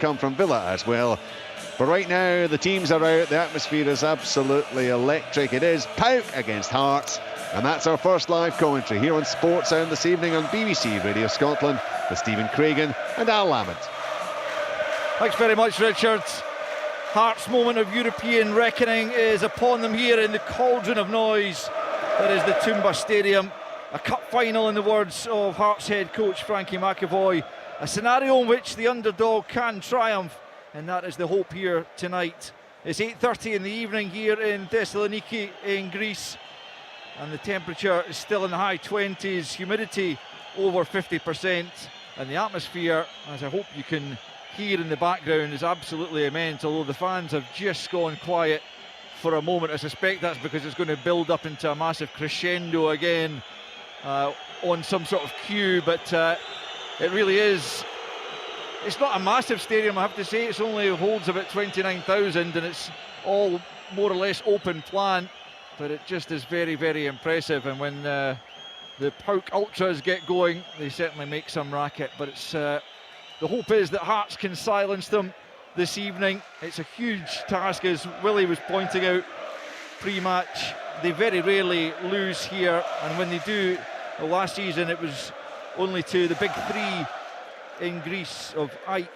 come from Villa as well. But right now, the teams are out. The atmosphere is absolutely electric. It is PAOK against Hearts. And that's our first live commentary here on Sports Sound this evening on BBC Radio Scotland with Stephen Craigan and Al Lamont. Thanks very much, Richard. Hearts' moment of European reckoning is upon them here in the cauldron of noise that is the Toomba Stadium. A cup final, in the words of Hearts head coach Frankie McAvoy. A scenario in which the underdog can triumph, and that is the hope here tonight. It's 8:30 in the evening here in Thessaloniki in Greece, and the temperature is still in the high 20s, humidity over 50%, and the atmosphere, as I hope you can hear in the background, is absolutely immense, although the fans have just gone quiet for a moment. I suspect that's because it's going to build up into a massive crescendo again on some sort of cue, but it really is. It's not a massive stadium, I have to say. It only holds about 29,000 and it's all more or less open plan, but it just is very, very impressive. And when the PAOK Ultras get going, they certainly make some racket. But it's the hope is that Hearts can silence them this evening. It's a huge task, as Willie was pointing out pre-match. They very rarely lose here, and when they do, last season it was only to the big three in Greece of AEK,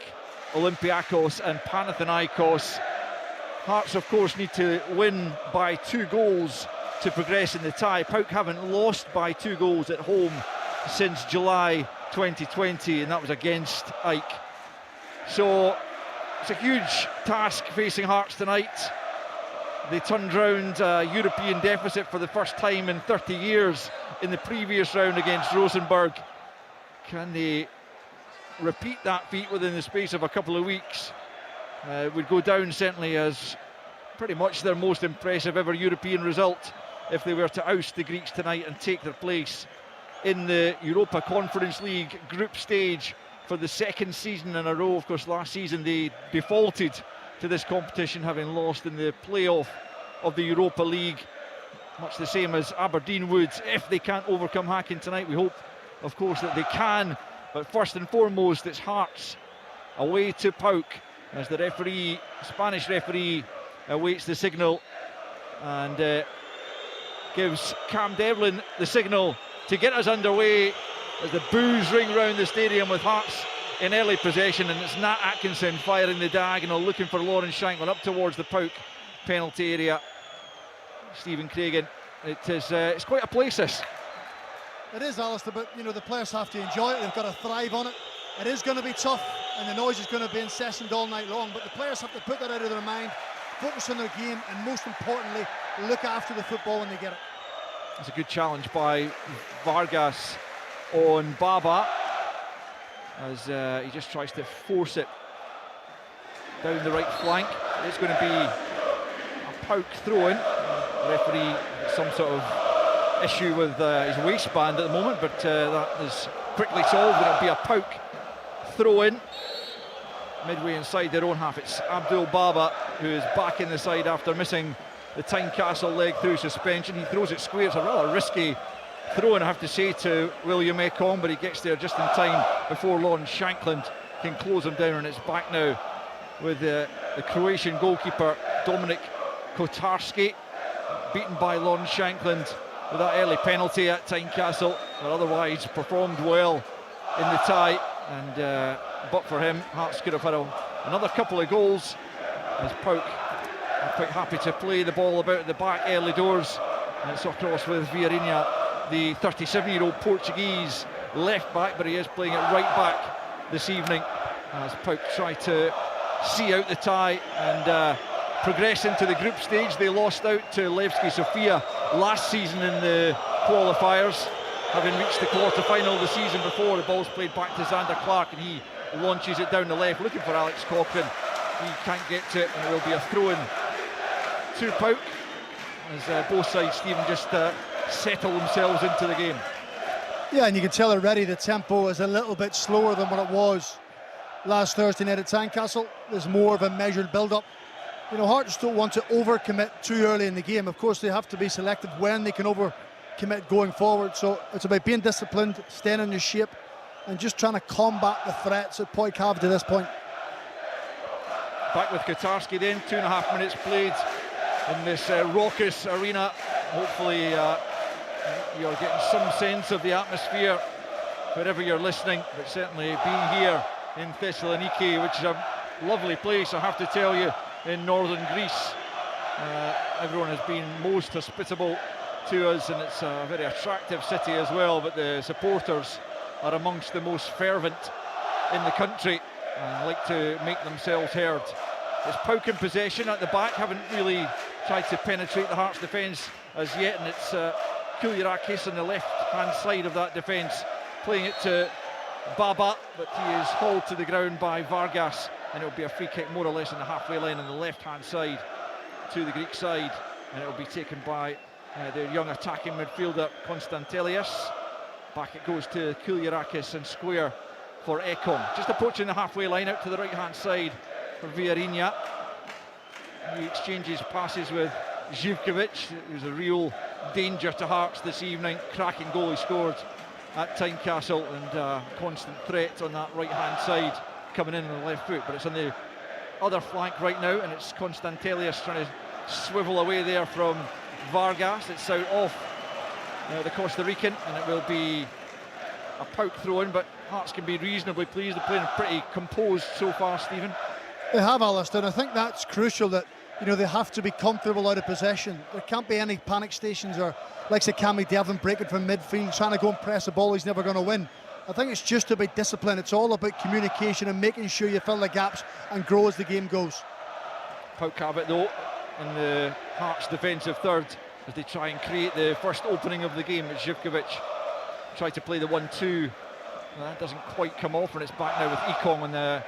Olympiakos and Panathinaikos. Hearts, of course, need to win by 2 goals to progress in the tie. PAOK haven't lost by 2 goals at home since July 2020, and that was against AEK. So it's a huge task facing Hearts tonight. They turned round a European deficit for the first time in 30 years in the previous round against Rosenborg. Can they repeat that feat within the space of a couple of weeks? Would go down certainly as pretty much their most impressive ever European result if they were to oust the Greeks tonight and take their place in the Europa Conference League group stage for the second season in a row. Of course, last season they defaulted to this competition, having lost in the playoff of the Europa League, much the same as Aberdeen would if they can't overcome Hacken tonight. We hope, of course, that they can, but first and foremost it's Hearts away to PAOK as the referee, Spanish referee, awaits the signal and gives Cam Devlin the signal to get us underway as the boos ring round the stadium with Hearts in early possession, and it's Nat Atkinson firing the diagonal, looking for Lawrence Shanklin up towards the PAOK penalty area. Stephen Craigan, it's quite a place, this. It is, Alistair, but you know, the players have to enjoy it. They've got to thrive on it. It is going to be tough and the noise is going to be incessant all night long, but the players have to put that out of their mind, focus on their game, and most importantly, look after the football when they get it. It's a good challenge by Vargas on Baba as he just tries to force it down the right flank. It's going to be a PAOK throw-in. The referee has some sort of issue with his waistband at the moment, but that is quickly solved, and it'll be a PAOK throw-in midway inside their own half. It's Abdul Baba who is back in the side after missing the Tynecastle leg through suspension. He throws it square. It's a rather risky throw-in, I have to say, to William Ekong, but he gets there just in time before Lawrence Shanklin can close him down, and it's back now with the Croatian goalkeeper Dominik Kotarski, beaten by Lawrence Shanklin with that early penalty at Tynecastle, but otherwise performed well in the tie, and but for him, Hearts could have had another couple of goals, as PAOK are quite happy to play the ball about at the back early doors, and it's across with Vieirinha, the 37-year-old Portuguese left back, but he is playing it right back this evening as PAOK try to see out the tie and progress into the group stage. They lost out to Levski Sofia last season in the qualifiers, having reached the quarter-final the season before. The ball's played back to Xander Clark and he launches it down the left, looking for Alex Cochrane. He can't get to it, and there will be a throw-in to PAOK as both sides, Stephen, just settle themselves into the game. Yeah, and you can tell already the tempo is a little bit slower than what it was last Thursday night at Tynecastle. There's more of a measured build-up. You know, Hearts don't want to overcommit too early in the game. Of course, they have to be selective when they can overcommit going forward. So it's about being disciplined, staying in your shape, and just trying to combat the threats that PAOK have to this point. Back with Kotarski then, 2.5 minutes played in this raucous arena. Hopefully you're getting some sense of the atmosphere wherever you're listening, but certainly being here in Thessaloniki, which is a lovely place, I have to tell you, in northern Greece. Everyone has been most hospitable to us, and it's a very attractive city as well, but the supporters are amongst the most fervent in the country and like to make themselves heard. It's PAOK in possession at the back, haven't really tried to penetrate the Hearts defence as yet, and it's Kyliarakis on the left-hand side of that defence, playing it to Baba, but he is hauled to the ground by Vargas, and it'll be a free kick more or less on the halfway line on the left-hand side to the Greek side, and it'll be taken by their young attacking midfielder Konstantelias. Back it goes to Kyliarakis and square for Ekong. Just approaching the halfway line out to the right-hand side for Viarinia. He exchanges passes with Živkovic, who's a real danger to Hearts this evening. Cracking goal he scored at Tynecastle, and constant threat on that right-hand side, coming in on the left foot, but it's on the other flank right now, and it's Konstantelias trying to swivel away there from Vargas. It's out off the Costa Rican, and it will be a PAOK throw-in, but Hearts can be reasonably pleased. They're playing pretty composed so far, Stephen. They have, Alistair, and I think that's crucial, that they have to be comfortable out of possession. There can't be any panic stations or like say Cammy Devlin breaking from midfield, trying to go and press a ball he's never going to win. I think it's just about discipline. It's all about communication and making sure you fill the gaps and grow as the game goes. PAOK have it though in the Hearts defensive third as they try and create the first opening of the game. Živkovic tried to play the 1-2. That doesn't quite come off, and it's back now with Ekong on the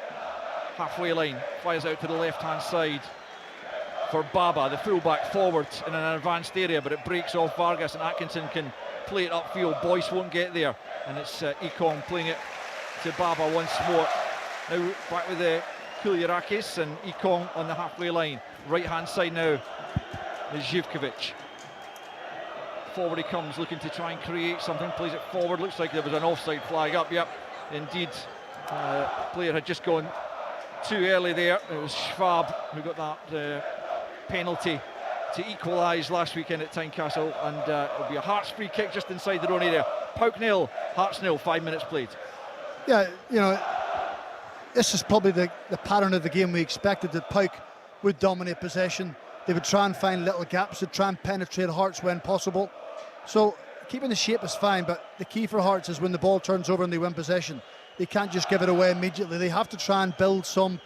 halfway line. Fires out to the left-hand side for Baba, the fullback, forward in an advanced area, but it breaks off Vargas, and Atkinson can play it upfield. Boyce won't get there, and it's Ekong playing it to Baba once more. Now back with the Kyliarakis and Ekong on the halfway line. Right-hand side now is Živkovic. Forward he comes, looking to try and create something, plays it forward. Looks like there was an offside flag up. Yep, indeed. Player had just gone too early there. It was Schwab who got that penalty to equalise last weekend at Tynecastle, and it'll be a Hearts free kick just inside their own area. PAOK 0, Hearts 0, 5 minutes played. Yeah, this is probably the pattern of the game we expected, that PAOK would dominate possession. They would try and find little gaps, they'd try and penetrate Hearts when possible. So keeping the shape is fine, but the key for Hearts is when the ball turns over and they win possession, they can't just give it away immediately. They have to try and build some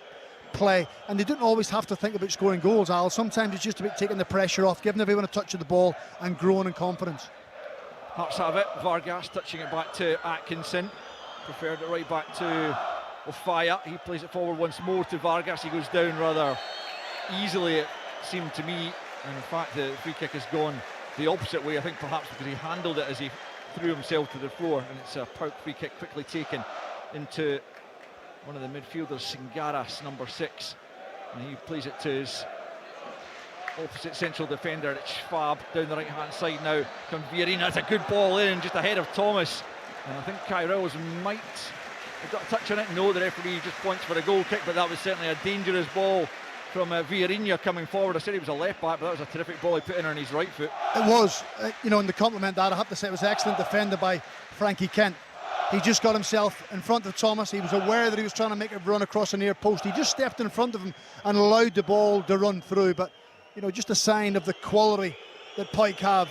play, and they don't always have to think about scoring goals, Al. Sometimes it's just about taking the pressure off, giving everyone a touch of the ball and growing in confidence. Hearts have it. Vargas touching it back to Atkinson, preferred it right back to Ofaya. He plays it forward once more to Vargas. He goes down rather easily, it seemed to me, and in fact the free kick has gone the opposite way, I think perhaps because he handled it as he threw himself to the floor, and it's a PAOK free kick quickly taken into one of the midfielders, Singaras, number 6, and he plays it to his opposite central defender. It's Schwab down the right hand side now. From Viarina, that's a good ball in just ahead of Thomas, and I think Kai Rowles might have got a touch on it. No, the referee just points for a goal kick, but that was certainly a dangerous ball from Viarinia coming forward. I said he was a left back, but that was a terrific ball he put in on his right foot. It was, and to compliment that, I have to say it was excellent defended by Frankie Kent. He just got himself in front of Thomas. He was aware that he was trying to make a run across the near post. He just stepped in front of him and allowed the ball to run through. But just a sign of the quality that PAOK have.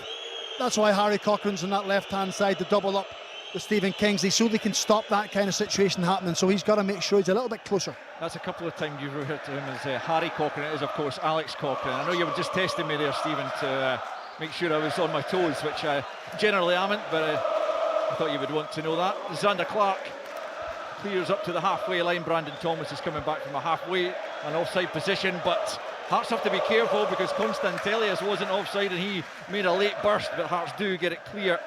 That's why Harry Cochrane's on that left-hand side to double up with Stephen Kingsley, so they can stop that kind of situation happening. So he's got to make sure he's a little bit closer. That's a couple of times you've referred to him as Harry Cochrane. It is, of course, Alex Cochrane. I know you were just testing me there, Stephen, to make sure I was on my toes, which I generally amn't, but I thought you would want to know that. Xander Clark clears up to the halfway line. Brandon Thomas is coming back from a halfway, an offside position, but Hearts have to be careful because Konstantelias wasn't offside and he made a late burst, but Hearts do get it clear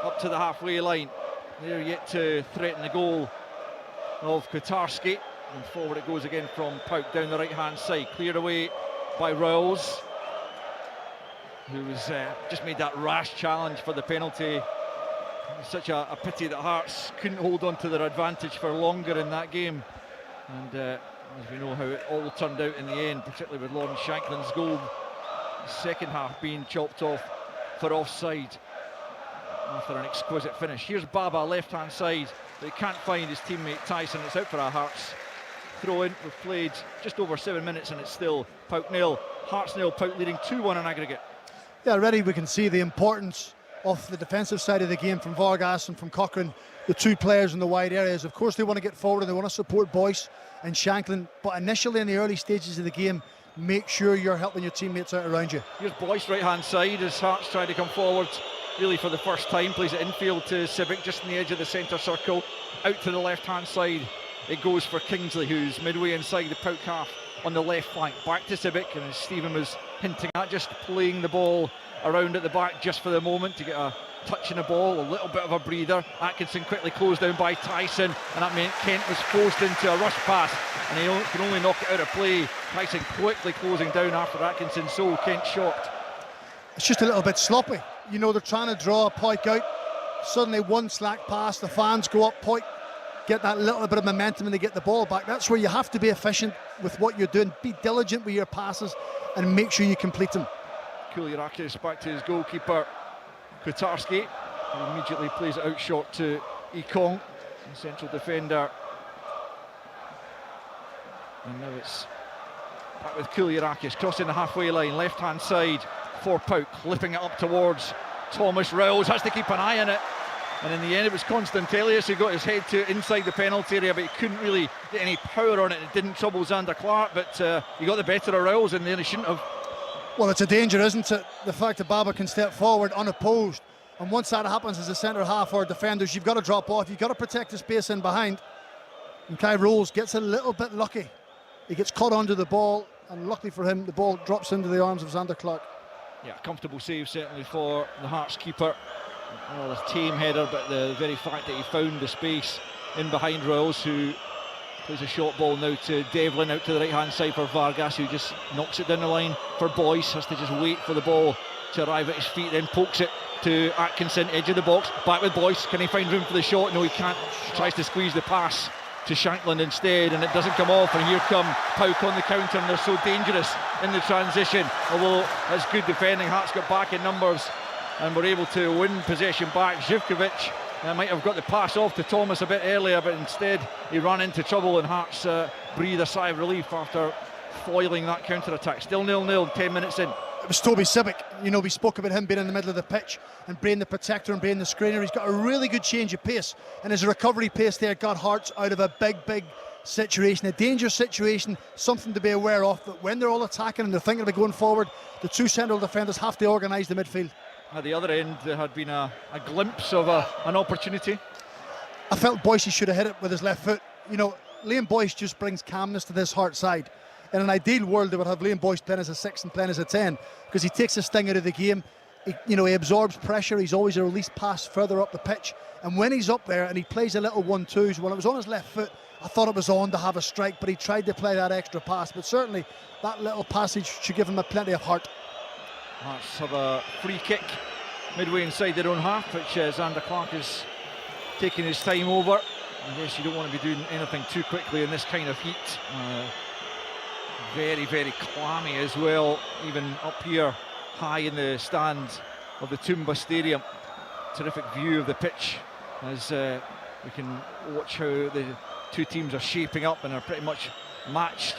up to the halfway line. They're yet to threaten the goal of Kotarski, and forward it goes again from PAOK down the right hand side, cleared away by Rowles, who was just made that rash challenge for the penalty. It's such a pity that Hearts couldn't hold on to their advantage for longer in that game, and as we know how it all turned out in the end, particularly with Lawrence Shankland's goal. The second half being chopped off for offside after an exquisite finish. Here's Baba, left-hand side, but he can't find his teammate Tyson. It's out for a Hearts throw-in. We've played just over 7 minutes and it's still PAOK 0, Hearts 0, PAOK leading 2-1 on aggregate. Yeah, already we can see the importance of the defensive side of the game from Vargas and from Cochrane, the two players in the wide areas. Of course they want to get forward and they want to support Boyce and Shankland, but initially in the early stages of the game, make sure you're helping your teammates out around you. Here's Boyce, right-hand side, as Hearts try to come forward, really for the first time, plays it infield to Civic, just on the edge of the centre circle, out to the left-hand side. It goes for Kingsley, who's midway inside the PAOK half on the left flank, back to Civic, and as Stephen was hinting at, just playing the ball around at the back just for the moment to get a touch in the ball, a little bit of a breather. Atkinson quickly closed down by Tyson, and that meant Kent was forced into a rush pass, and he can only knock it out of play. Tyson quickly closing down after Atkinson, so Kent shocked. It's just a little bit sloppy. You know, they're trying to draw PAOK out. Suddenly one slack pass, the fans go up, PAOK get that little bit of momentum and they get the ball back. That's where you have to be efficient with what you're doing. Be diligent with your passes and make sure you complete them. Kulirakis back to his goalkeeper, Kutarski, who immediately plays it out short to Ekong, the central defender. And now it's back with Kulirakis, crossing the halfway line, left-hand side for PAOK, clipping it up towards Thomas. Rowles has to keep an eye on it. And in the end, it was Constantelius who got his head to inside the penalty area, but he couldn't really get any power on it. It didn't trouble Xander Clark, but he got the better of Rowles in there. He shouldn't have. Well, it's a danger, isn't it? The fact that Baba can step forward unopposed. And once that happens as a centre half or defenders, you've got to drop off. You've got to protect the space in behind. And Kai Rowles gets a little bit lucky. He gets caught onto the ball, and luckily for him, the ball drops into the arms of Xander Clark. Yeah, comfortable save certainly for the Hearts keeper. Well, a tame header, but the very fact that he found the space in behind Rowles, who plays a short ball now to Devlin, out to the right-hand side for Vargas, who just knocks it down the line for Boyce, has to just wait for the ball to arrive at his feet, then pokes it to Atkinson, edge of the box, back with Boyce. Can he find room for the shot? No, he can't. He tries to squeeze the pass to Shankland instead, and it doesn't come off, and here come PAOK on the counter, and they're so dangerous in the transition. Although that's good defending, Hearts got back in numbers and were able to win possession back. Živkovic might have got the pass off to Thomas a bit earlier, but instead he ran into trouble, and Hearts breathe a sigh of relief after foiling that counter-attack. Still 0-0, 10 minutes in. It was Toby Civic. You know, we spoke about him being in the middle of the pitch and being the protector and being the screener. He's got a really good change of pace, and his recovery pace there got Hearts out of a big situation, a dangerous situation, something to be aware of. But when they're all attacking and they're thinking about going forward, the two central defenders have to organise the midfield. At the other end, there had been a glimpse of an opportunity. I felt Boyce should have hit it with his left foot. You know, Liam Boyce just brings calmness to this Hearts side. In an ideal world, they would have Liam Boyce playing as a 6 and playing as a 10, because he takes the sting out of the game. He absorbs pressure. He's always a release pass further up the pitch. And when he's up there and he plays a little 1-2s, when it was on his left foot, I thought it was on to have a strike, but he tried to play that extra pass. But certainly, that little passage should give him a plenty of heart. Hearts have a free kick midway inside their own half, which Xander Clark is taking his time over. I guess you don't want to be doing anything too quickly in this kind of heat. Very, very clammy as well, even up here high in the stand of the Toomba Stadium. Terrific view of the pitch as we can watch how the two teams are shaping up and are pretty much matched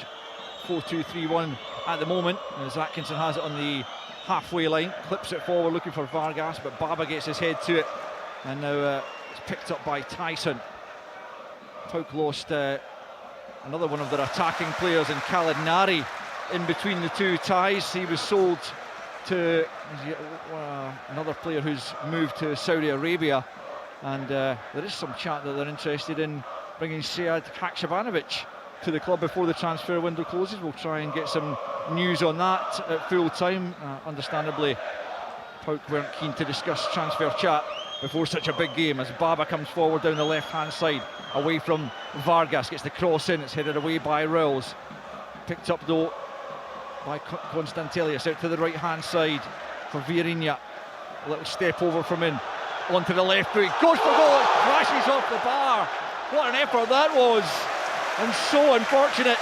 4-2-3-1 at the moment, as Atkinson has it on the halfway line, clips it forward looking for Vargas, but Baba gets his head to it, and now it's picked up by Tyson. PAOK lost another one of their attacking players in Kalinari in between the two ties. He was sold to another player who's moved to Saudi Arabia, and there is some chat that they're interested in bringing Sead Haksabanovic to the club before the transfer window closes. We'll try and get some news on that at full time. Understandably, PAOK weren't keen to discuss transfer chat before such a big game, as Baba comes forward down the left-hand side, away from Vargas, gets the cross in, it's headed away by Rowles. Picked up though by Constantelius, out to the right-hand side for Vieirinha. A little step over from in, onto the left boot, goes for goal, it crashes off the bar. What an effort that was, and so unfortunate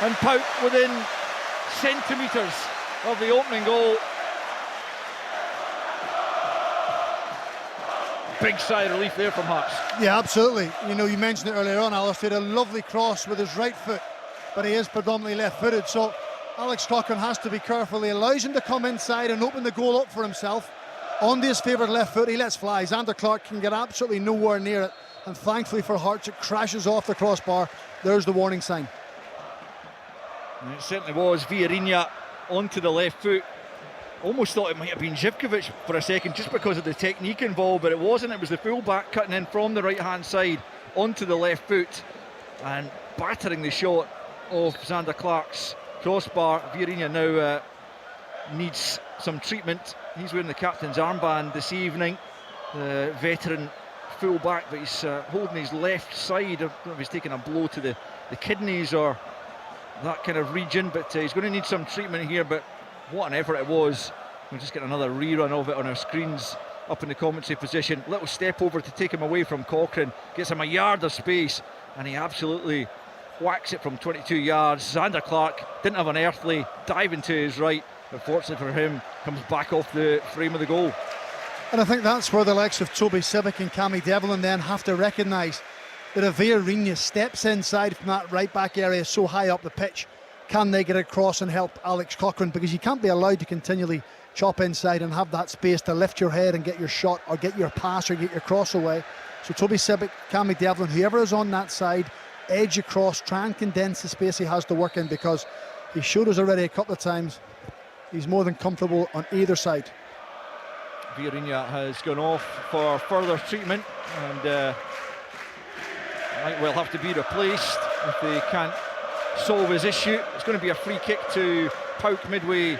And PAOK within centimetres of the opening goal. Big sigh of relief there from Hearts. Yeah, absolutely. You know, you mentioned it earlier on, Alistair, a lovely cross with his right foot, but he is predominantly left-footed, so Alex Cochrane has to be careful. He allows him to come inside and open the goal up for himself. On his favoured left foot, he lets fly. Zander Clark can get absolutely nowhere near it, and thankfully for Hearts, it crashes off the crossbar. There's the warning sign. And it certainly was. Villarreal onto the left foot. Almost thought it might have been Živkovic for a second just because of the technique involved, but it wasn't. It was the full-back cutting in from the right-hand side onto the left foot and battering the shot of Zander Clark's crossbar. Villarreal now needs some treatment. He's wearing the captain's armband this evening, the veteran full-back, but he's holding his left side. I don't know if he's taking a blow to the kidneys or that kind of region, but he's going to need some treatment here. But what an effort it was. We'll just get another rerun of it on our screens up in the commentary position. Little step over to take him away from Cochrane, gets him a yard of space, and he absolutely whacks it from 22 yards. Zander Clark didn't have an earthly dive into his right, but fortunately for him, comes back off the frame of the goal. And I think that's where the likes of Toby Sibic and Cammy Devlin then have to recognise that if Villarreal steps inside from that right back area so high up the pitch, can they get across and help Alex Cochrane? Because you can't be allowed to continually chop inside and have that space to lift your head and get your shot or get your pass or get your cross away. So Toby Sibic, Cammy Devlin, whoever is on that side, edge across, try and condense the space he has to work in, because he showed us already a couple of times he's more than comfortable on either side. Villarreal has gone off for further treatment and might well have to be replaced if they can't solve his issue. It's going to be a free kick to PAOK midway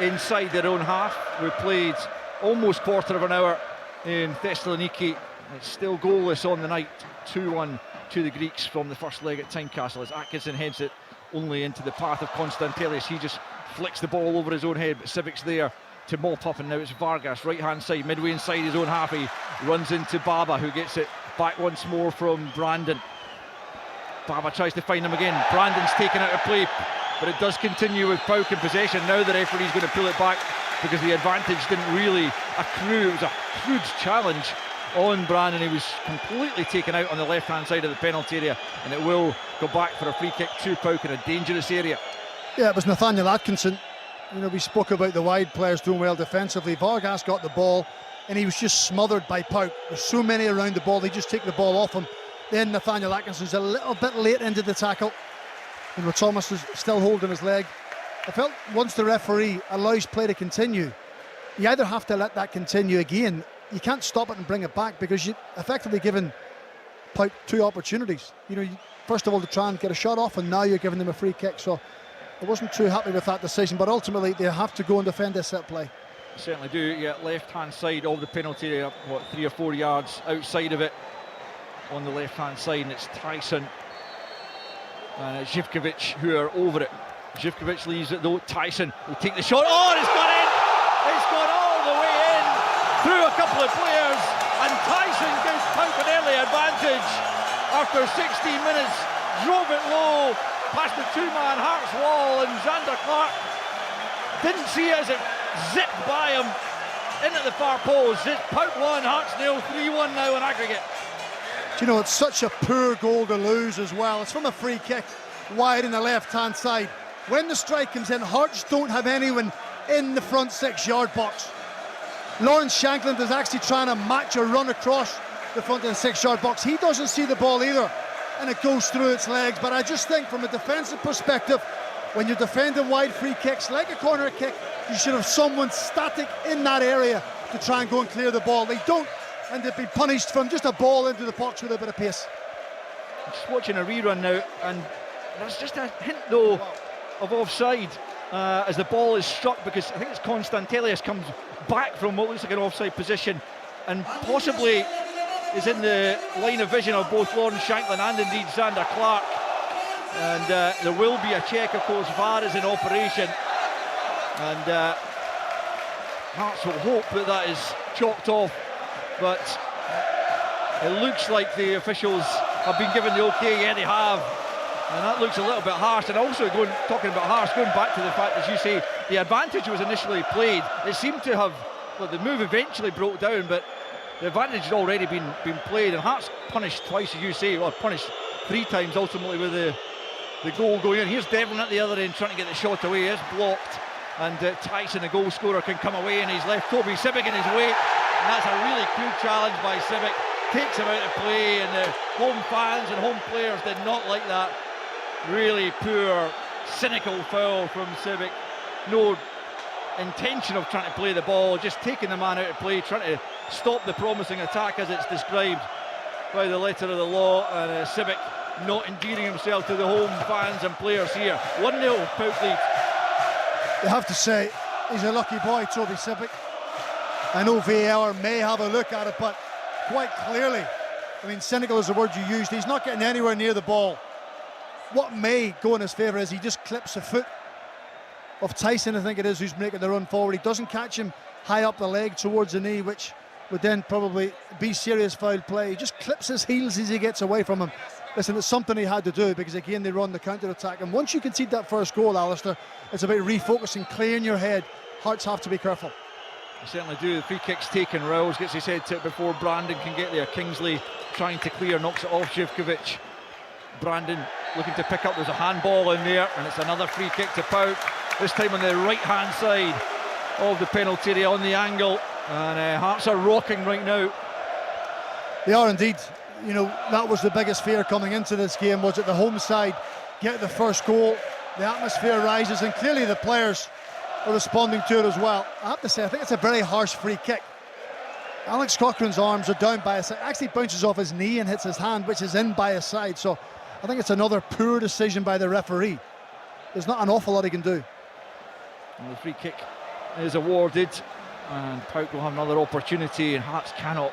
inside their own half. We played almost quarter of an hour in Thessaloniki. It's still goalless on the night. 2-1 to the Greeks from the first leg at Tynecastle as Atkinson heads it only into the path of Konstantelis. He just flicks the ball over his own head, but Civic's there to mop up, and now it's Vargas, right hand side, midway inside his own half. He runs into Baba, who gets it back once more from Brandon. Baba tries to find him again. Brandon's taken out of play, but it does continue with PAOK in possession. Now the referee's going to pull it back because the advantage didn't really accrue. It was a huge challenge on Brandon. He was completely taken out on the left hand side of the penalty area, and it will go back for a free kick to PAOK in a dangerous area. Yeah, it was Nathaniel Atkinson. You know, we spoke about the wide players doing well defensively. Vargas got the ball and he was just smothered by PAOK. There's so many around the ball, they just take the ball off him. Then Nathaniel Atkinson's a little bit late into the tackle, and Thomas is still holding his leg. I felt once the referee allows play to continue, you either have to let that continue again, you can't stop it and bring it back, because you're effectively given PAOK two opportunities. You know, first of all to try and get a shot off, and now you're giving them a free kick. So I wasn't too happy with that decision, but ultimately they have to go and defend this set play. Certainly do. Yeah, left hand side of the penalty area, what, 3 or 4 yards outside of it on the left hand side, and it's Tyson and Živkovic who are over it. Živkovic leaves it though. Tyson will take the shot. Oh, it's gone in! It's gone all the way in through a couple of players, and Tyson gives PAOK an early advantage after 16 minutes. Drove it low past the two-man Hearts wall, and Zander Clark didn't see it as it zipped by him into the far post. It's PAOK 1, Hearts 0, 3-1 now in aggregate. Do you know, it's such a poor goal to lose as well. It's from a free kick wide in the left-hand side. When the strike comes in, Hearts don't have anyone in the front 6-yard box. Lawrence Shankland is actually trying to match a run across the front of the 6-yard box. He doesn't see the ball either, and it goes through its legs. But I just think from a defensive perspective, when you're defending wide free kicks like a corner kick, you should have someone static in that area to try and go and clear the ball. They don't, and they've been punished from just a ball into the box with a bit of pace. I'm just watching a rerun now, and there's just a hint though of offside as the ball is struck, because I think it's Konstantelis comes back from what looks like an offside position and possibly is in the line of vision of both Lawrence Shankland and indeed Zander Clark. And there will be a check, of course. VAR is in operation, and Hearts will hope that that is chalked off, but it looks like the officials have been given the okay. Yeah, they have. And that looks a little bit harsh. And also talking about harsh, going back to the fact, as you say, the advantage was initially played. It seemed to have, well, the move eventually broke down, but the advantage had already been played. And Hearts punished twice, as you say, or punished 3 times ultimately with the goal going in. Here's Devlin at the other end trying to get the shot away. It's blocked. And Tyson, the goal scorer, can come away, and he's left Toby Sibbick in his wake. And that's a really cool challenge by Sibbick. Takes him out of play, and the home fans and home players did not like that. Really poor, cynical foul from Sibbick. No intention of trying to play the ball, just taking the man out of play, trying to stop the promising attack as it's described by the letter of the law. And Sibbick not endearing himself to the home fans and players here. 1-0 PAOK lead. You have to say, he's a lucky boy, Toby Sibbick. I know VAR may have a look at it, but quite clearly, I mean, cynical is the word you used, he's not getting anywhere near the ball. What may go in his favour is he just clips the foot of Tyson, I think it is, who's making the run forward. He doesn't catch him high up the leg towards the knee, which would then probably be serious foul play. He just clips his heels as he gets away from him. Listen, it's something he had to do, because again they run the counter-attack, and once you concede that first goal, Alistair, it's about refocusing, clearing your head. Hearts have to be careful. They certainly do. The free kick's taken. Rowles gets his head to it before Brandon can get there. Kingsley trying to clear, knocks it off Živkovic. Brandon looking to pick up, there's a handball in there, and it's another free kick to PAOK, this time on the right hand side of the penalty area on the angle, and Hearts are rocking right now. They are indeed. You know, that was the biggest fear coming into this game, was that the home side get the first goal, the atmosphere rises, and clearly the players are responding to it as well. I have to say, I think it's a very harsh free kick. Alex Cochrane's arms are down by his side, actually bounces off his knee and hits his hand, which is in by his side, so I think it's another poor decision by the referee. There's not an awful lot he can do. And the free kick is awarded, and PAOK will have another opportunity, and Hearts cannot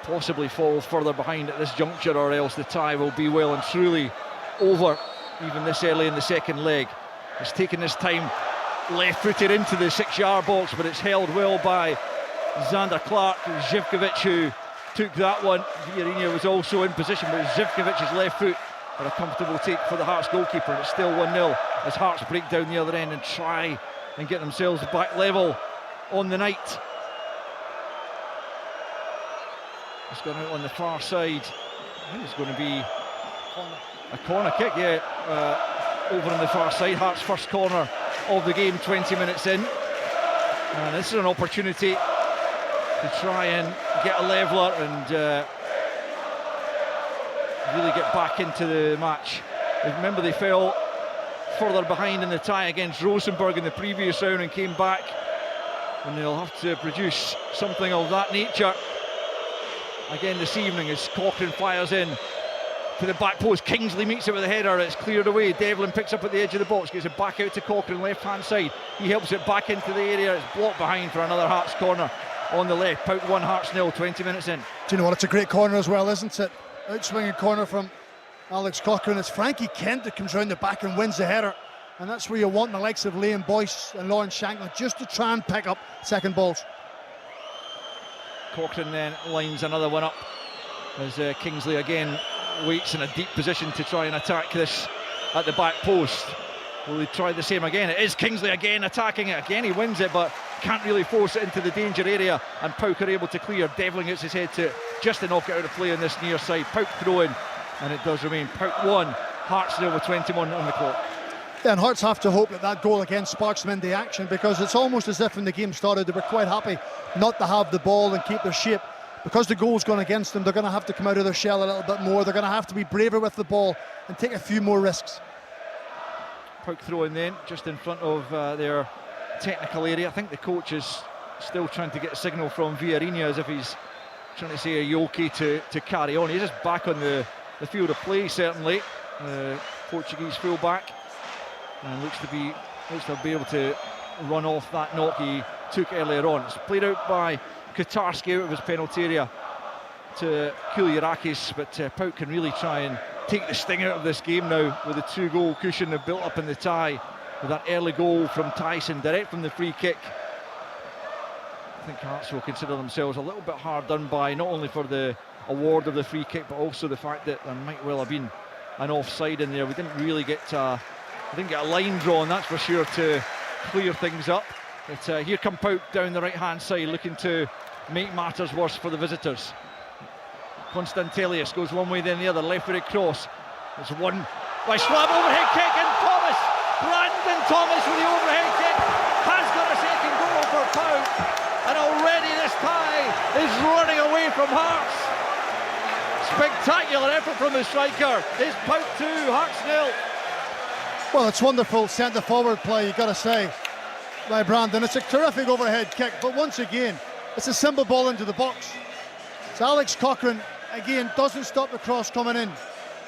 possibly fall further behind at this juncture, or else the tie will be well and truly over, even this early in the second leg. It's taken this time left-footed into the 6-yard box, but it's held well by Xander Clark. Živkovic who took that one. Hibernian was also in position, but Živkovic's left foot, but a comfortable take for the Hearts goalkeeper, and it's still 1-0 as Hearts break down the other end and try and get themselves back level on the night. It's gone out on the far side. I think it's going to be a corner kick, yeah, over on the far side. Hearts' first corner of the game, 20 minutes in. And this is an opportunity to try and get a leveller and really get back into the match. Remember, they fell further behind in the tie against Rosenborg in the previous round and came back, and they'll have to produce something of that nature again this evening as Cochrane fires in to the back post. Kingsley meets it with a header, it's cleared away. Devlin picks up at the edge of the box, gets it back out to Cochrane, left hand side. He helps it back into the area, it's blocked behind for another Hearts corner on the left. PAOK 1, Hearts 0, 20 minutes in. Do you know what, it's a great corner as well, isn't it? Outswinging corner from Alex Cochrane. It's Frankie Kent that comes round the back and wins the header, and that's where you want the likes of Liam Boyce and Lawrence Shanklin just to try and pick up second balls. Cochrane then lines another one up as Kingsley again waits in a deep position to try and attack this at the back post. Will he try the same again? It is Kingsley again attacking it. Again he wins it, but can't really force it into the danger area, and PAOK are able to clear. Devlin gets his head to it just to knock it out of play on this near side. PAOK throw in, and it does remain PAOK 1, Hearts 0 with 21 on the clock. Yeah, and Hearts have to hope that that goal again sparks them into action, because it's almost as if when the game started they were quite happy not to have the ball and keep their shape. Because the goal's gone against them, they're going to have to come out of their shell a little bit more. They're going to have to be braver with the ball and take a few more risks. PAOK throw in then, just in front of their technical area. I think the coach is still trying to get a signal from Villarreal as if he's trying to say, are you okay to carry on? He's just back on the field of play, certainly. Portuguese full-back. And looks to be able to run off that knock he took earlier on. It's played out by Kotarski out of his penalty area to Kouliarakis, but PAOK can really try and take the sting out of this game now with the 2-goal cushion they've built up in the tie, with that early goal from Tyson direct from the free kick. I think Hearts will consider themselves a little bit hard done by, not only for the award of the free kick, but also the fact that there might well have been an offside in there. We didn't really get a line drawn, that's for sure, to clear things up. But here come PAOK down the right-hand side, looking to make matters worse for the visitors. Constantelius goes one way then the other, left-footed cross. There's one by Schwab, overhead kick, and Thomas, Brandon Thomas with the overhead kick, has got a second goal for PAOK, and already this tie is running away from Hearts. Spectacular effort from the striker. It's PAOK 2, Hearts 0. Well, it's wonderful centre-forward play, you've got to say, by Brandon. It's a terrific overhead kick, but once again, it's a simple ball into the box. So Alex Cochrane, again, doesn't stop the cross coming in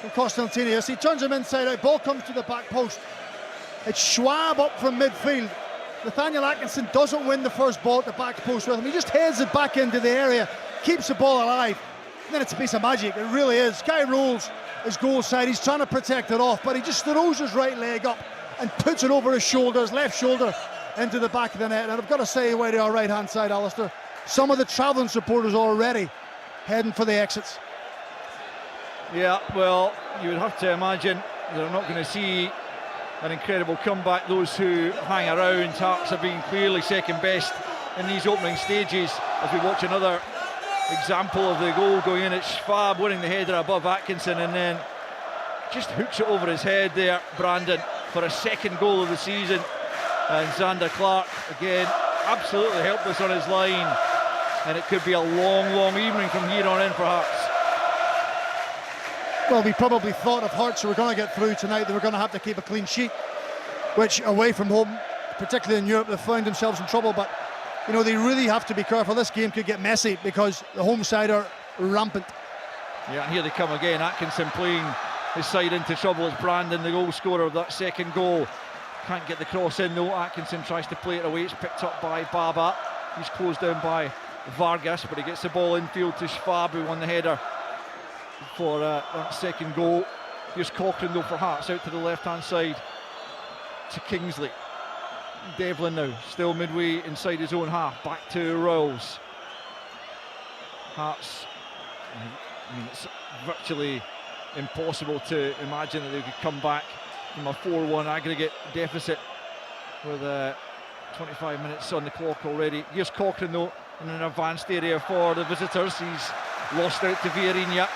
from Constantinius. He turns him inside out, ball comes to the back post. It's Schwab up from midfield. Nathaniel Atkinson doesn't win the first ball at the back post with him. He just heads it back into the area, keeps the ball alive. And then it's a piece of magic, it really is. Guy rolls his goal side, he's trying to protect it off, but he just throws his right leg up and puts it over his shoulder, his left shoulder, into the back of the net. And I've got to say, away to our right-hand side, Alistair, some of the travelling supporters already heading for the exits. Yeah, well, you would have to imagine they're not going to see an incredible comeback. Those who hang around, Hearts have been clearly second best in these opening stages. As we watch another example of the goal going in, it's Schwab winning the header above Atkinson, and then just hooks it over his head there, Brandon, for a second goal of the season. And Xander Clark, again, absolutely helpless on his line. And it could be a long, long evening from here on in for Hearts. Well, we probably thought if Hearts were going to get through tonight, they were going to have to keep a clean sheet, which away from home, particularly in Europe, they've found themselves in trouble. But, you know, they really have to be careful. This game could get messy because the home side are rampant. Yeah, and here they come again. Atkinson playing his side into trouble as Brandon, the goal scorer of that second goal. Can't get the cross in though. Atkinson tries to play it away. It's picked up by Baba. He's closed down by Vargas, but he gets the ball infield to Schwab, who won the header for that second goal. Here's Cochrane though for Hearts, out to the left-hand side to Kingsley. Devlin now, still midway inside his own half. Back to Rolls. Hearts, I mean, it's virtually impossible to imagine that they could come back from a 4-1 aggregate deficit with 25 minutes on the clock already. Here's Cochrane though in an advanced area for the visitors. He's lost out to Villarreal,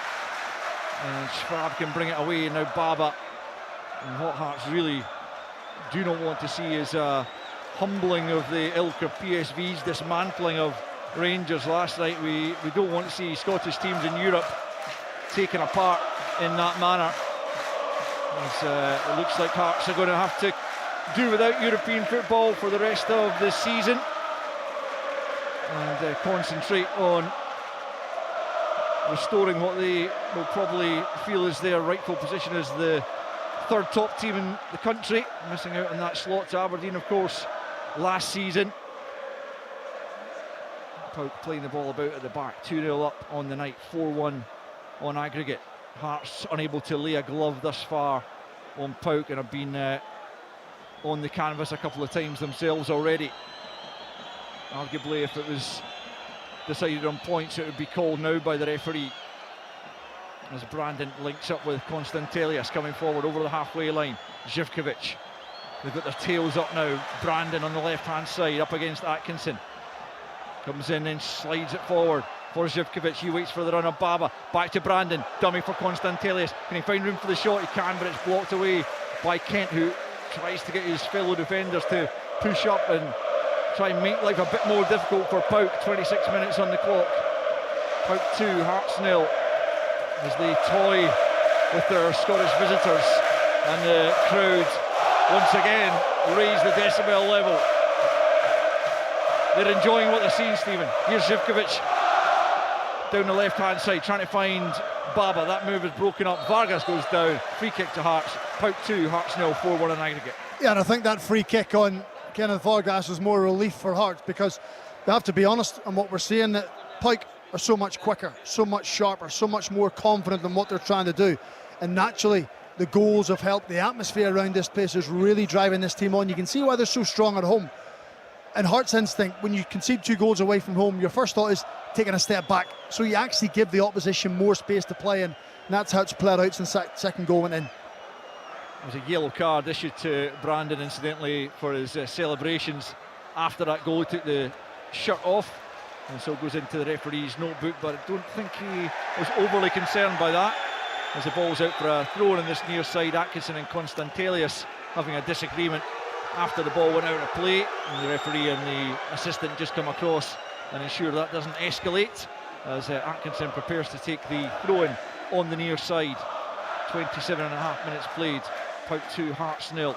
and Schwab can bring it away. Now Baba, and what Hearts really do not want to see is a humbling of the ilk of PSV's dismantling of Rangers last night. We don't want to see Scottish teams in Europe taken apart in that manner. It looks like Hearts are going to have to do without European football for the rest of the season and concentrate on restoring what they will probably feel is their rightful position as the third top team in the country, missing out on that slot to Aberdeen, of course, last season. PAOK playing the ball about at the back, 2-0 up on the night, 4-1 on aggregate. Hearts unable to lay a glove thus far on PAOK and have been on the canvas a couple of times themselves already. Arguably, if it was decided on points, it would be called now by the referee, as Brandon links up with Constantelius coming forward over the halfway line. Živkovic, they've got their tails up now. Brandon on the left-hand side up against Atkinson. Comes in and slides it forward for Živkovic. He waits for the run of Baba. Back to Brandon. Dummy for Constantelius. Can he find room for the shot? He can, but it's blocked away by Kent, who tries to get his fellow defenders to push up and try and make life a bit more difficult for PAOK. 26 minutes on the clock. PAOK 2, Hearts 0, as they toy with their Scottish visitors, and the crowd once again raise the decibel level. They're enjoying what they're seeing, Stephen. Here's Živkovic down the left-hand side, trying to find Baba. That move is broken up. Vargas goes down. Free kick to Hearts. PAOK 2, Hearts 0, 4-1 on aggregate. Yeah, and I think that free kick on Kenneth Vargas was more relief for Hearts, because we have to be honest on what we're seeing, that PAOK are so much quicker, so much sharper, so much more confident in what they're trying to do. And naturally, the goals have helped. The atmosphere around this place is really driving this team on. You can see why they're so strong at home. And Hearts' instinct, when you concede 2 goals away from home, your first thought is taking a step back, so you actually give the opposition more space to play in. And that's how it's played out since that second goal went in. There was a yellow card issued to Brandon, incidentally, for his celebrations after that goal. He took the shirt off, and so it goes into the referee's notebook, but I don't think he was overly concerned by that, as the ball's out for a throw in this near side. Atkinson and Constantelius having a disagreement after the ball went out of play, and the referee and the assistant just come across and ensure that doesn't escalate, as Atkinson prepares to take the throw-in on the near side. 27.5 minutes played. PAOK 2, Hearts 0.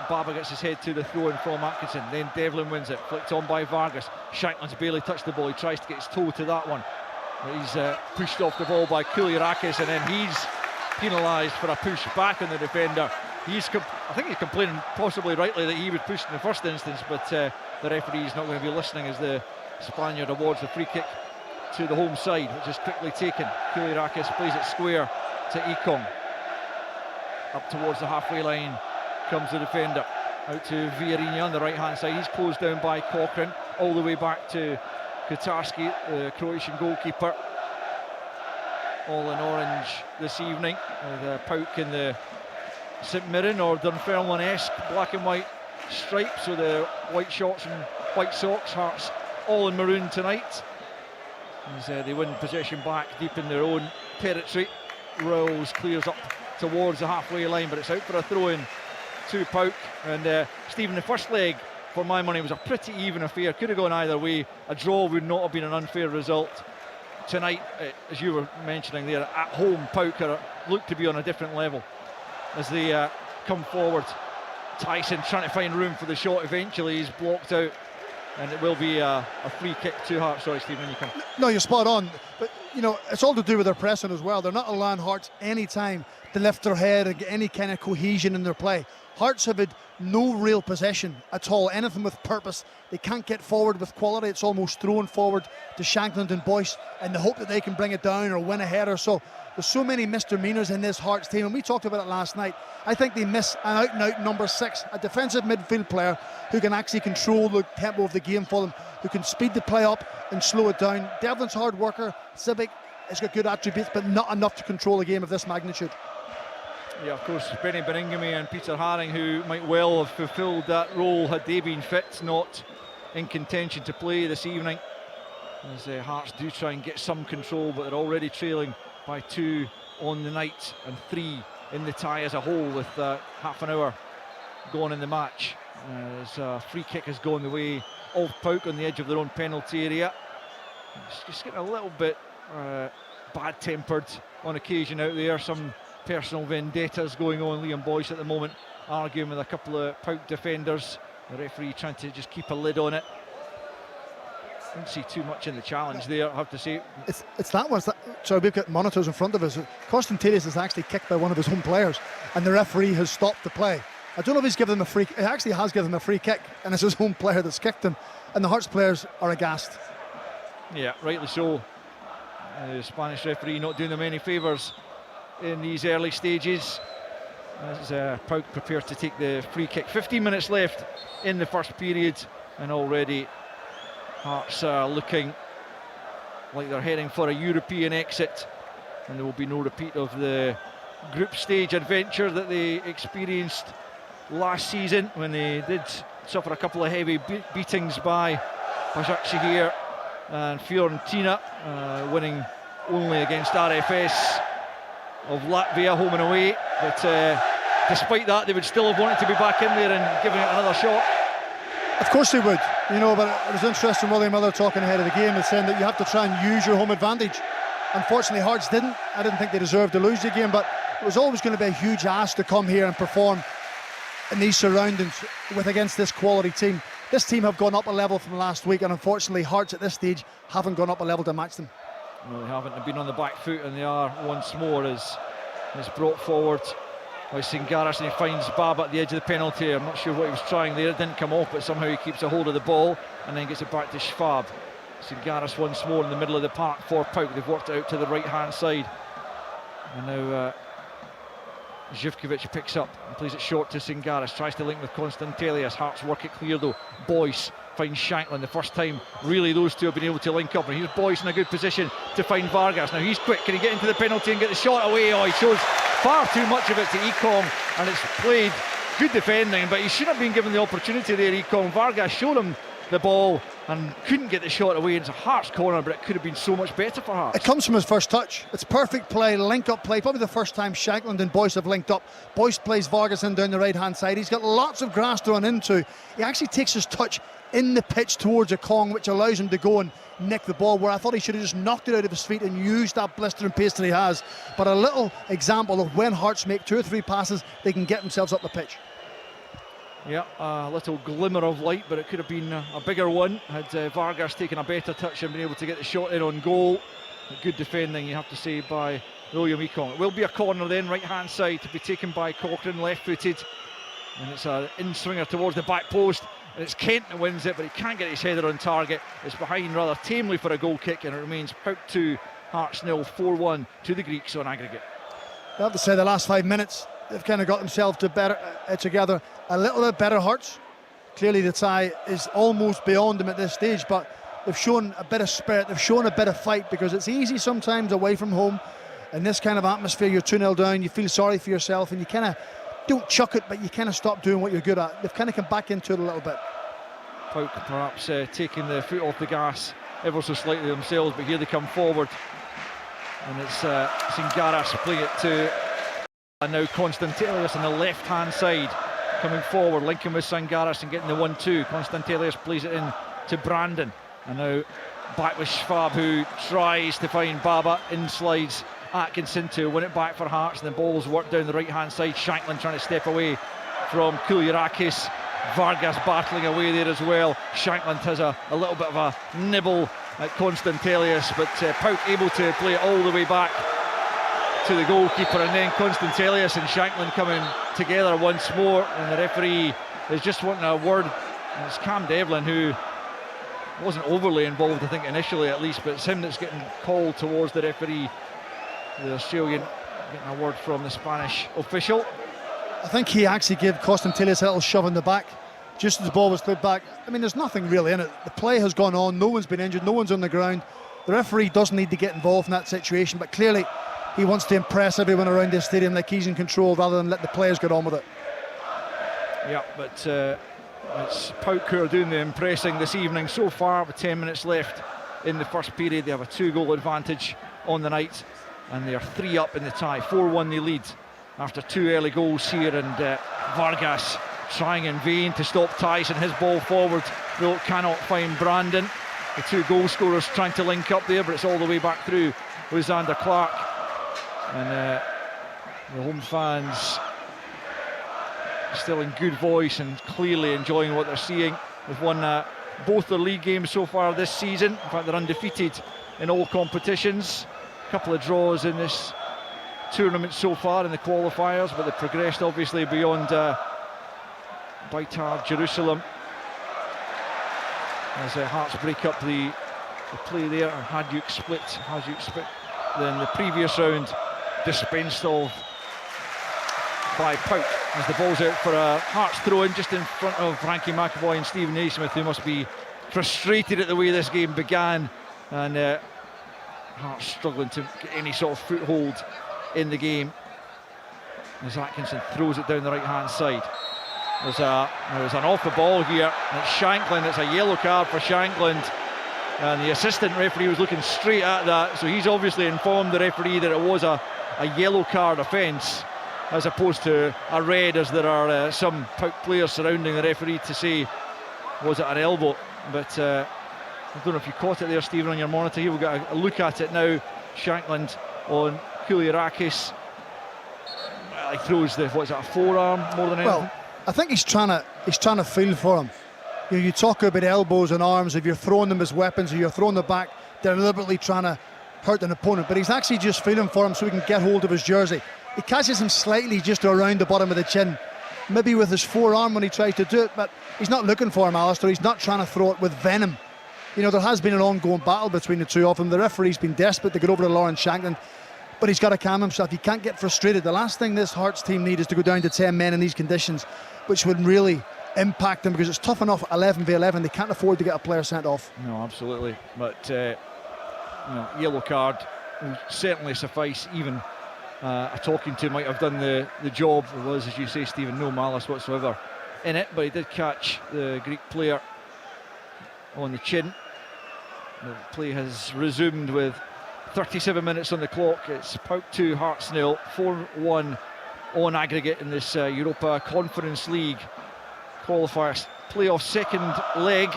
Baba gets his head to the throw-in from Atkinson, then Devlin wins it, flicked on by Vargas. Shankland's barely touched the ball, he tries to get his toe to that one, but he's pushed off the ball by Kouliarakis, and then he's penalised for a push back on the defender. I think he's complaining, possibly rightly, that he was pushed in the first instance, but the referee's not going to be listening as the Spaniard awards the free kick to the home side, which is quickly taken. Kouliarakis plays it square to Ekong. Up towards the halfway line comes the defender, out to Villarina on the right hand side. He's closed down by Cochrane, all the way back to Katarski, the Croatian goalkeeper. All in orange this evening, with PAOK in the St Mirren or Dunfermline-esque black and white stripes, with the white shorts and white socks. Hearts all in maroon tonight, as they win possession back deep in their own territory. Rolls, clears up towards the halfway line, but it's out for a throw-in to PAOK. And Stephen, the first leg, for my money, was a pretty even affair. Could have gone either way. A draw would not have been an unfair result. Tonight, as you were mentioning there, at home, PAOK look to be on a different level as they come forward. Tyson trying to find room for the shot. Eventually he's blocked out, and it will be a free kick to Hearts. Sorry, Stephen, you come. No, you're spot on, but you know, it's all to do with their pressing as well. They're not allowing Hearts any time to lift their head and get any kind of cohesion in their play. Hearts have had no real possession at all, anything with purpose. They can't get forward with quality. It's almost thrown forward to Shankland and Boyce in the hope that they can bring it down or win a header. So there's so many misdemeanours in this Hearts team, and we talked about it last night. I think they miss an out-and-out number 6, a defensive midfield player who can actually control the tempo of the game for them, who can speed the play up and slow it down. Devlin's hard worker. Sibbick has got good attributes, but not enough to control a game of this magnitude. Yeah, of course, Benny Beningame and Peter Haring, who might well have fulfilled that role had they been fit, not in contention to play this evening, as Hearts do try and get some control, but they're already trailing by 2 on the night and 3 in the tie as a whole, with half an hour gone in the match. As a free kick has gone the way of PAOK on the edge of their own penalty area. It's just getting a little bit bad-tempered on occasion out there. Some personal vendettas going on. Liam Boyce at the moment arguing with a couple of PAOK defenders. The referee trying to just keep a lid on it. Didn't see too much in the challenge there, I have to say. It's that one. So we've got monitors in front of us. Constantelius is actually kicked by one of his own players, and the referee has stopped the play. I don't know if he's given him a free. He actually has given him a free kick, and it's his own player that's kicked him. And the Hearts players are aghast. Yeah, rightly so. The Spanish referee not doing them any favours in these early stages, as PAOK prepares to take the free kick. 15 minutes left in the first period, and already Hearts are looking like they're heading for a European exit, and there will be no repeat of the group stage adventure that they experienced last season, when they did suffer a couple of heavy beatings by Başakşehir and Fiorentina, winning only against RFS of Latvia home and away. But despite that, they would still have wanted to be back in there and giving it another shot. Of course they would, you know, but it was interesting, William Miller talking ahead of the game and saying that you have to try and use your home advantage. Unfortunately, Hearts didn't. I didn't think they deserved to lose the game, but it was always going to be a huge ask to come here and perform in these surroundings with against this quality team. This team have gone up a level from last week, and unfortunately Hearts at this stage haven't gone up a level to match them. No, they haven't. They've been on the back foot, and they are once more as it's brought forward by Singaras, and he finds Bab at the edge of the penalty. I'm not sure what he was trying there. It didn't come off, but somehow he keeps a hold of the ball and then gets it back to Schwab. Singaras once more in the middle of the park for PAOK. They've worked it out to the right hand side, and now Zivkovic picks up and plays it short to Singaris, tries to link with Constantelius. Hearts work it clear though. Boyce finds Shanklin. The first time really those two have been able to link up, and here's Boyce in a good position to find Vargas. Now he's quick, can he get into the penalty and get the shot away? Oh, he shows far too much of it to Ecom, and it's played. Good defending, but he should have been given the opportunity there, Ecom. Vargas showed him the ball and couldn't get the shot away. It's a Hearts corner, but it could have been so much better for Hearts. It comes from his first touch. It's perfect play, link-up play. Probably the first time Shanklin and Boyce have linked up. Boyce plays Vargas in down the right-hand side. He's got lots of grass to run into. He actually takes his touch in the pitch towards a Kong, which allows him to go and nick the ball, where I thought he should have just knocked it out of his feet and used that blistering pace that he has. But a little example of when Hearts make 2 or 3 passes, they can get themselves up the pitch. Yeah, a little glimmer of light, but it could have been a bigger one had Vargas taken a better touch and been able to get the shot in on goal. Good defending, you have to say, by William Ecom. It will be a corner then, right-hand side, to be taken by Cochrane, left-footed. And it's an in-swinger towards the back post. And it's Kent that wins it, but he can't get his header on target. It's behind rather tamely for a goal kick, and it remains PAOK 2, Hearts 0, 4-1 to the Greeks on aggregate. I have to say the last 5 minutes, they've kind of got themselves together a little bit better. Hearts. Clearly the tie is almost beyond them at this stage, but they've shown a bit of spirit, they've shown a bit of fight, because it's easy sometimes away from home. In this kind of atmosphere, you're 2-0 down, you feel sorry for yourself, and you kind of don't chuck it, but you kind of stop doing what you're good at. They've kind of come back into it a little bit. PAOK perhaps taking the foot off the gas ever so slightly themselves, but here they come forward. And it's Singaras playing it to, and now Constantelius on the left-hand side, coming forward, linking with Singaras and getting the 1-2. Constantelius plays it in to Brandon, and now back with Schwab, who tries to find Baba. In slides Atkinson to win it back for Hearts, and the ball's worked down the right-hand side. Shanklin trying to step away from Kouliarakis. Vargas battling away there as well. Shanklin has a little bit of a nibble at Constantelius, but PAOK able to play it all the way back to the goalkeeper, and then Constantelius and Shanklin coming together once more, and the referee is just wanting a word. And it's Cam Devlin, who wasn't overly involved, I think, initially at least, but it's him that's getting called towards the referee, the Australian, getting a word from the Spanish official. I think he actually gave Constantelius a little shove in the back just as the ball was put back. I mean, there's nothing really in it. The play has gone on, no one's been injured, no one's on the ground. The referee doesn't need to get involved in that situation, but clearly he wants to impress everyone around this stadium like he's in control, rather than let the players get on with it. Yeah, but it's PAOK who are doing the impressing this evening so far, with 10 minutes left in the first period. They have a 2-goal advantage on the night, and they are 3 up in the tie. 4-1 they lead after 2 early goals here, and Vargas trying in vain to stop Tyson. His ball forward, though, cannot find Brandon. The 2 goal scorers trying to link up there, but it's all the way back through with Xander Clark. And the home fans still in good voice and clearly enjoying what they're seeing. They've won both their league games so far this season. In fact, they're undefeated in all competitions. A couple of draws in this tournament so far in the qualifiers, but they've progressed obviously beyond Beitar Jerusalem as Hearts break up the play there. Hajduk split then the previous round dispensed of by PAOK as the ball's out for a Hearts throw-in just in front of Frankie McAvoy and Stephen Naismith, who must be frustrated at the way this game began, and Hearts struggling to get any sort of foothold in the game as Atkinson throws it down the right-hand side. There's an off the ball here. It's Shanklin. It's a yellow card for Shanklin, and the assistant referee was looking straight at that, so he's obviously informed the referee that it was a yellow card offence as opposed to a red, as there are some PAOK players surrounding the referee to say, was it an elbow? But I don't know if you caught it there, Stephen, on your monitor here. We've got a look at it now. Shanklin on Kouliarakis. Well, he throws a forearm more than anything? Well, I think he's trying to feel for him. You talk about elbows and arms. If you're throwing them as weapons or you're throwing them back, they're deliberately trying to hurt an opponent. But he's actually just feeling for him so he can get hold of his jersey. He catches him slightly just around the bottom of the chin, maybe with his forearm when he tries to do it, but he's not looking for him, Alistair. He's not trying to throw it with venom. You know, there has been an ongoing battle between the two of them. The referee's been desperate to get over to Lawrence Shanklin. but he's got to calm himself. He can't get frustrated. The last thing this Hearts team need is to go down to 10 men in these conditions, which would really impact them, because it's tough enough 11v11. They can't afford to get a player sent off. No, absolutely. But yellow card will certainly suffice. Even a talking to might have done the job. There was, as you say, Stephen, no malice whatsoever in it, but he did catch the Greek player on the chin. The play has resumed with 37 minutes on the clock. It's PAOK 2, Hearts 0, 4-1 on aggregate in this Europa Conference League qualifiers playoff second leg,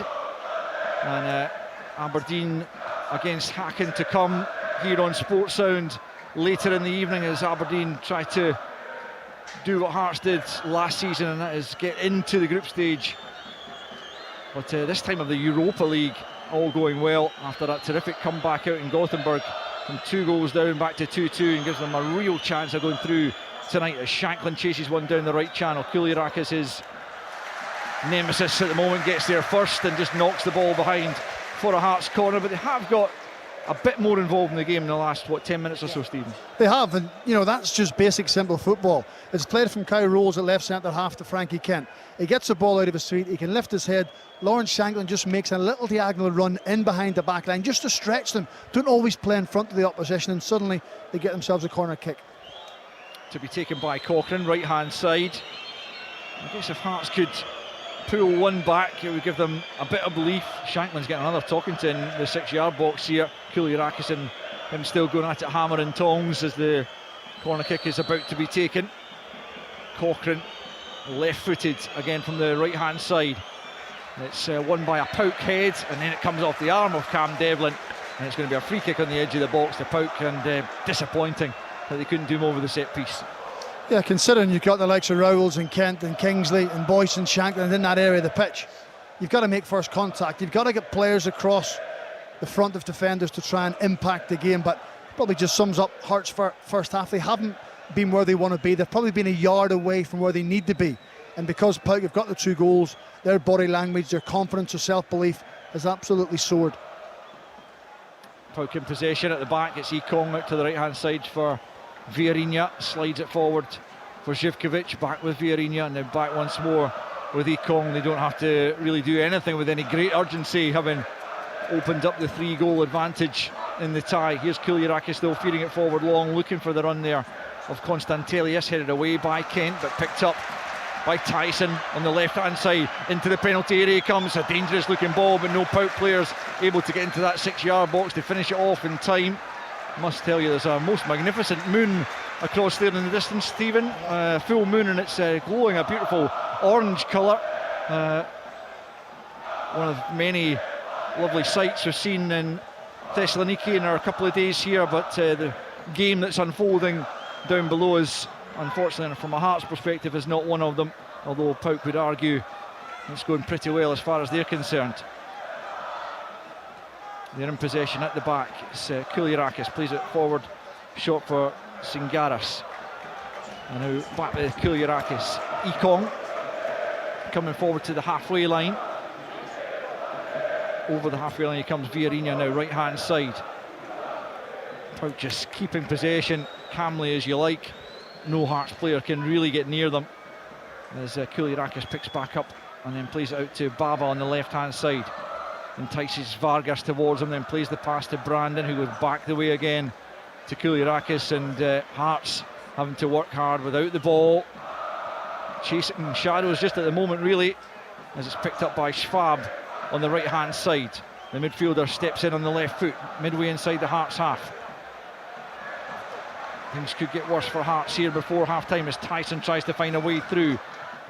and Aberdeen against Hacken to come here on Sports Sound later in the evening, as Aberdeen try to do what Hearts did last season, and that is get into the group stage. But this time of the Europa League, all going well after that terrific comeback out in Gothenburg from 2 goals down back to 2-2, and gives them a real chance of going through tonight as Shanklin chases one down the right channel. Kulirakis, his nemesis at the moment, gets there first and just knocks the ball behind for a Hearts corner. But they have got a bit more involved in the game in the last 10 minutes or so, Stephen. They have, and that's just basic simple football. It's played from Kyle Rolls at left centre half to Frankie Kent. He gets the ball out of his feet, he can lift his head. Lawrence Shanklin just makes a little diagonal run in behind the back line just to stretch them. Don't always play in front of the opposition, and suddenly they get themselves a corner kick. To be taken by Cochrane, right hand side. I guess if Hearts could pull one back, it would give them a bit of belief. Shanklin's getting another talking to in the 6-yard box here. Kulirakis and him still going at it hammer and tongs as the corner kick is about to be taken. Cochrane left-footed again from the right hand side. It's won by a PAOK head, and then it comes off the arm of Cam Devlin, and it's going to be a free kick on the edge of the box to PAOK, and disappointing that they couldn't do more with the set piece. Yeah, considering you've got the likes of Rowells and Kent and Kingsley and Boyce and Shanklin in that area of the pitch, you've got to make first contact. You've got to get players across the front of defenders to try and impact the game. But probably just sums up Hearts' first half. They haven't been where they want to be. They've probably been a yard away from where they need to be. And because PAOK have got the 2 goals, their body language, their confidence, their self-belief has absolutely soared. PAOK in possession at the back. It's Ekong out to the right-hand side for Viarinya, slides it forward for Živkovic, back with Viarinya, and then back once more with Ekong. They don't have to really do anything with any great urgency, having opened up the 3-goal advantage in the tie. Here's Kulirakis though, feeding it forward long, looking for the run there of Konstantelius, headed away by Kent, but picked up by Tyson on the left-hand side. Into the penalty area comes, a dangerous looking ball, but no PAOK players able to get into that 6-yard box to finish it off in time. Must tell you, there's a most magnificent moon across there in the distance, Stephen. Full moon, and it's glowing a beautiful orange colour. One of many lovely sights we've seen in Thessaloniki in our couple of days here, but the game that's unfolding down below is, unfortunately, from a Hearts perspective, is not one of them, although PAOK would argue it's going pretty well as far as they're concerned. They're in possession at the back. It's Kulirakis plays it forward, shot for Singaras. And now back with Kulirakis. Ekong coming forward to the halfway line. Over the halfway line he comes Viarinya now, right hand side. PAOK just keeping possession calmly as you like. No Hearts player can really get near them, as Kulirakis picks back up and then plays it out to Baba on the left hand side. Entices Vargas towards him, then plays the pass to Brandon, who goes back the way again to Kulirakis, and Hearts having to work hard without the ball. Chasing shadows just at the moment, really, as it's picked up by Schwab on the right hand side. The midfielder steps in on the left foot, midway inside the Hearts half. Things could get worse for Hearts here before half time as Tyson tries to find a way through,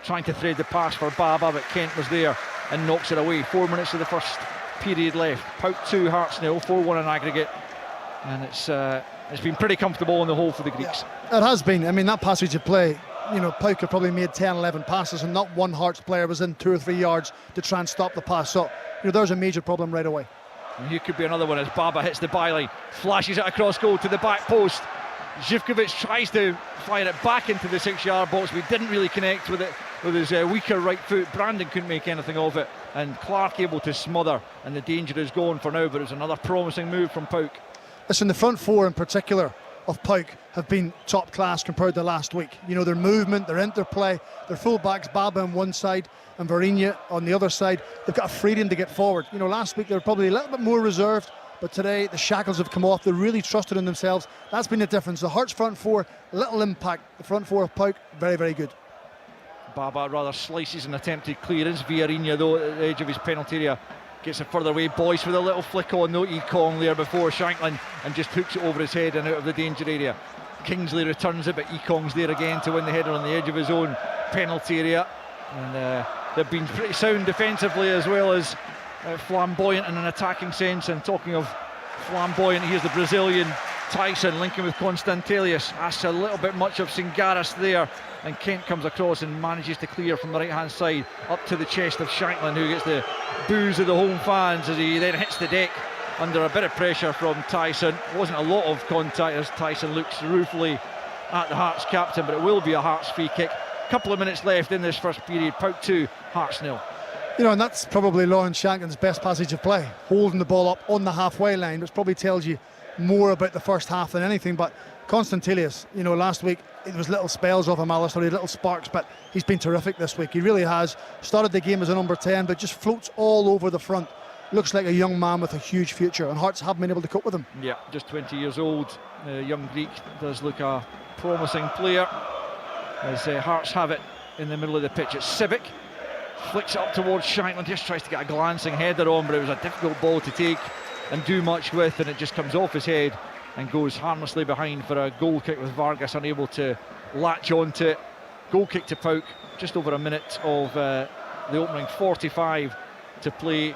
trying to thread the pass for Baba, but Kent was there and knocks it away. 4 minutes of the first period left. PAOK 2, Hearts 0, 4-1 in aggregate, and it's been pretty comfortable on the whole for the Greeks. Yeah, it has been. I mean, that passage of play, PAOK have probably made 10-11 passes, and not one Hearts player was in 2 or 3 yards to try and stop the pass. So there's a major problem right away. And here could be another one as Baba hits the byline, flashes it across goal to the back post. Živkovic tries to fire it back into the 6-yard box, but he didn't really connect with it with his weaker right foot. Brandon couldn't make anything of it, and Clark able to smother, and the danger is gone for now, but it's another promising move from PAOK. Listen, the front four in particular of PAOK have been top class compared to last week. You know, their movement, their interplay, their full-backs, Baba on one side and Hibernian on the other side. They've got a freedom to get forward. You know, last week they were probably a little bit more reserved, but today the shackles have come off. They're really trusted in themselves. That's been the difference. The Hearts front four, little impact. The front four of PAOK, very, very good. Baba rather slices an attempted clearance. Hibernian, though, at the edge of his penalty area, gets it further away. Boyce with a little flick on, no Ekong there before Shanklin, and just hooks it over his head and out of the danger area. Kingsley returns it, but Ekong's there again to win the header on the edge of his own penalty area. And they've been pretty sound defensively as well as flamboyant in an attacking sense. And talking of flamboyant, here's the Brazilian Tyson linking with Constantelius. Asks a little bit much of Singaris there, and Kent comes across and manages to clear from the right hand side up to the chest of Shanklin, who gets the boos of the home fans as he then hits the deck under a bit of pressure from Tyson. Wasn't a lot of contact as Tyson looks ruefully at the Hearts captain, but it will be a Hearts free kick. Couple of minutes left in this first period. PAOK 2, Hearts 0. You know, and that's probably Lawrence Shanklin's best passage of play, holding the ball up on the halfway line, which probably tells you more about the first half than anything. But Constantelius, you know, last week it was little spells of him, Alistair, little sparks, but he's been terrific this week. He really has. Started the game as a number 10, but just floats all over the front. Looks like a young man with a huge future, and Hearts haven't been able to cope with him. Yeah, just 20 years old. Young Greek does look a promising player. As Hearts have it in the middle of the pitch. It's Civic, flicks it up towards Shanklin, just tries to get a glancing header on, but it was a difficult ball to take and do much with, and it just comes off his head and goes harmlessly behind for a goal kick, with Vargas unable to latch onto it. Goal kick to PAOK, just over a minute of the opening 45 to play,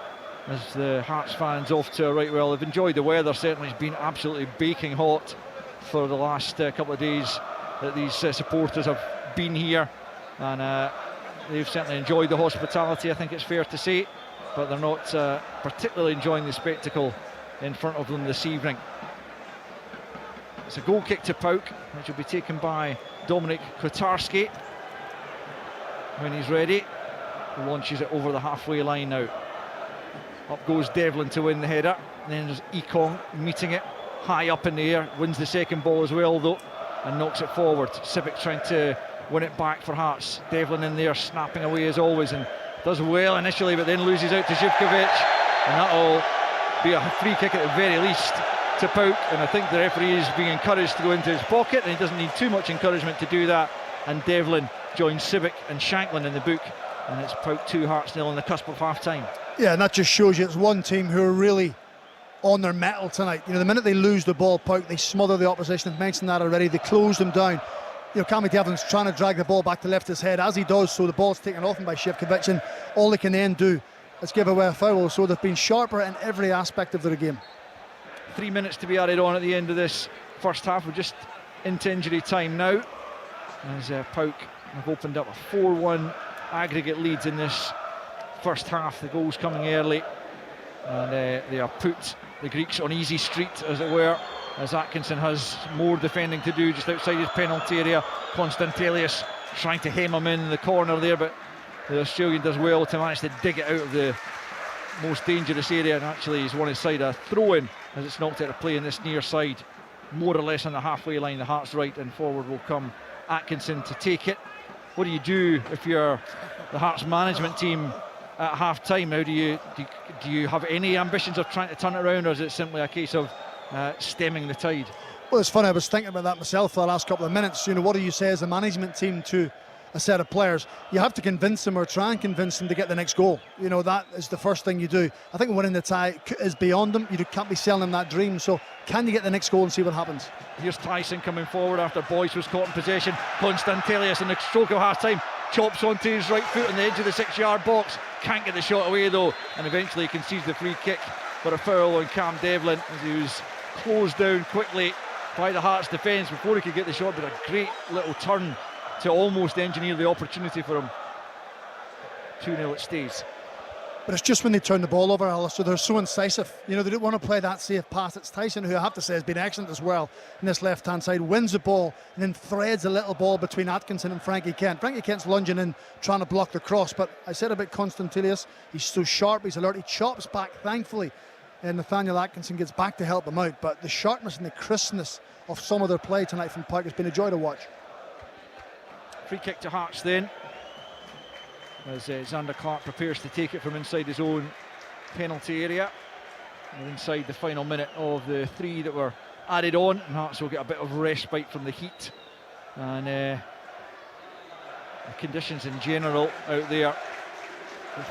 as the Hearts fans off to a right well. They've enjoyed the weather, certainly. It's been absolutely baking hot for the last couple of days that these supporters have been here, and they've certainly enjoyed the hospitality, I think it's fair to say, but they're not particularly enjoying the spectacle in front of them this evening. It's a goal kick to PAOK, which will be taken by Dominik Kotarski when he's ready. He launches it over the halfway line now. Up goes Devlin to win the header, and then there's Ekong meeting it high up in the air, wins the second ball as well though, and knocks it forward. Civic trying to win it back for Hearts. Devlin in there snapping away as always, and does well initially, but then loses out to Zivkovic, and that'll be a free kick at the very least to PAOK. And I think the referee is being encouraged to go into his pocket, and he doesn't need too much encouragement to do that. And Devlin joins Civic and Shanklin in the book, and it's PAOK 2, Hearts 0 on the cusp of half time. Yeah, and that just shows you it's one team who are really on their mettle tonight. You know, the minute they lose the ball, PAOK, they smother the opposition. I've mentioned that already. They close them down. You know, Cammy Devlin's trying to drag the ball back to left his head. As he does so, the ball's taken off him by Zivkovic, and all they can then do is give away a foul. So they've been sharper in every aspect of their game. 3 minutes to be added on at the end of this first half. We're just into injury time now, as PAOK have opened up a 4-1 aggregate lead in this first half. The goals coming early, and they have put the Greeks on easy street, as it were, as Atkinson has more defending to do just outside his penalty area. Constantelius trying to hem him in the corner there, but the Australian does well to manage to dig it out of the most dangerous area, and actually he's won his side a throw-in as it's knocked out of play in this near side, more or less on the halfway line. The Hearts right, and forward will come Atkinson to take it. What do you do if you're the Hearts management team at half time? How do you have any ambitions of trying to turn it around, or is it simply a case of stemming the tide? Well, it's funny, I was thinking about that myself for the last couple of minutes. You know, what do you say as a management team to a set of players? You have to convince them, or try and convince them, to get the next goal. You know, that is the first thing you do. I think winning the tie is beyond them. You can't be selling them that dream. So can you get the next goal and see what happens? Here's Tyson coming forward after Boyce was caught in possession. Constantelius in the stroke of half time chops onto his right foot on the edge of the 6-yard box. Can't get the shot away though, and eventually he concedes the free kick for a foul on Cam Devlin, as he was closed down quickly by the Hearts defence before he could get the shot. But a great little turn to almost engineer the opportunity for him. 2-0 it stays. But it's just when they turn the ball over, Alistair, they're so incisive. You know, they don't want to play that safe pass. It's Tyson, who I have to say has been excellent as well in this left-hand side, wins the ball and then threads a little ball between Atkinson and Frankie Kent. Frankie Kent's lunging in, trying to block the cross, but I said about Constantelius, he's so sharp, he's alert, he chops back, thankfully. and Nathaniel Atkinson gets back to help them out. But the sharpness and the crispness of some of their play tonight from PAOK has been a joy to watch. Free kick to Hearts then, as Xander Clark prepares to take it from inside his own penalty area. And inside the final minute of the 3 that were added on, and Hearts will get a bit of respite from the heat and the conditions in general out there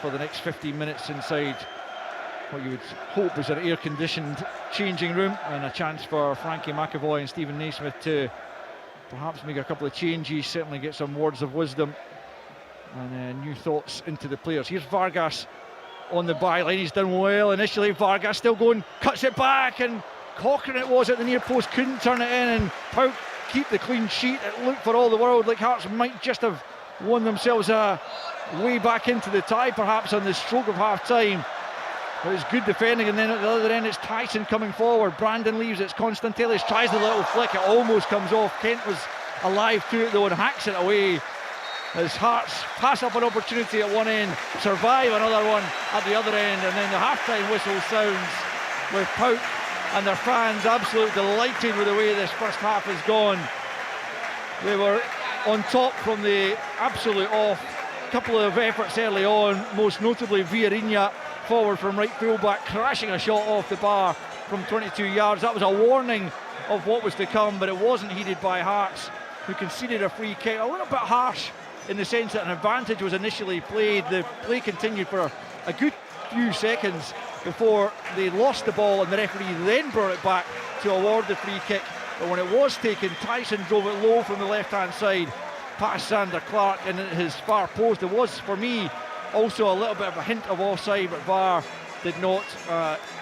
for the next 15 minutes inside what you would hope is an air-conditioned changing room, and a chance for Frankie McAvoy and Stephen Naismith to perhaps make a couple of changes, certainly get some words of wisdom and new thoughts into the players. Here's Vargas on the byline. He's done well initially. Vargas still going, cuts it back, and Cochrane it was at the near post, couldn't turn it in, and PAOK keep the clean sheet. It looked for all the world like Hearts might just have won themselves a way back into the tie, perhaps on the stroke of half time. But it's good defending, and then at the other end it's Tyson coming forward. Brandon leaves, it's Constantelis, tries the little flick, it almost comes off. Kent was alive to it though and hacks it away as Hearts pass up an opportunity at one end, survive another one at the other end, and then the half-time whistle sounds with PAOK and their fans absolutely delighted with the way this first half has gone. They were on top from the absolute off. A couple of efforts early on, most notably Villarreal forward from right full-back, crashing a shot off the bar from 22 yards. That was a warning of what was to come, but it wasn't heeded by Hearts, who conceded a free kick. A little bit harsh in the sense that an advantage was initially played. The play continued for a good few seconds before they lost the ball, and the referee then brought it back to award the free kick. But when it was taken, Tyson drove it low from the left-hand side past Xander Clark and his far post. There was, for me, also a little bit of a hint of offside, but VAR did not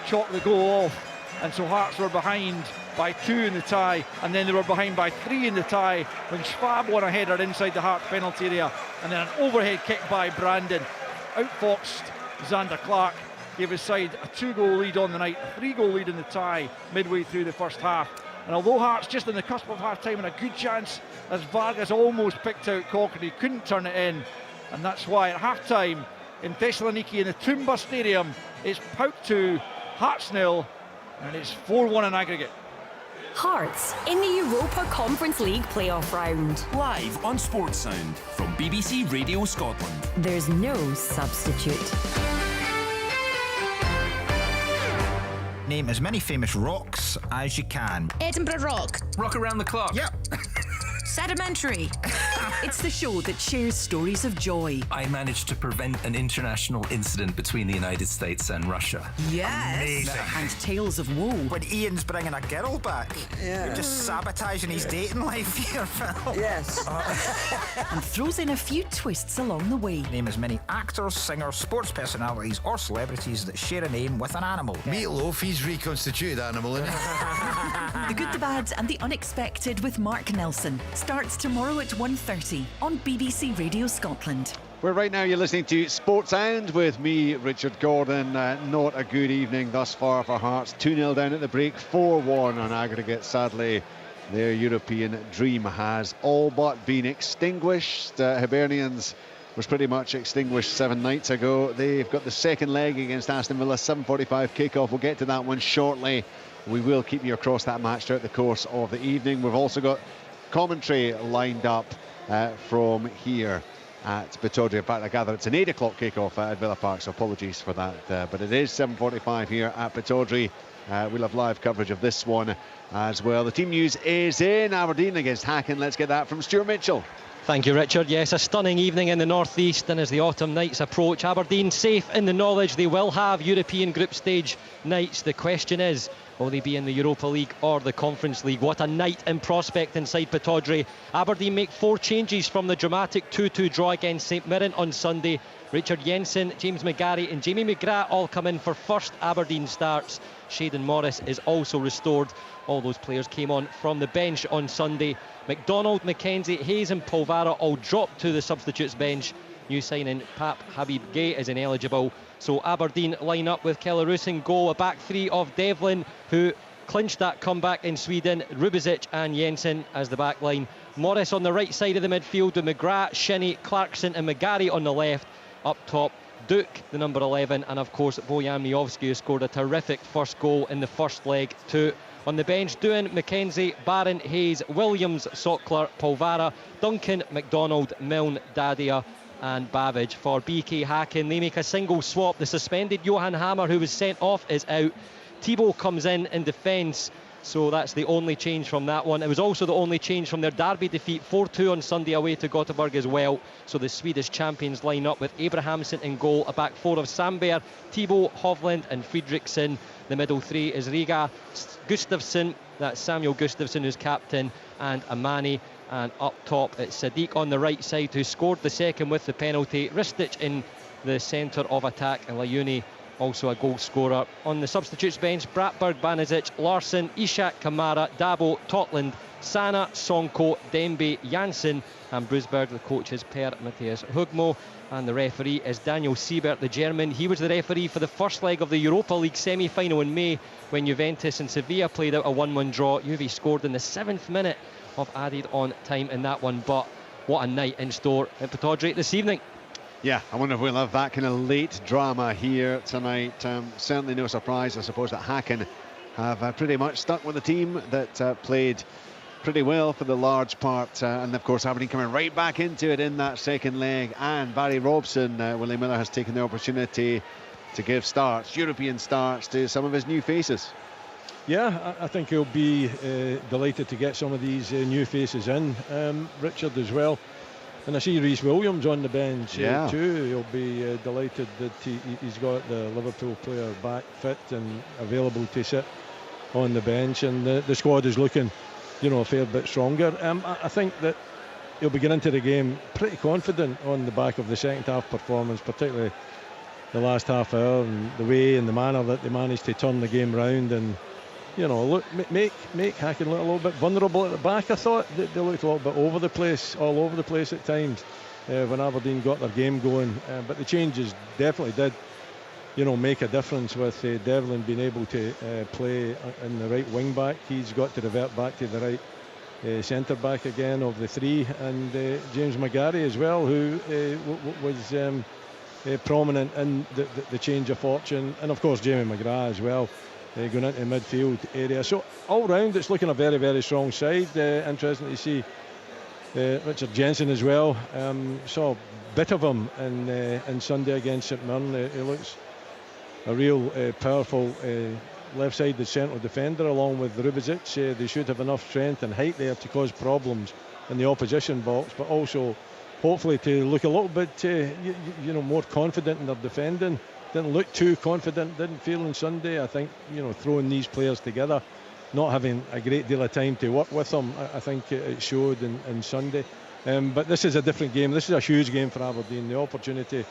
chalk the goal off, and so Hearts were behind by 2 in the tie, and then they were behind by 3 in the tie when Schwab won a header inside the Hearts penalty area, and then an overhead kick by Brandon outfoxed Xander Clark, gave his side a 2-goal lead on the night, a 3-goal lead in the tie midway through the first half. And although Hearts just on the cusp of half time and a good chance, as Vargas almost picked out Cochrane, he couldn't turn it in. And that's why at half-time in Thessaloniki in the Tumba Stadium, it's PAOK 2, Hearts 0, and it's 4-1 in aggregate. Hearts in the Europa Conference League playoff round. Live on Sports Sound from BBC Radio Scotland. There's no substitute. Name as many famous rocks as you can. Edinburgh Rock. Rock around the clock. Yep. Sedimentary. It's the show that shares stories of joy. I managed to prevent an international incident between the United States and Russia. Yes. Amazing. And tales of woe. When Ian's bringing a girl back, you're just sabotaging his dating life here, Phil. Yes. And throws in a few twists along the way. Name as many actors, singers, sports personalities or celebrities that share a name with an animal. Meatloaf, he's reconstituted animal, isn't he? The Good, the Bad and the Unexpected with Mark Nelson starts tomorrow at 1:30 on BBC Radio Scotland. Well, right now you're listening to Sports Sound with me, Richard Gordon. Not a good evening thus far for Hearts. 2-0 down at the break, 4-1 on aggregate. Sadly, their European dream has all but been extinguished. Hibernians was pretty much extinguished 7 nights ago. They've got the second leg against Aston Villa, 7:45 kickoff. We'll get to that one shortly. We will keep you across that match throughout the course of the evening. We've also got commentary lined up from here at Pittodrie. In fact, I gather it's an 8 o'clock kickoff at Villa Park, so apologies for that. But it is 7:45 here at Pittodrie. We'll have live coverage of this one as well. The team news is in. Aberdeen against Hacken. Let's get that from Stuart Mitchell. Thank you, Richard. Yes, a stunning evening in the northeast, and as the autumn nights approach, Aberdeen safe in the knowledge they will have European group stage nights. The question is, will they be in the Europa League or the Conference League? What a night in prospect inside Pittodrie. Aberdeen make 4 changes from the dramatic 2-2 draw against St Mirren on Sunday. Richard Jensen, James McGarry and Jamie McGrath all come in for first Aberdeen starts. Shayden Morris is also restored. All those players came on from the bench on Sunday. McDonald, McKenzie, Hayes and Polvara all dropped to the substitutes bench. New signing Pap Habib Gay is ineligible. So Aberdeen line up with Kelarus in goal, a back 3 of Devlin, who clinched that comeback in Sweden, Rubizic and Jensen as the back line. Morris on the right side of the midfield with McGrath, Shinnie, Clarkson and McGarry on the left. Up top, Duke, the number 11, and of course Bojan Miovski, who scored a terrific first goal in the first leg too. On the bench, Doohan, McKenzie, Barron, Hayes, Williams, Sockler, Polvara, Duncan, McDonald, Milne, Dadia and Babbage. For BK Hacken, they make a single swap. The suspended Johan Hammer, who was sent off, is out. Thibault comes in defence, so that's the only change from that one. It was also the only change from their derby defeat 4-2 on Sunday away to Gothenburg as well. So the Swedish champions line up with Abrahamsson in goal, a back four of Sandberg, Thibault, Hovland and Fredriksson. The middle three is Riga, Gustafsson, that's Samuel Gustafsson who's captain, and Amani. And up top it's Sadiq on the right side, who scored the second with the penalty. Ristic in the centre of attack, and Layuni also a goal scorer. On the substitutes bench, Bratberg, Banisic, Larsson, Ishak, Kamara, Dabo, Totland, Sana, Sonko, Dembe, Janssen, and Brusberg. The coach is Per Matthias Hugmo, and the referee is Daniel Siebert, the German. He was the referee for the first leg of the Europa League semi-final in May, when Juventus and Sevilla played out a 1-1 draw. Juve scored in the 7th minute of added on time in that one. But what a night in store at Pittodrie this evening. Yeah, I wonder if we'll have that kind of late drama here tonight. Certainly no surprise, I suppose, that Hacken have pretty much stuck with the team that played pretty well for the large part, and of course Aberdeen coming right back into it in that second leg. And Barry Robson, Willie Miller has taken the opportunity to give starts, European starts, to some of his new faces. Yeah, I think he'll be delighted to get some of these new faces in, Richard as well. And I see Rhys Williams on the bench too. He'll be delighted that he's got the Liverpool player back fit and available to sit on the bench, and the squad is looking, a fair bit stronger. I think that he'll be getting into the game pretty confident on the back of the second half performance, particularly the last half hour, and the way and the manner that they managed to turn the game round and make Hacken look a little bit vulnerable at the back. I thought they looked a little bit all over the place at times when Aberdeen got their game going. But the changes definitely did, make a difference with Devlin being able to play in the right wing back. He's got to revert back to the right centre back again of the three, and James McGarry as well, who was prominent in the change of fortune, and of course Jamie McGrath as well. Going into the midfield area. So all round it's looking a very, very strong side. Interesting to see Richard Jensen as well. Saw a bit of him in Sunday against St Mirren. He looks a real powerful left-sided central defender along with Rubizic. They should have enough strength and height there to cause problems in the opposition box, but also hopefully to look a little bit more confident in their defending. Didn't look too confident, didn't feel on Sunday. I think, throwing these players together, not having a great deal of time to work with them, I think it showed in Sunday. But this is a different game. This is a huge game for Aberdeen. The opportunity,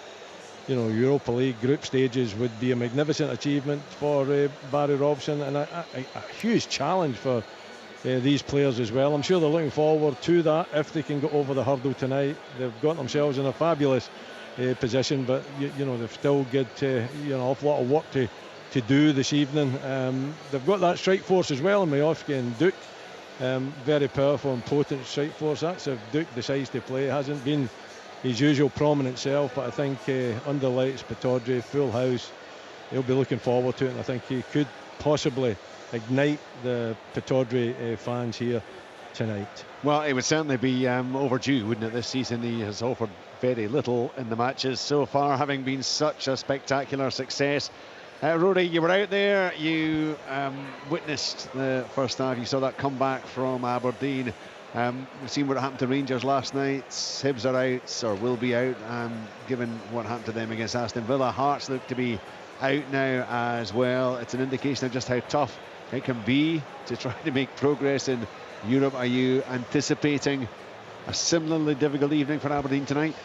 Europa League group stages would be a magnificent achievement for Barry Robson, and a huge challenge for these players as well. I'm sure they're looking forward to that if they can get over the hurdle tonight. They've got themselves in a fabulous position, but they've still got an awful lot of work to do this evening. They've got that strike force as well in Miovski and Duke, very powerful and potent strike force. That's if Duke decides to play. It hasn't been his usual prominent self, but I think under lights, Pittodrie, full house, he'll be looking forward to it, and I think he could possibly ignite the Pittodrie fans here tonight. Well, it would certainly be overdue, wouldn't it, this season? He has offered very little in the matches so far, having been such a spectacular success. Rory, you were out there, you witnessed the first half, you saw that comeback from Aberdeen. We've seen what happened to Rangers last night. Hibs are out, or will be out, given what happened to them against Aston Villa. Hearts look to be out now as well. It's an indication of just how tough it can be to try to make progress in Europe. Are you anticipating a similarly difficult evening for Aberdeen tonight?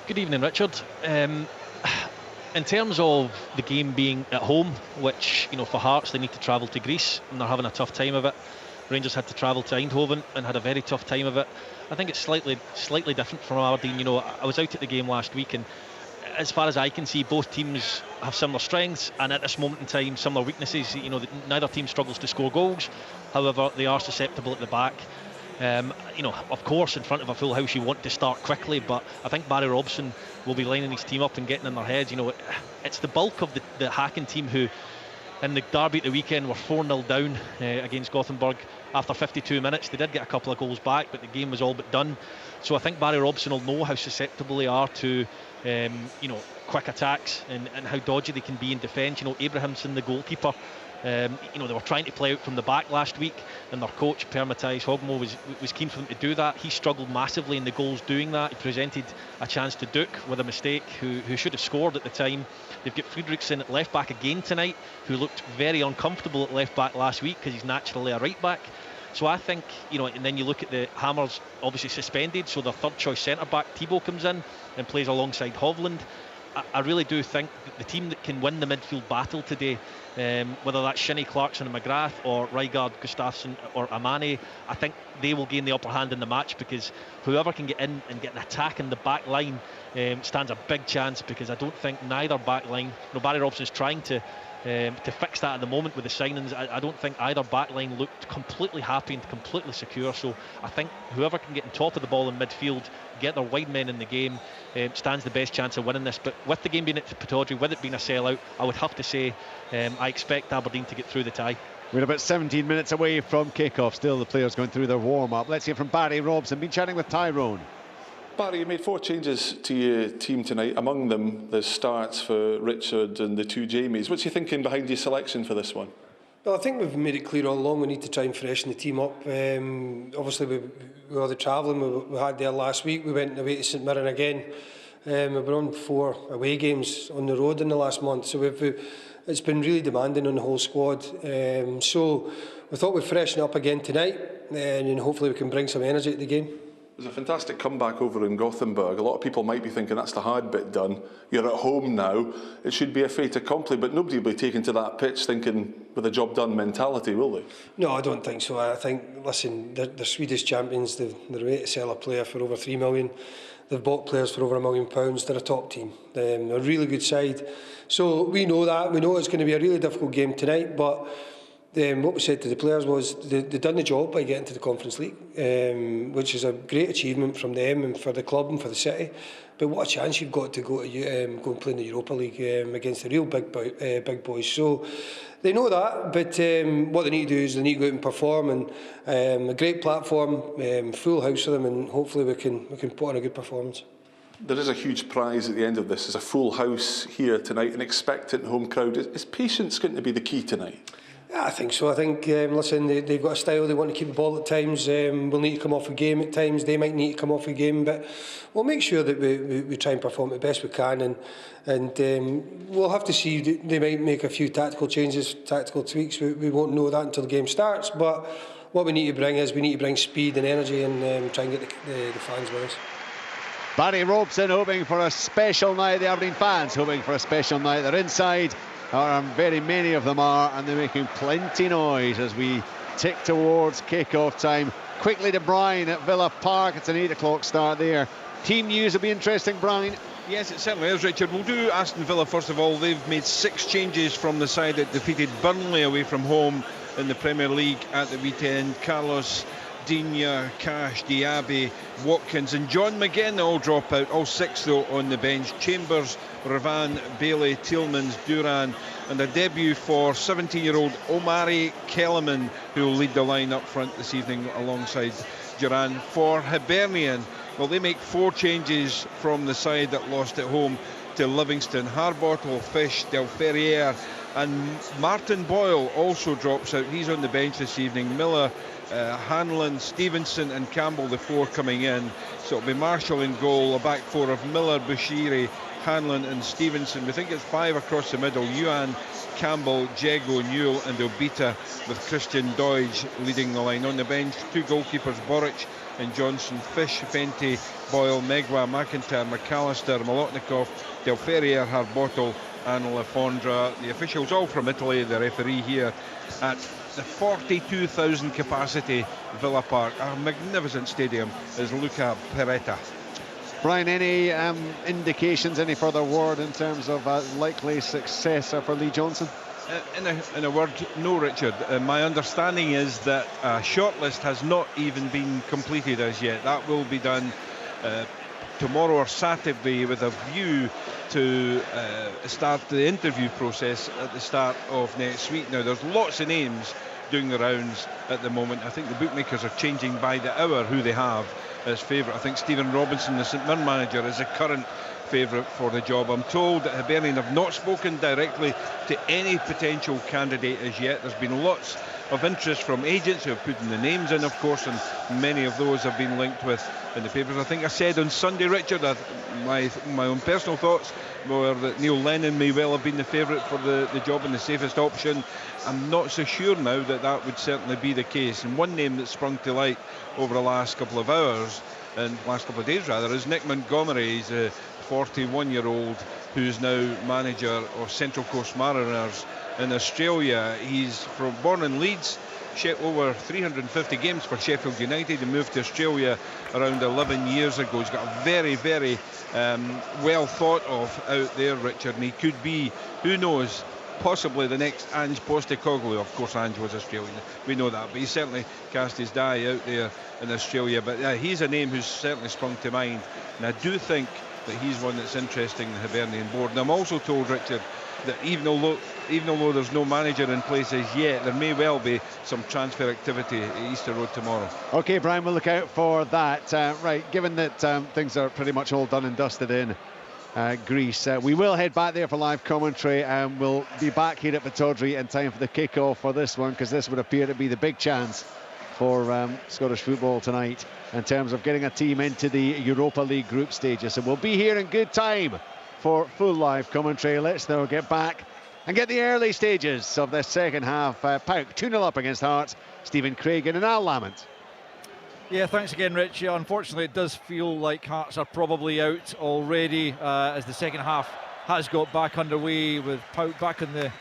Good evening, Richard. In terms of the game being at home, which, for Hearts, they need to travel to Greece and they're having a tough time of it. Rangers had to travel to Eindhoven and had a very tough time of it. I think it's slightly different from Aberdeen. I was out at the game last week, and as far as I can see, both teams have similar strengths and at this moment in time similar weaknesses. Neither team struggles to score goals. However, they are susceptible at the back. Of course, in front of a full house you want to start quickly, but I think Barry Robson will be lining his team up and getting in their heads. You know, it's the bulk of the Hacken team who, in the derby at the weekend, were 4-0 down against Gothenburg after 52 minutes. They did get a couple of goals back, but the game was all but done. So I think Barry Robson will know how susceptible they are to you know, quick attacks and how dodgy they can be in defence. You know, Abrahamson, the goalkeeper, you know, they were trying to play out from the back last week, and their coach, Per Matthijs Hogmo, was keen for them to do that. He struggled massively in the goals doing that. He presented a chance to Duke with a mistake, who should have scored at the time. They've got Friedrichsen at left back again tonight, who looked very uncomfortable at left back last week because he's naturally a right back. So I think, you know, and then you look at the Hammers, obviously suspended, so their third choice centre back Thibaut comes in and plays alongside Hovland. I really do think that the team that can win the midfield battle today, whether that's Shinnie, Clarkson and McGrath, or Rygaard, Gustafsson or Amane, I think they will gain the upper hand in the match, because whoever can get in and get an attack in the back line stands a big chance, because I don't think neither back line, you know, Barry Robson is trying to fix that at the moment with the signings. I don't think either back line looked completely happy and completely secure, so I think whoever can get on top of the ball in midfield, get their wide men in the game, stands the best chance of winning this. But with the game being at Pittodrie, with it being a sellout, I would have to say I expect Aberdeen to get through the tie. We're about 17 minutes away from kick-off. Still the players going through their warm-up. Let's hear from Barry Robson. Been chatting with Tyrone. Barry, you made 4 changes to your team tonight. Among them, the starts for Richard and the 2 Jamies. What's your thinking behind your selection for this one? Well, I think we've made it clear all along we need to try and freshen the team up. Obviously, with all the travelling we had there last week, we went away to St Mirren again. We've been on 4 away games on the road in the last month, so it's been really demanding on the whole squad. So we thought we'd freshen up again tonight, and hopefully we can bring some energy to the game. It was a fantastic comeback over in Gothenburg. A lot of people might be thinking that's the hard bit done. You're at home now. It should be a fait accompli, but nobody will be taken to that pitch thinking with a job done mentality, will they? No, I don't think so. I think, listen, they're Swedish champions. They're ready to sell a player for over 3 million. They've bought players for over £1 million. They're a top team. They're a really good side. So we know that. We know it's going to be a really difficult game tonight, but what we said to the players was they've done the job by getting to the Conference League, which is a great achievement from them and for the club and for the city. But what a chance you've got to go and play in the Europa League against the real big boys. So they know that, but what they need to do is they need to go out and perform, and a great platform, full house for them, and hopefully we can put on a good performance. There is a huge prize at the end of this. There's a full house here tonight, an expectant home crowd. Is patience going to be the key tonight? Yeah, I think so. I think, listen, they've got a style, they want to keep the ball at times. We'll need to come off a game at times. They might need to come off a game, but we'll make sure that we try and perform the best we can. And we'll have to see. They might make a few tactical changes, tactical tweaks. We won't know that until the game starts. But what we need to bring is we need to bring speed and energy and try and get the fans with us. Barry Robson hoping for a special night. The Aberdeen fans hoping for a special night. They're inside. Very many of them are, and they're making plenty noise as we tick towards kick-off time. Quickly to Brian at Villa Park. It's an 8 o'clock start there. Team news will be interesting, Brian. Yes, it certainly is, Richard. We'll do Aston Villa first of all. They've made 6 changes from the side that defeated Burnley away from home in the Premier League at the weekend. Carlos, Digne, Cash, Diaby, Watkins and John McGinn all drop out. All 6 though on the bench. Chambers, Ravan, Bailey, Tielemans, Duran, and a debut for 17-year-old Omari Kellerman, who will lead the line up front this evening alongside Duran. For Hibernian, well, they make 4 changes from the side that lost at home to Livingston. Harbottle, Fish, Del Ferrier and Martin Boyle also drops out. He's on the bench this evening. Miller, Hanlon, Stevenson and Campbell, the 4 coming in. So it'll be Marshall in goal, a back 4 of Miller, Bushiri, Hanlon and Stevenson. We think it's 5 across the middle. Yuan, Campbell, Jego, Newell and Obita, with Christian Doidge leading the line. On the bench, 2 goalkeepers, Boric and Johnson, Fish, Fenty, Boyle, Megwa, McIntyre, McAllister, Molotnikov, Del Ferrier, Harbottle and Lafondra. The officials all from Italy. The referee here at the 42,000 capacity Villa Park, a magnificent stadium, is Luca Peretta. Brian, any indications, any further word in terms of a likely successor for Lee Johnson? In a word, no, Richard. My understanding is that a shortlist has not even been completed as yet. That will be done tomorrow or Saturday with a view to start the interview process at the start of next week. Now, there's lots of names doing the rounds at the moment. I think the bookmakers are changing by the hour who they have as favourite. I think Stephen Robinson, the St Mirren manager, is the current favourite for the job. I'm told that Hibernian have not spoken directly to any potential candidate as yet. There's been lots of interest from agents who have put the names in, of course, and many of those have been linked with in the papers. I think I said on Sunday, Richard, that my own personal thoughts were that Neil Lennon may well have been the favourite for the job and the safest option. I'm not so sure now that would certainly be the case. And one name that sprung to light over the last couple of hours, and last couple of days rather, is Nick Montgomery. He's a 41-year-old who's now manager of Central Coast Mariners in Australia. He's born in Leeds, over 350 games for Sheffield United. He moved to Australia around 11 years ago. He's got a very, very well thought of out there, Richard, and he could be, who knows, possibly the next Ange Postecoglou. Of course, Ange was Australian, we know that, but he certainly cast his die out there in Australia. But he's a name who's certainly sprung to mind, and I do think that he's one that's interesting the Hibernian board. And I'm also told, Richard, that even although there's no manager in place as yet, there may well be some transfer activity at Easter Road tomorrow. OK, Brian, we'll look out for that. Right, given that things are pretty much all done and dusted in Greece, we will head back there for live commentary, and we'll be back here at Pittodrie in time for the kick-off for this one, because this would appear to be the big chance for Scottish football tonight in terms of getting a team into the Europa League group stages. So we'll be here in good time for full live commentary. Let's now get back and get the early stages of the second half. PAOK 2-0 up against Hearts. Stephen Craigan and Al Lamont. Yeah, thanks again, Rich. Yeah, unfortunately, it does feel like Hearts are probably out already as the second half has got back underway with PAOK back in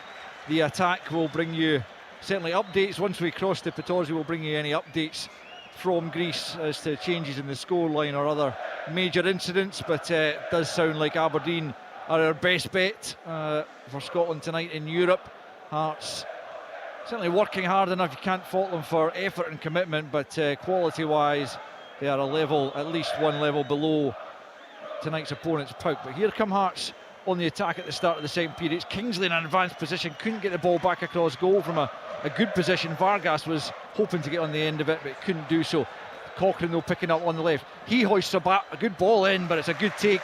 the attack. We'll bring you certainly updates. Once we cross to Pittodrie, we'll bring you any updates from Greece as to changes in the scoreline or other major incidents. But it does sound like Aberdeen are our best bet for Scotland tonight in Europe. Hearts certainly working hard enough. You can't fault them for effort and commitment, but quality-wise, they are at least one level below tonight's opponents, PAOK. But here come Hearts on the attack at the start of the second period. It's Kingsley in an advanced position, couldn't get the ball back across goal from a good position. Vargas was hoping to get on the end of it, but couldn't do so. Cochrane, though, picking up on the left. He hoists a good ball in, but it's a good take,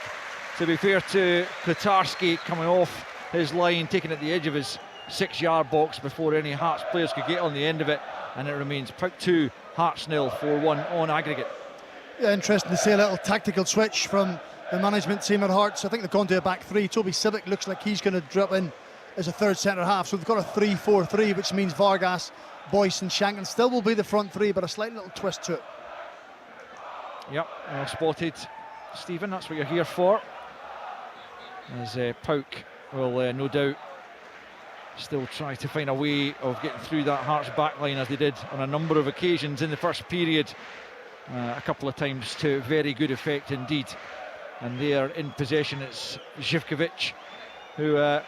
to be fair to Kotarski, coming off his line, taking at the edge of his 6-yard box before any Hearts players could get on the end of it, and it remains PAOK 2, Hearts 0, 4-1 on aggregate. Yeah, interesting to see a little tactical switch from the management team at Hearts. I think they've gone to a back three. Toby Civic looks like he's going to drop in as a third centre half, so they've got a 3-4-3, which means Vargas, Boyce and Shanken still will be the front three, but a slight little twist to it. Yep, well spotted, Stephen. That's what you're here for. As PAOK will no doubt still try to find a way of getting through that Hearts backline, as they did on a number of occasions in the first period, a couple of times to very good effect indeed. And they are in possession. It's Zivkovic who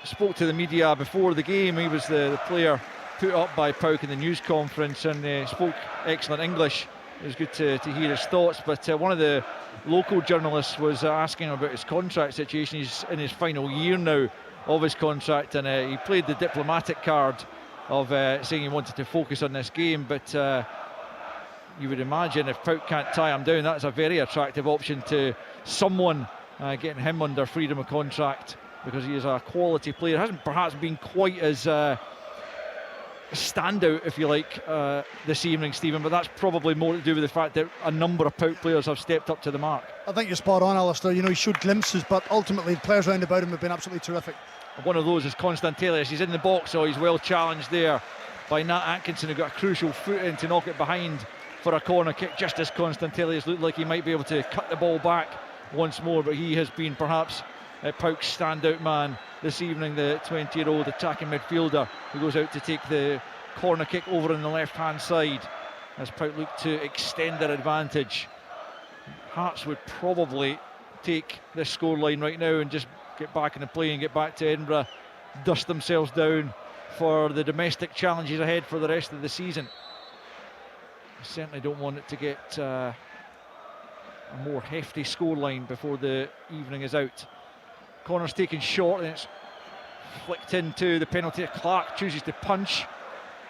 spoke to the media before the game. He was the player put up by PAOK in the news conference, and spoke excellent English. It was good to hear his thoughts, but one of the local journalists was asking about his contract situation. He's in his final year now of his contract, and he played the diplomatic card of saying he wanted to focus on this game, but you would imagine if PAOK can't tie him down, that's a very attractive option to someone getting him under freedom of contract, because he is a quality player. Hasn't perhaps been quite as standout, if you like, this evening, Stephen, but that's probably more to do with the fact that a number of PAOK players have stepped up to the mark. I think you're spot on, Alistair. You know, he showed glimpses, but ultimately the players round about him have been absolutely terrific. One of those is Constantelius. He's in the box, so he's well challenged there by Nat Atkinson, who got a crucial foot in to knock it behind for a corner kick, just as Constantelius looked like he might be able to cut the ball back once more, but he has been perhaps PAOK's standout man this evening, the 20-year-old attacking midfielder who goes out to take the corner kick over on the left-hand side as PAOK look to extend their advantage. Hearts would probably take this scoreline right now and just get back in the play and get back to Edinburgh, dust themselves down for the domestic challenges ahead for the rest of the season. I certainly don't want it to get a more hefty scoreline before the evening is out. Corner's taken short, and it's flicked into the penalty. Clark chooses to punch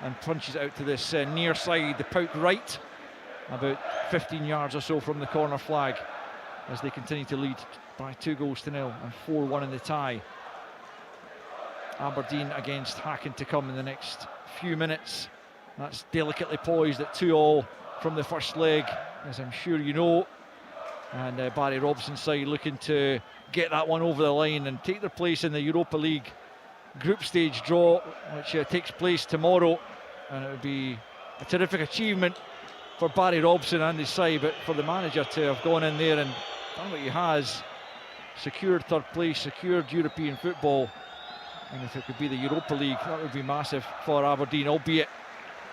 and punches it out to this near side, the PAOK right, about 15 yards or so from the corner flag, as they continue to lead by 2-0 and 4-1 in the tie. Aberdeen against Hacken to come in the next few minutes. That's delicately poised at 2-2 from the first leg, as I'm sure you know. And Barry Robson's side looking to get that one over the line and take their place in the Europa League group stage draw, which takes place tomorrow. And it would be a terrific achievement for Barry Robson and his side, but for the manager to have gone in there and done what he has, secured third place, secured European football. And if it could be the Europa League, that would be massive for Aberdeen, albeit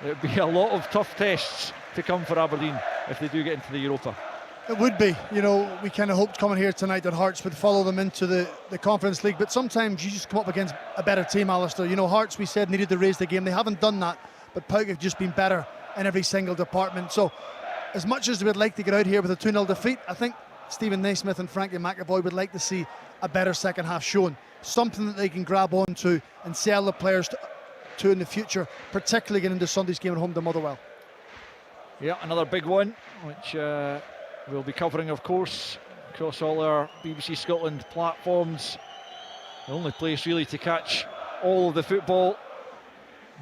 it would be a lot of tough tests to come for Aberdeen if they do get into the Europa. It would be. You know, we kind of hoped coming here tonight that Hearts would follow them into the Conference League, but sometimes you just come up against a better team, Alistair. You know, Hearts, we said, needed to raise the game. They haven't done that, but PAOK have just been better in every single department. So as much as we would like to get out here with a 2-0 defeat, I think Stephen Naismith and Frankie McAvoy would like to see a better second half shown. Something that they can grab onto and sell the players to in the future, particularly getting into Sunday's game at home to Motherwell. Yeah, another big one, which we'll be covering, of course, across all our BBC Scotland platforms. The only place really to catch all of the football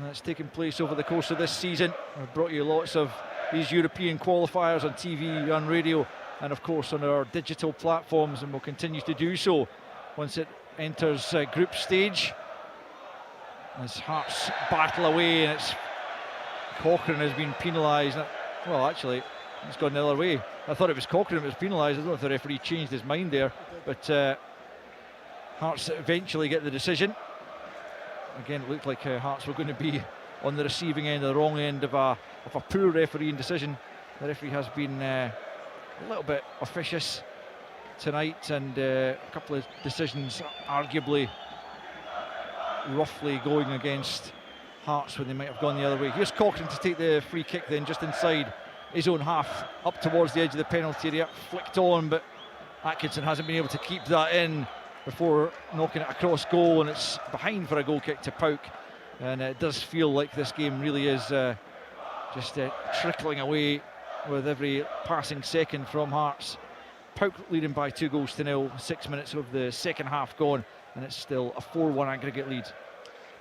that's taken place over the course of this season. We've brought you lots of these European qualifiers on TV, on radio, and of course on our digital platforms, and we'll continue to do so once it enters group stage. As Hearts battle away, and it's Cochrane has been penalised. Well, actually, it's gone the other way. I thought it was Cochrane that was penalised. I don't know if the referee changed his mind there, but Hearts eventually get the decision. Again, it looked like Hearts were going to be on the receiving end, or the wrong end of a poor refereeing decision. The referee has been a little bit officious tonight, and a couple of decisions arguably roughly going against Hearts when they might have gone the other way. Here's Cochrane to take the free kick then, just inside his own half, up towards the edge of the penalty area, flicked on, but Atkinson hasn't been able to keep that in before knocking it across goal, and it's behind for a goal kick to PAOK. And it does feel like this game really is just trickling away with every passing second from Hearts. PAOK leading by 2-0, 6 minutes of the second half gone, and it's still a 4-1 aggregate lead.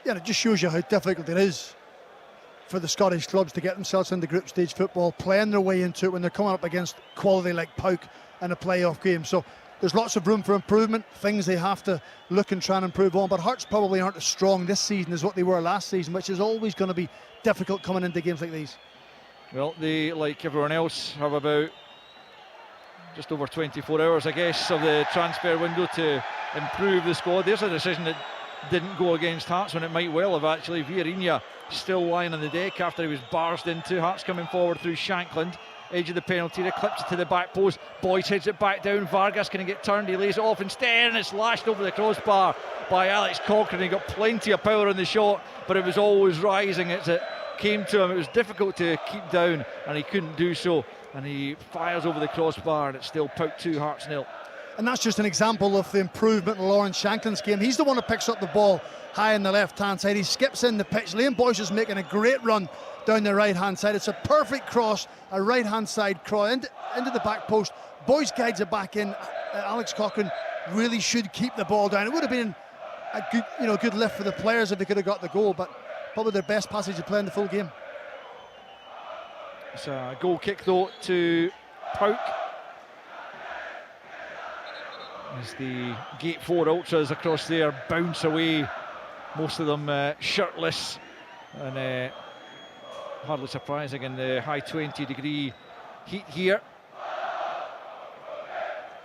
Yeah, and it just shows you how difficult it is for the Scottish clubs to get themselves into group stage football, playing their way into it when they're coming up against quality like PAOK in a playoff game. So there's lots of room for improvement, things they have to look and try and improve on, but Hearts probably aren't as strong this season as what they were last season, which is always going to be difficult coming into games like these. Well, they, like everyone else, have about just over 24 hours, I guess, of the transfer window to improve the squad. There's a decision that didn't go against Hearts when it might well have, actually. Villarreal still lying on the deck after he was barged into. Hearts coming forward through Shankland, edge of the penalty area, clips it to the back post. Boyce heads it back down. Vargas can get turned, he lays it off instead, and it's lashed over the crossbar by Alex Cochrane. He got plenty of power on the shot, but it was always rising as it came to him. It was difficult to keep down, and he couldn't do so, and he fires over the crossbar, and it's still PAOK 2, Hearts 0. And that's just an example of the improvement in Lawrence Shankland's game. He's the one who picks up the ball high on the left-hand side. He skips in the pitch. Liam Boyce is making a great run down the right-hand side. It's a perfect cross, a right-hand side cross into the back post. Boyce guides it back in. Alex Cochrane really should keep the ball down. It would have been a good, good lift for the players if they could have got the goal, but probably their best passage of play in the full game. It's a goal kick though to PAOK, as the Gate 4 ultras across there bounce away, most of them shirtless, and hardly surprising in the high 20-degree heat here,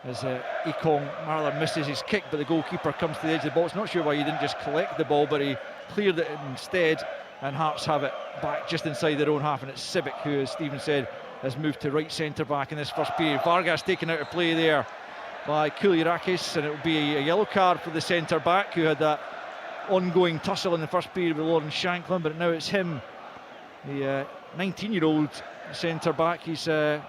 as Ekong Marler misses his kick, but the goalkeeper comes to the edge of the box. Not sure why he didn't just collect the ball, but he cleared it instead, and Hearts have it back just inside their own half, and it's Civic who, as Stephen said, has moved to right centre back in this first period. Vargas taken out of play there by Koulirakis, and it will be a yellow card for the centre back who had that ongoing tussle in the first period with Lawrence Shankland, but now it's him, the 19-year-old centre back. He's got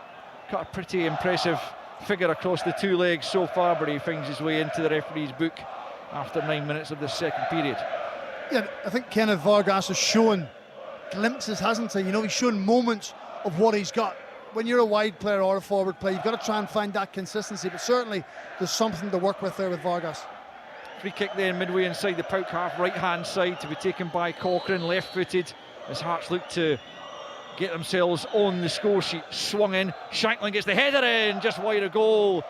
a pretty impressive figure across the two legs so far, but he finds his way into the referee's book after 9 minutes of the second period. Yeah, I think Kenneth Vargas has shown glimpses, hasn't he? You know, he's shown moments of what he's got. When you're a wide player or a forward player, you've got to try and find that consistency, but certainly there's something to work with there with Vargas. Free kick then midway inside the PAOK half, right hand side, to be taken by Cochrane, left footed, as Hearts look to get themselves on the score sheet. Swung in, Shankland gets the header in, just wide of goal,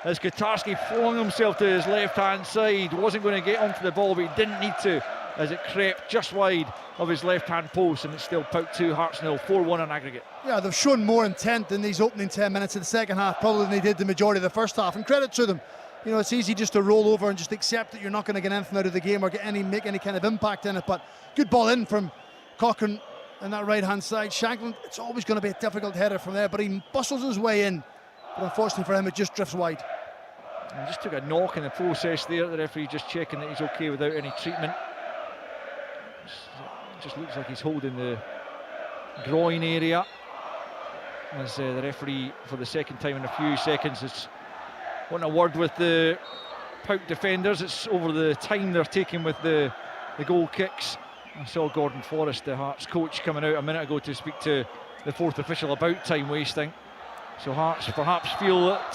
as Katarski flung himself to his left hand side. Wasn't going to get onto the ball, but he didn't need to, as it crept just wide of his left hand post, and it's still PAOK 2, Hearts 0, 4-1 on aggregate. Yeah, they've shown more intent in these opening 10 minutes of the second half probably than they did the majority of the first half, and credit to them. You know, it's easy just to roll over and just accept that you're not going to get anything out of the game or make any kind of impact in it, but good ball in from Cochrane on that right hand side. Shankland, it's always going to be a difficult header from there, but he bustles his way in, but unfortunately for him it just drifts wide. He just took a knock in the process there, the referee just checking that he's okay without any treatment. Just looks like he's holding the groin area, as the referee for the second time in a few seconds is wanting a word with the PAOK defenders. It's over the time they're taking with the goal kicks. I saw Gordon Forrest, the Hearts coach, coming out a minute ago to speak to the fourth official about time wasting. So Hearts perhaps feel that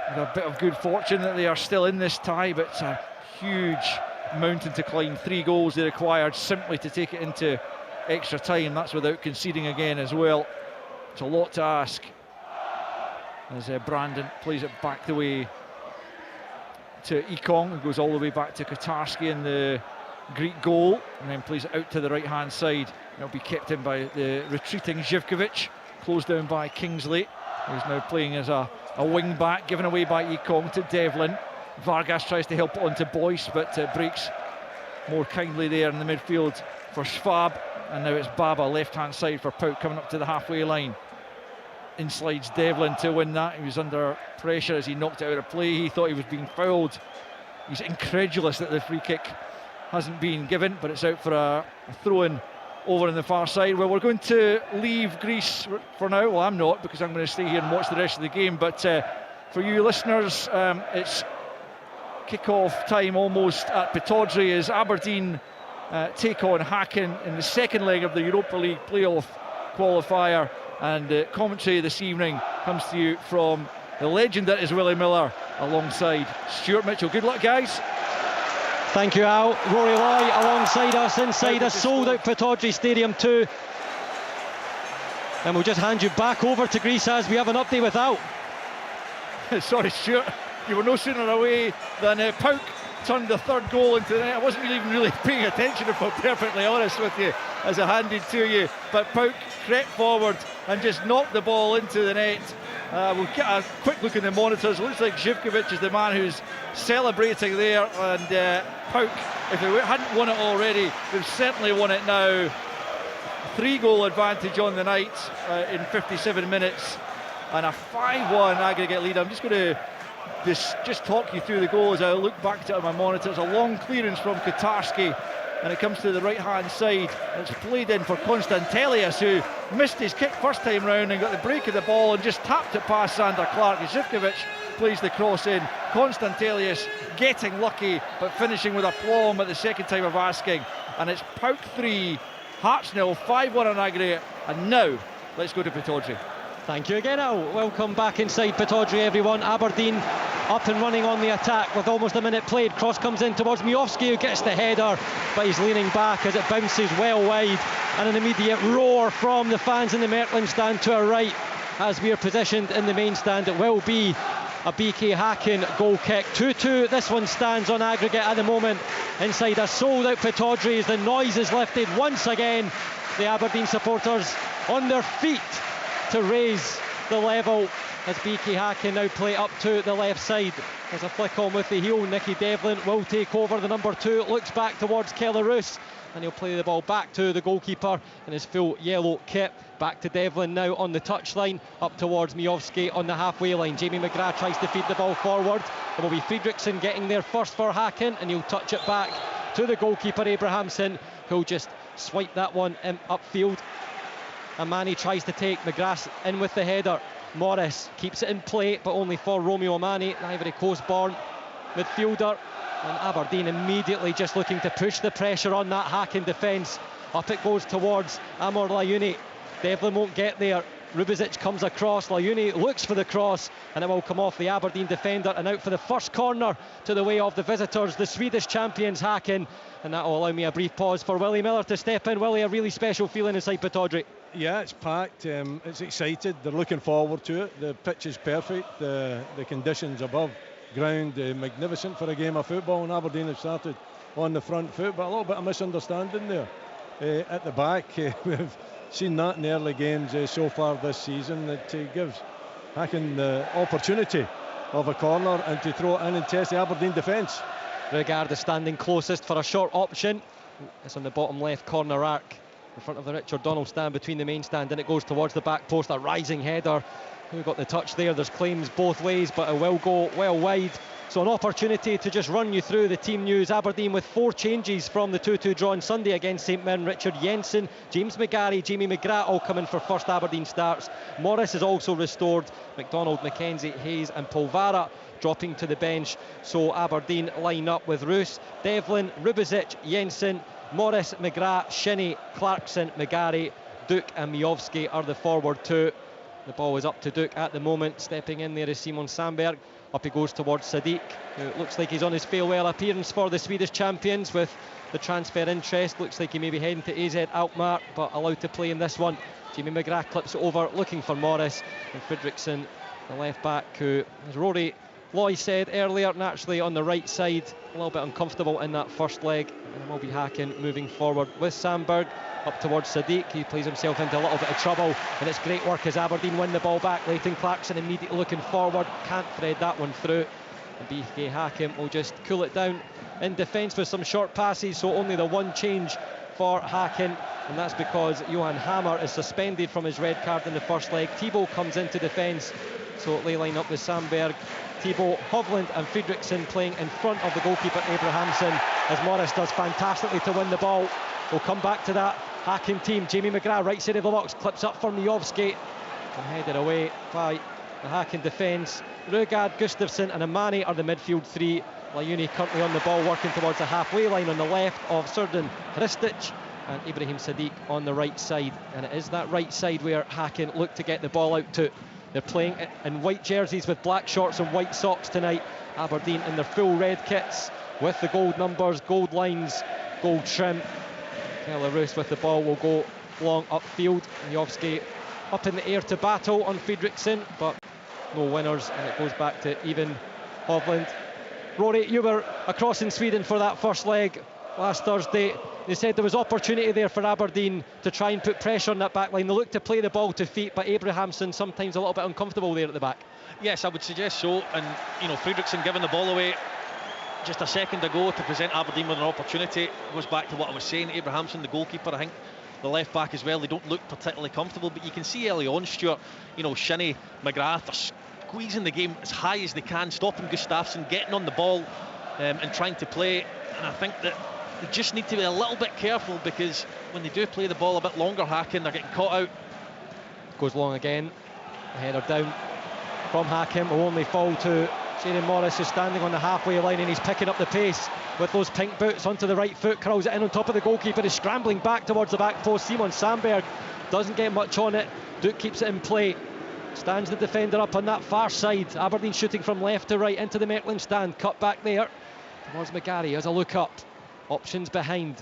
with a bit of good fortune that they are still in this tie, but it's a huge mountain to climb. 3 goals they required simply to take it into extra time. That's without conceding again as well. It's a lot to ask, as Brandon plays it back the way to Ekong, who goes all the way back to Katarski in the Greek goal, and then plays it out to the right hand side. It'll be kept in by the retreating Živkovic, closed down by Kingsley, who's now playing as a wing back, given away by Ekong to Devlin. Vargas tries to help it onto Boyce, but breaks more kindly there in the midfield for Schwab, and now it's Baba left hand side for PAOK coming up to the halfway line. In slides Devlin to win that. He was under pressure as he knocked it out of play. He thought he was being fouled. He's incredulous that the free kick hasn't been given, but it's out for a throw-in over on the far side. Well, we're going to leave Greece for now. Well, I'm not, because I'm going to stay here and watch the rest of the game, but for you listeners, it's kick-off time almost at Pittodrie as Aberdeen take on Hacken in the second leg of the Europa League playoff qualifier, and commentary this evening comes to you from the legend that is Willie Miller alongside Stuart Mitchell. Good luck, guys. Thank you, Al. Rory Lai alongside us inside a sold-out Pittodrie Stadium 2, and we'll just hand you back over to Greece as we have an update with Al. Sorry, Stuart, you were no sooner away than PAOK turned the third goal into the net. I wasn't even really paying attention, if I'm perfectly honest with you, as I handed to you, but PAOK crept forward and just knocked the ball into the net. We'll get a quick look in the monitors. It looks like Živkovic is the man who's celebrating there, and PAOK, if they hadn't won it already, they've certainly won it now. 3-goal advantage on the night in 57 minutes, and a 5-1 aggregate lead. I'm just going to just talk you through the goal as I look back at it on my monitors. A long clearance from Katarski, and it comes to the right hand side. It's played in for Konstantelius, who missed his kick first time round and got the break of the ball and just tapped it past Sander Clark. Živkovic plays the cross in. Konstantelius getting lucky but finishing with aplomb at the second time of asking, and it's PAOK 3, Hearts 0, 5-1 on aggregate. And now let's go to Pittodrie. Thank you again, Al. Welcome back inside Pittodrie, everyone. Aberdeen up and running on the attack with almost a minute played. Cross comes in towards Miofsky, who gets the header, but he's leaning back as it bounces well wide, and an immediate roar from the fans in the Mertland stand to our right as we are positioned in the main stand. It will be a BK Hacken goal kick. 2-2, this one stands on aggregate at the moment inside a sold-out Pittodrie as the noise is lifted once again. The Aberdeen supporters on their feet to raise the level as BK Hacken now play up to the left side. There's a flick on with the heel. Nicky Devlin will take over the number 2. Looks back towards Kelleroos, and he'll play the ball back to the goalkeeper in his full yellow kit. Back to Devlin now on the touchline, up towards Miofsky on the halfway line. Jamie McGrath tries to feed the ball forward. It will be Fredriksson getting there first for Hacken, and he'll touch it back to the goalkeeper Abrahamsson, who'll just swipe that one upfield. And Manny tries to take McGrath in with the header. Morris keeps it in play, but only for Romeo Mani, the Ivory Coast born midfielder. And Aberdeen immediately just looking to push the pressure on that Hacken defence. Up it goes towards Amor Layuni. Devlin won't get there. Rubizic comes across, Layuni looks for the cross, and it will come off the Aberdeen defender and out for the first corner to the way of the visitors, the Swedish champions Hacken. And that will allow me a brief pause for Willie Miller to step in. Willie, a really special feeling inside Pittodrie. Yeah, it's packed, it's excited, they're looking forward to it. The pitch is perfect, the conditions above ground magnificent for a game of football, and Aberdeen have started on the front foot, but a little bit of misunderstanding there at the back. We've seen that in early games so far this season. It gives Hacken the opportunity of a corner and to throw it in and test the Aberdeen defence. Rugard is standing closest for a short option. It's on the bottom left corner arc in front of the Richard Donald stand between the main stand, and it goes towards the back post. A rising header. Who got the touch there? There's claims both ways, but it will go well wide. So an opportunity to just run you through the team news. Aberdeen with 4 changes from the 2-2 draw on Sunday against St Mirren. Richard Jensen, James McGarry, Jamie McGrath all coming for first Aberdeen starts. Morris is also restored. McDonald, McKenzie, Hayes and Polvara dropping to the bench. So Aberdeen line up with Roos, Devlin, Rubizic, Jensen, Morris, McGrath, Shinnie, Clarkson, McGarry, Duke and Miovski are the forward 2. The ball is up to Duke at the moment. Stepping in there is Simon Sandberg. Up he goes towards Sadiq, who looks like he's on his farewell appearance for the Swedish champions with the transfer interest. Looks like he may be heading to AZ Alkmaar, but allowed to play in this one. Jamie McGrath clips it over, looking for Morris. And Fredriksson, the left back, who, as Rory Loy said earlier, naturally on the right side, a little bit uncomfortable in that first leg. And it will be Hacken moving forward with Sandberg. Up towards Sadiq, he plays himself into a little bit of trouble, and it's great work as Aberdeen win the ball back. Leighton Clarkson immediately looking forward, can't thread that one through, and BK Hacken will just cool it down in defence with some short passes. So only the one change for Hacken, and that's because Johan Hammer is suspended from his red card in the first leg. Thibault comes into defence, so they line up with Sandberg, Thibault, Hovland and Fredriksson playing in front of the goalkeeper Abrahamsson, as Morris does fantastically to win the ball. We'll come back to that Hacken team. Jamie McGrath, right side of the box, clips up for Miovski and headed away by the Hacken defence. Rugard, Gustafsson and Amani are the midfield 3. Layuni currently on the ball, working towards the halfway line on the left of Serdin Hristic, and Ibrahim Sadiq on the right side. And it is that right side where Hacken look to get the ball out to. They're playing in white jerseys with black shorts and white socks tonight. Aberdeen in their full red kits with the gold numbers, gold lines, gold trim. Roos with the ball will go long upfield. Miovski up in the air to battle on Fredriksson, but no winners, and it goes back to even Hovland. Rory, you were across in Sweden for that first leg last Thursday. They said there was opportunity there for Aberdeen to try and put pressure on that back line. They looked to play the ball to feet, but Abrahamsson sometimes a little bit uncomfortable there at the back. Yes, I would suggest so. And Fredriksson giving the ball away just a second ago to present Aberdeen with an opportunity goes back to what I was saying. Abrahamsson, the goalkeeper, I think the left back as well, they don't look particularly comfortable, but you can see early on, Stuart, Shinnie, McGrath are squeezing the game as high as they can, stopping Gustafsson, getting on the ball and trying to play. And I think that they just need to be a little bit careful, because when they do play the ball a bit longer, Hacken, they're getting caught out. Goes long again, the header down from Hacken will only fall to Shane Morris, who's standing on the halfway line, and he's picking up the pace with those pink boots onto the right foot, curls it in on top of the goalkeeper, is scrambling back towards the back post. Simon Sandberg doesn't get much on it. Duke keeps it in play, stands the defender up on that far side. Aberdeen shooting from left to right into the Mecklen stand, cut back there towards McGarry as a look up, options behind.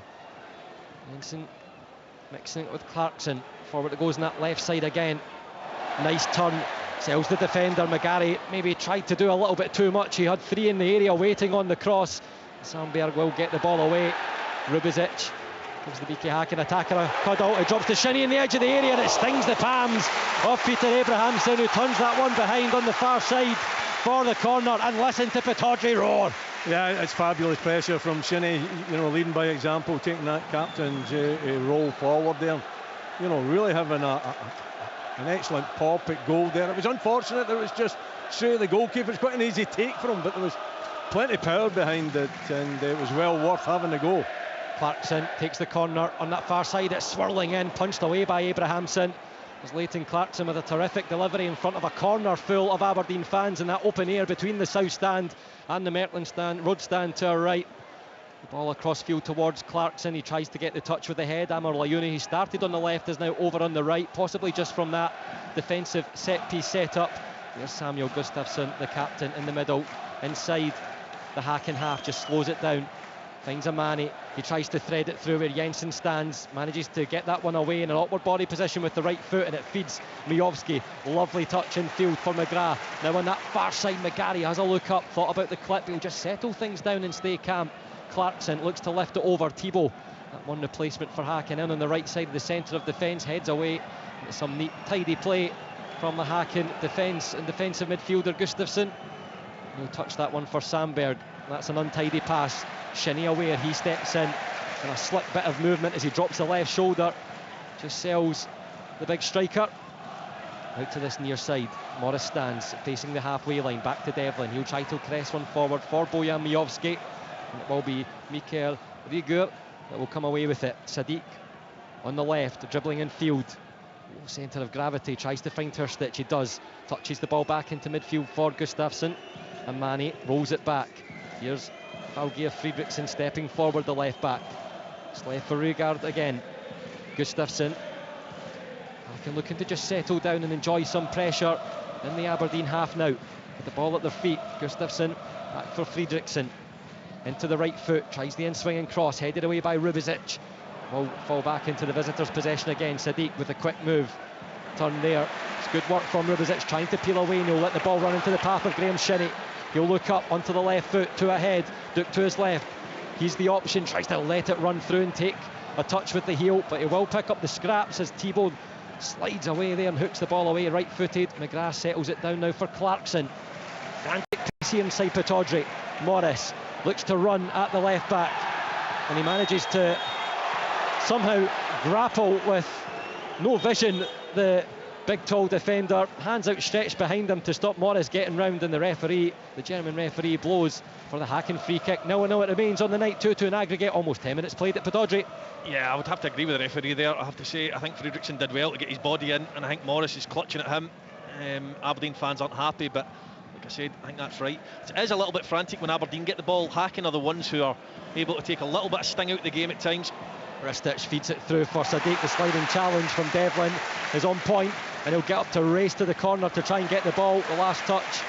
Jensen mixing it with Clarkson, forward it goes on that left side again. Nice turn, sells the defender. McGarry maybe tried to do a little bit too much. He had 3 in the area waiting on the cross. Sandberg will get the ball away. Rubizic gives the BK Hacken attacker a cuddle. It drops to Shinnie in the edge of the area, and it stings the palms of Peter Abrahamsson, who turns that one behind on the far side for the corner. And listen to Pittodrie roar. Yeah, it's fabulous pressure from Shinnie, leading by example, taking that captain's role forward there. Really having an excellent pop at goal there. It was unfortunate that it was just straight the goalkeeper. It's quite an easy take for him, but there was plenty of power behind it, and it was well worth having a go. Clarkson takes the corner on that far side. It's swirling in, punched away by Abrahamsson. There's Leighton Clarkson with a terrific delivery in front of a corner full of Aberdeen fans in that open air between the south stand and the Mertland stand, road stand to our right. The ball across field towards Clarkson. He tries to get the touch with the head. Amor Layuni, he started on the left, is now over on the right, possibly just from that defensive set piece set up. There's Samuel Gustafsson, the captain, in the middle, inside the Hacken half, just slows it down. Finds Amani, he tries to thread it through where Jensen stands, manages to get that one away in an awkward body position with the right foot, and it feeds Mijovski. Lovely touch in field for McGrath. Now on that far side, McGarry has a look up, thought about the clip, he'll just settle things down and stay calm. Clarkson looks to lift it over. Thibault, that one replacement for Hacken, in on the right side of the centre of defence, heads away. It's some neat tidy play from the Hacken defence and defensive midfielder Gustafsson. He'll touch that one for Sandberg. That's an untidy pass. Shinnie aware, he steps in, and a slick bit of movement as he drops the left shoulder, just sells the big striker out to this near side. Morris stands facing the halfway line, back to Devlin. He'll try to press one forward for Bojan Mijovski, and it will be Mikael Rigur that will come away with it. Sadiq on the left, dribbling in field, centre of gravity, tries to find Terstich, he does, touches the ball back into midfield for Gustafsson, and Mane rolls it back. Here's Valgeir Fredriksson stepping forward, the left back. It's left for Rugard again. Gustafsson looking to just settle down and enjoy some pressure in the Aberdeen half now. With the ball at their feet, Gustafsson back for Fredriksson. Into the right foot, tries the in-swinging cross, headed away by Rubizic. Will fall back into the visitors' possession again. Sadiq with a quick move. Turn there. It's good work from Rubizic, trying to peel away, and he'll let the ball run into the path of Graham Shinnie. He'll look up onto the left foot, to ahead, Duke to his left. He's the option, tries to let it run through and take a touch with the heel, but he will pick up the scraps as Thibault slides away there and hooks the ball away, right-footed. McGrath settles it down now for Clarkson. Frantic pace here inside Pittodrie. Morris looks to run at the left back, and he manages to somehow grapple with no vision, the big tall defender, hands outstretched behind him to stop Morris getting round, and the German referee blows for the Hacken free kick. 0-0 it remains on the night, 2-2 in aggregate, almost 10 minutes played at Pittodrie. Yeah, I would have to agree with the referee there. I have to say, I think Fredriksson did well to get his body in, and I think Morris is clutching at him. Aberdeen fans aren't happy, but like I said, I think that's right. It is a little bit frantic when Aberdeen get the ball. Hacken are the ones who are able to take a little bit of sting out of the game at times. Ristich feeds it through for Sadiq. The sliding challenge from Devlin is on point, and he'll get up to race to the corner to try and get the ball. The last touch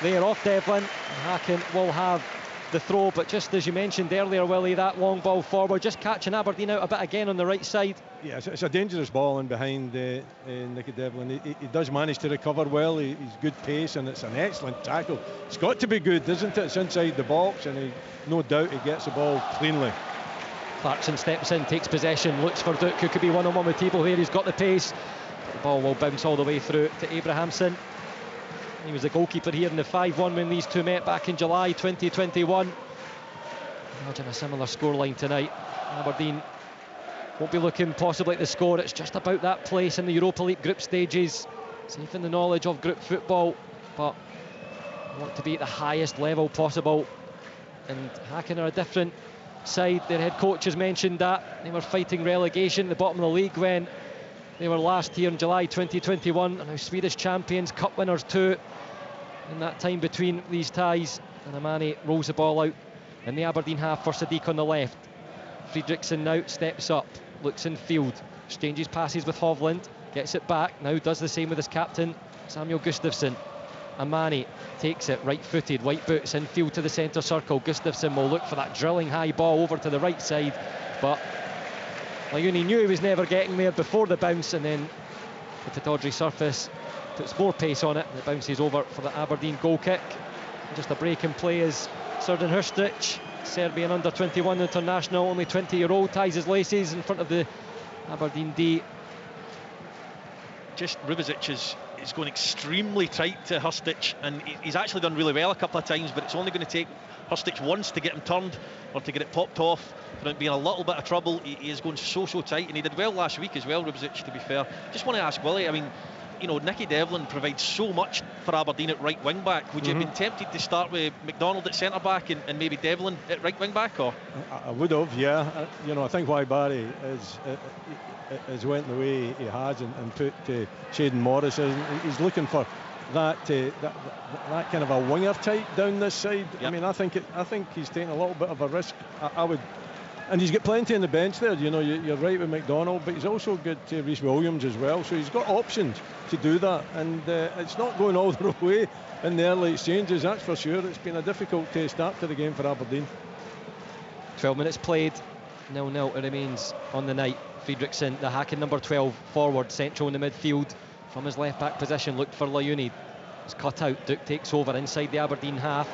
there off Devlin. Hacken will have the throw, but just as you mentioned earlier, Willie, that long ball forward, just catching Aberdeen out a bit again on the right side. Yeah, it's a dangerous ball in behind Nicky Devlin. He does manage to recover well. He's good pace, and it's an excellent tackle. It's got to be good, isn't it? It's inside the box, and no doubt he gets the ball cleanly. Clarkson steps in, takes possession, looks for Duke, who could be one-on-one with Thibault here. He's got the pace. The ball will bounce all the way through to Abrahamson. He was the goalkeeper here in the 5-1 when these two met back in July 2021. Imagine a similar scoreline tonight. Aberdeen won't be looking possibly at the score. It's just about that place in the Europa League group stages. Safe in the knowledge of group football, but want to be at the highest level possible. And Hacken are a different side. Their head coach has mentioned that they were fighting relegation at the bottom of the league when they were last here in July 2021, and now Swedish champions, cup winners too, in that time between these ties. And Amani rolls the ball out in the Aberdeen half for Sadiq on the left. Fredriksson now steps up, looks in field, exchanges passes with Hovland, gets it back, now does the same with his captain Samuel Gustafsson. Amani takes it, right-footed, white boots, in field to the centre circle. Gustafsson will look for that drilling high ball over to the right side, but Layuni knew he was never getting there before the bounce, and then the Pittodrie surface puts more pace on it, and it bounces over for the Aberdeen goal kick. And just a break in play as Srdan Hrstić, Serbian under-21 international, only 20-year-old, ties his laces in front of the Aberdeen D. Just Rubizic is going extremely tight to Hrstić, and he's actually done really well a couple of times, but it's only going to take Hrstić once to get him turned or to get it popped off for him being a little bit of trouble. He is going so tight, and he did well last week as well, Rubizic, to be fair. Just want to ask Willie, I mean, you know, Nicky Devlin provides so much for Aberdeen at right wing back. Would you have been tempted to start with McDonald at centre back and maybe Devlin at right wing back? Or I would have, yeah. You know, I think why Barry is has went the way he has and put Shaden Morris in. He's looking for that kind of a winger type down this side. Yep. I mean, I think he's taking a little bit of a risk. I would, and he's got plenty on the bench there. You know, you're right with McDonald, but he's also got Rhys Williams as well. So he's got options to do that, and it's not going all the way in the early exchanges. That's for sure. It's been a difficult start to the game for Aberdeen. 12 minutes played, 0-0 it remains on the night. Fredriksson, the Hacken number 12 forward, central in the midfield from his left back position, looked for Layuni. It's cut out. Duke takes over inside the Aberdeen half,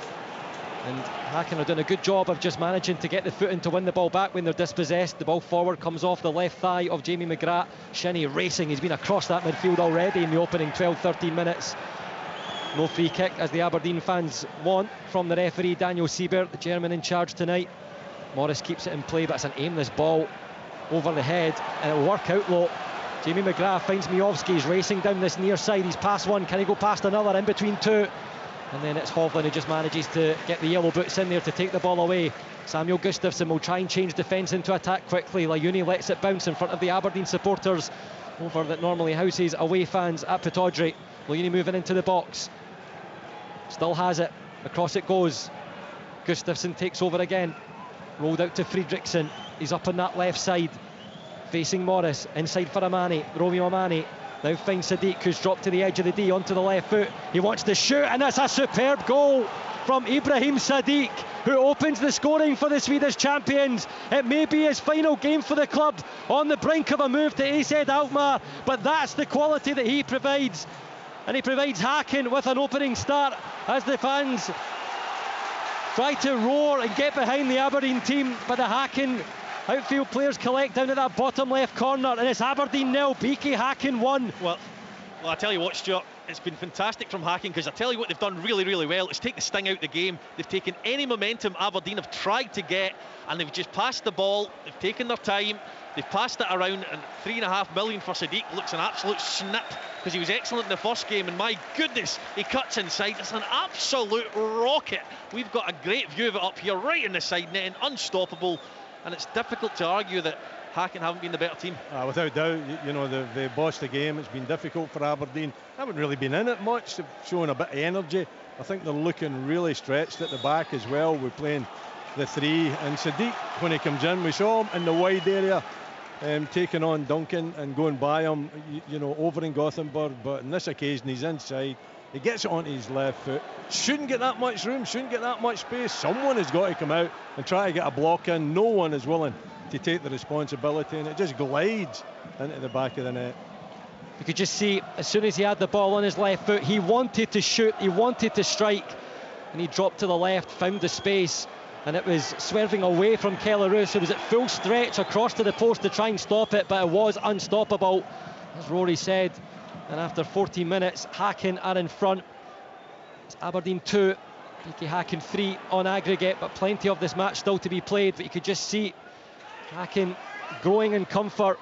and Hacken are doing a good job of just managing to get the foot in to win the ball back when they're dispossessed. The ball forward comes off the left thigh of Jamie McGrath. Shinnie racing, he's been across that midfield already in the opening 12-13 minutes. No free kick, as the Aberdeen fans want, from the referee Daniel Siebert, the German in charge tonight. Morris keeps it in play, but it's an aimless ball over the head, and it'll work out low. Jamie McGrath finds Miovski, he's racing down this near side, he's past one, can he go past another, in between two? And then it's Hovland who just manages to get the yellow boots in there to take the ball away. Samuel Gustafsson will try and change defence into attack quickly. Layuni lets it bounce in front of the Aberdeen supporters over that normally houses away fans at Pittodrie. Layuni moving into the box, still has it, across it goes. Gustafsson takes over again, rolled out to Fredriksson, he's up on that left side, facing Morris, inside for Amani. Romeo Amani now finds Sadiq, who's dropped to the edge of the D onto the left foot. He wants to shoot, and that's a superb goal from Ibrahim Sadiq, who opens the scoring for the Swedish champions. It may be his final game for the club, on the brink of a move to AZ Alkmaar, but that's the quality that he provides, and he provides Hacken with an opening start as the fans try to roar and get behind the Aberdeen team, but the Hacken outfield players collect down at that bottom left corner, and it's Aberdeen 0, BK Hacken 1. Well, I tell you what, Stuart, it's been fantastic from Hacken, because I tell you what they've done really, really well. It's take the sting out the game. They've taken any momentum Aberdeen have tried to get, and they've just passed the ball. They've taken their time. They've passed it around, and $3.5 million for Sadiq looks an absolute snip, because he was excellent in the first game, and my goodness, he cuts inside. It's an absolute rocket. We've got a great view of it up here, right in the side net, and unstoppable. And it's difficult to argue that Hacken haven't been the better team. Without doubt, you know, they've bossed the game. It's been difficult for Aberdeen. Haven't really been in it much. They've shown a bit of energy. I think they're looking really stretched at the back as well. We're playing the three, and Sadiq, when he comes in, we saw him in the wide area, taking on Duncan and going by him, you know, over in Gothenburg. But on this occasion, he's inside. He gets it onto his left foot. Shouldn't get that much room, shouldn't get that much space. Someone has got to come out and try to get a block in. No one is willing to take the responsibility, and it just glides into the back of the net. You could just see, as soon as he had the ball on his left foot, he wanted to shoot, he wanted to strike, and he dropped to the left, found the space, and it was swerving away from Kellerus, who was at full stretch across to the post to try and stop it, but it was unstoppable, as Rory said. And after 14 minutes, Hacken are in front. It's Aberdeen 2, BK Hacken 3 on aggregate, but plenty of this match still to be played. But you could just see Hacken growing in comfort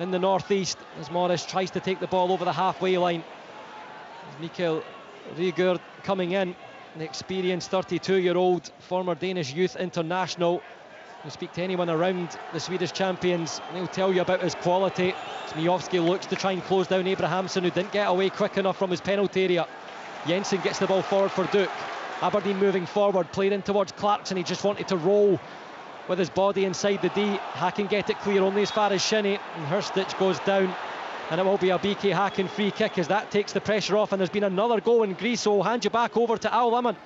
in the northeast as Morris tries to take the ball over the halfway line. Mikael Rygaard coming in, the experienced 32-year-old former Danish youth international. You speak to anyone around the Swedish champions and they'll tell you about his quality. Miovski looks to try and close down Abrahamsson, who didn't get away quick enough from his penalty area. Jensen gets the ball forward for Duke. Aberdeen moving forward, played in towards Clarkson. He just wanted to roll with his body inside the D. Hacken get it clear only as far as Shinnie, and Herstich goes down, and it will be a BK Hacken free kick as that takes the pressure off. And there's been another goal in Greece, so I'll hand you back over to Al Lemon.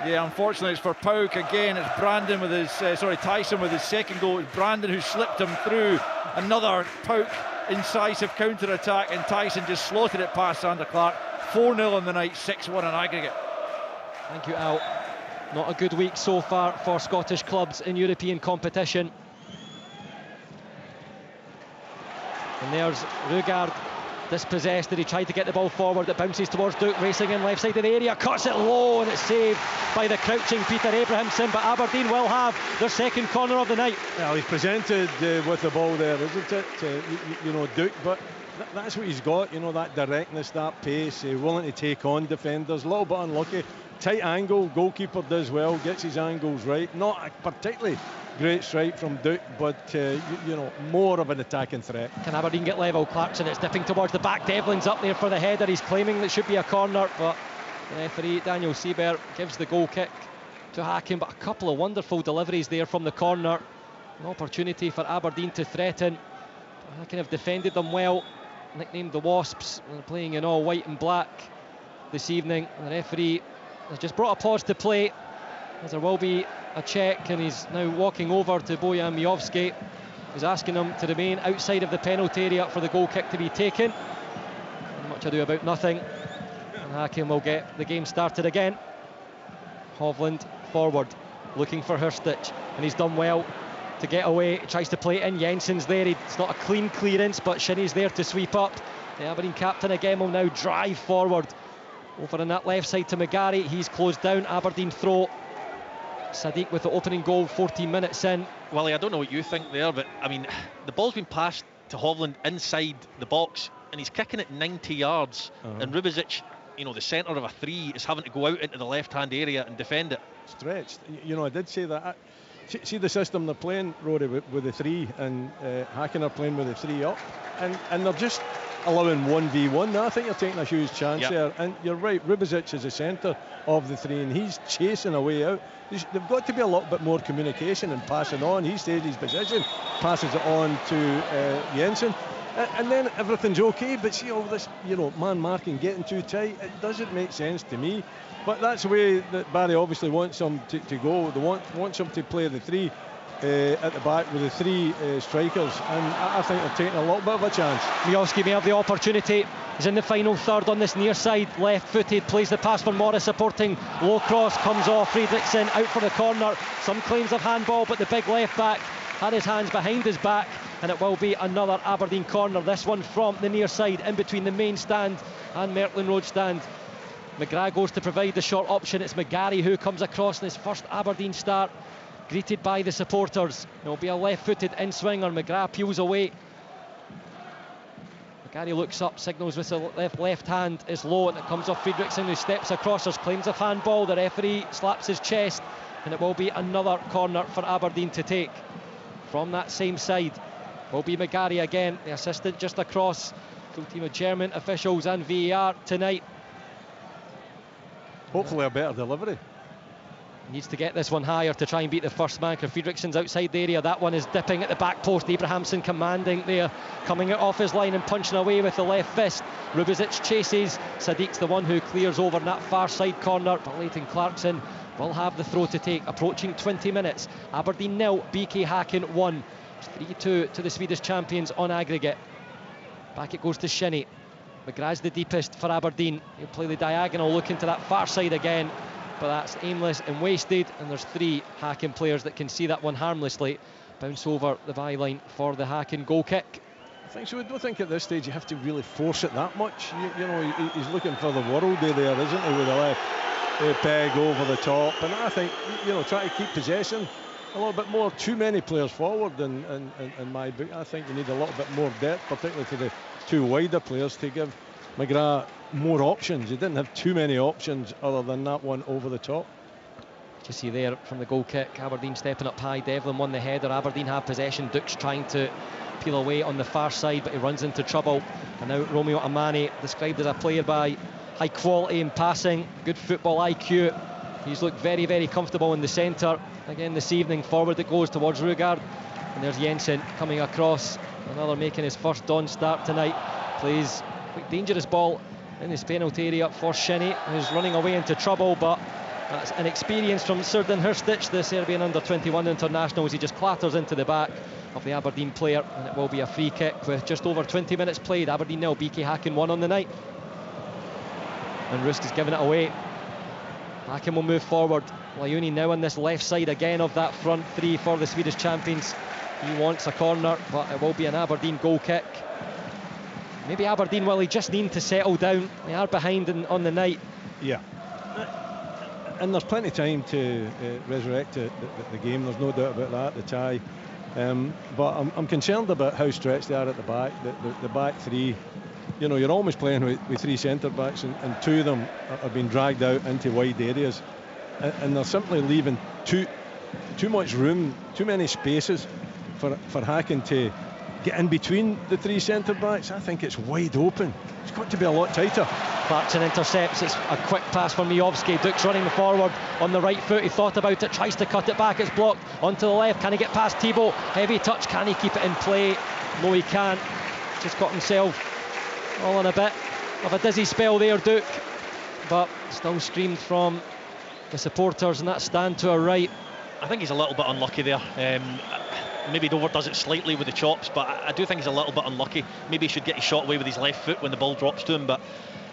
Yeah, unfortunately it's for PAOK again. It's Brandon with his Tyson with his second goal. It's Brandon who slipped him through. Another PAOK incisive counter-attack, and Tyson just slotted it past Sander Clark. 4-0 on the night, 6-1 on aggregate. Thank you, Al. Not a good week so far for Scottish clubs in European competition. And there's Rygaard, dispossessed, and he tried to get the ball forward. It bounces towards Duke, racing in left side of the area, cuts it low, and it's saved by the crouching Peter Abrahamsson. But Aberdeen will have their second corner of the night. Well, he's presented with the ball there, isn't it? You know, Duke, but that's what he's got, you know, that directness, that pace, willing to take on defenders. A little bit unlucky, tight angle, goalkeeper does well, gets his angles right. Not a particularly great strike from Duke, but you know, more of an attacking threat. Can Aberdeen get level? Clarkson, it's dipping towards the back. Devlin's up there for the header. He's claiming that should be a corner, but the referee, Daniel Siebert, gives the goal kick to Hacken. But a couple of wonderful deliveries there from the corner. An opportunity for Aberdeen to threaten. Hacken have defended them well. Nicknamed the Wasps. They're playing in all white and black this evening. And the referee has just brought a pause to play, as there will be a check, and he's now walking over to Bojan Miovski. He's asking him to remain outside of the penalty area for the goal kick to be taken. And much ado about nothing. And Hacken will get the game started again. Hovland forward, looking for Hurstich, and he's done well to get away. He tries to play it in. Jensen's there. It's not a clean clearance, but Shinnie's there to sweep up. The Aberdeen captain again will now drive forward over on that left side to McGarry. He's closed down. Aberdeen throw. Sadiq with the opening goal 14 minutes in. Willie, I don't know what you think there, but I mean, the ball's been passed to Hovland inside the box, and he's kicking it 90 yards. And Rubizic, you know, the centre of a three, is having to go out into the left-hand area and defend it. Stretched. You know, I did say that. See the system they're playing, Rory, with the three, and Hacken are playing with the three up, and they're just allowing 1v1. I think you're taking a huge chance there, and you're right, Rubizic is the centre of the three, and he's chasing a way out. They've got to be a little bit more communication and passing on. He stays his position, passes it on to Jensen, and then everything's okay. But see all this, you know, man marking, getting too tight, it doesn't make sense to me. But that's the way that Barry obviously wants them to go. They wants them to play the three at the back with the three strikers, and I think they're taking a little bit of a chance. Miovski may have the opportunity. He's in the final third on this near side, left-footed, plays the pass for Morris, supporting, low cross, comes off, Friedrichsen out for the corner. Some claims of handball, but the big left-back had his hands behind his back, and it will be another Aberdeen corner. This one from the near side, in between the main stand and Merklin Road stand. McGrath goes to provide the short option. It's McGarry who comes across in his first Aberdeen start, greeted by the supporters. It'll be a left-footed in-swinger. McGrath peels away. McGarry looks up, signals with the left hand is low, and it comes off Friedrichsen, who steps across. There's claims of handball. The referee slaps his chest, and it will be another corner for Aberdeen to take. From that same side will be McGarry again, the assistant just across. Full team of German officials and VAR tonight. Hopefully a better delivery. Needs to get this one higher to try and beat the first man. Friedrichsen's outside the area. That one is dipping at the back post. Abrahamsen commanding there, coming out off his line and punching away with the left fist. Rubizic chases. Sadiq's the one who clears over in that far side corner, but Leighton Clarkson will have the throw to take. Approaching 20 minutes. Aberdeen 0, BK Hacken 1. 3-2 to the Swedish champions on aggregate. Back it goes to Shinnie. McGrath's the deepest for Aberdeen. He'll play the diagonal, looking to that far side again, but that's aimless and wasted, and there's three Hacken players that can see that one harmlessly bounce over the byline for the Hacken goal kick. I think so. I don't think at this stage you have to really force it that much. You know, he's looking for the world there, isn't he, with the left peg over the top, and I think, you know, try to keep possession a little bit more. Too many players forward in my book. I think you need a little bit more depth, particularly to the two wider players, to give McGrath more options. He didn't have too many options other than that one over the top. You see there from the goal kick, Aberdeen stepping up high. Devlin won the header. Aberdeen have possession. Duke's trying to peel away on the far side, but he runs into trouble. And now Romeo Amani, described as a player by high quality in passing, good football IQ. He's looked very, very comfortable in the centre. Again this evening, forward it goes towards Rugard. And there's Jensen coming across. Another making his first Dawn start tonight. Plays quite dangerous ball in his penalty area for Shinnie, who's running away into trouble, but that's inexperience from Srdjan Hrstic, the Serbian under-21 international, as he just clatters into the back of the Aberdeen player, and it will be a free kick with just over 20 minutes played. Aberdeen 0, BK Hacken 1 on the night. And Roost is giving it away. Hacken will move forward. Lajuni now on this left side again of that front three for the Swedish champions. He wants a corner, but it will be an Aberdeen goal kick. Maybe Aberdeen, Willie, just need to settle down. They are behind on the night. Yeah. And there's plenty of time to resurrect the game, there's no doubt about that, the tie. But I'm concerned about how stretched they are at the back. The back three, you know, you're almost playing with three centre-backs, and two of them are being dragged out into wide areas, and they're simply leaving too much room, too many spaces for Hacken to get in between the three centre-backs. I think it's wide open. It's got to be a lot tighter. Clarkson intercepts. It's a quick pass from Miovski. Dukes running forward on the right foot. He thought about it, tries to cut it back. It's blocked onto the left. Can he get past Thibault? Heavy touch. Can he keep it in play? No, he can't. Just got himself all in a bit of a dizzy spell there, Duke. But still screamed from the supporters in that stand to our right. I think he's a little bit unlucky there. Maybe he overdoes it slightly with the chops, but I do think he's a little bit unlucky. Maybe he should get his shot away with his left foot when the ball drops to him, but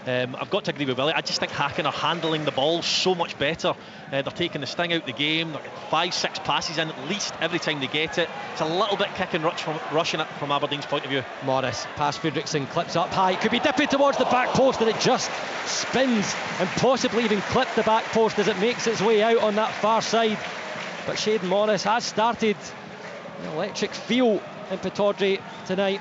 I've got to agree with Willie. I just think Hacken are handling the ball so much better. They're taking the sting out the game. They're getting 5-6 passes in at least every time they get it. It's a little bit kick and rushing it from Aberdeen's point of view. Morris, past Fredriksson, clips up high. Could be dipping towards the back post, and it just spins and possibly even clipped the back post as it makes its way out on that far side. But Shayden Morris has started an electric feel in Pittodrie tonight.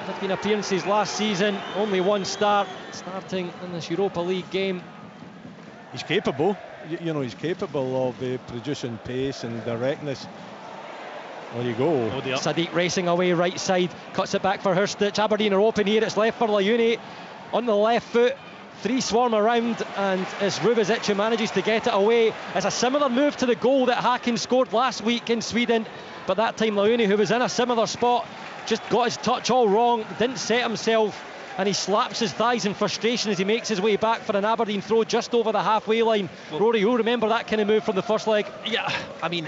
15 appearances last season, only one start, starting in this Europa League game. He's capable, you know, he's capable of producing pace and directness. There you go. Sadiq racing away right side, cuts it back for Hurstich. Aberdeen are open here, it's left for Layuni on the left foot. Three swarm around, and it's Rubicic who manages to get it away. It's a similar move to the goal that Hacken scored last week in Sweden, but that time Layuni, who was in a similar spot, just got his touch all wrong, didn't set himself, and he slaps his thighs in frustration as he makes his way back for an Aberdeen throw just over the halfway line. Well, Rory, you'll remember that kind of move from the first leg? Yeah, I mean,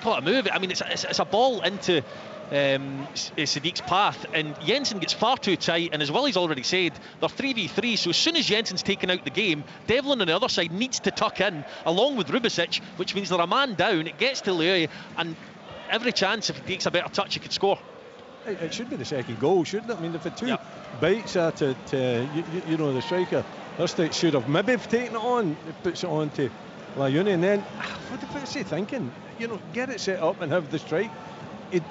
what a move. I mean, it's a ball into Sadiq's path, and Jensen gets far too tight, and as Willie's already said, they're 3v3, so as soon as Jensen's taken out the game, Devlin on the other side needs to tuck in along with Rubicic, which means they're a man down. It gets to Leoy, and every chance if he takes a better touch he could score. It should be the second goal, shouldn't it? I mean, they've had two bites at it. You know, the striker Hurstich should have maybe taken it on. It puts it on to Layuni, and then what's he thinking? You know, get it set up and have the strike.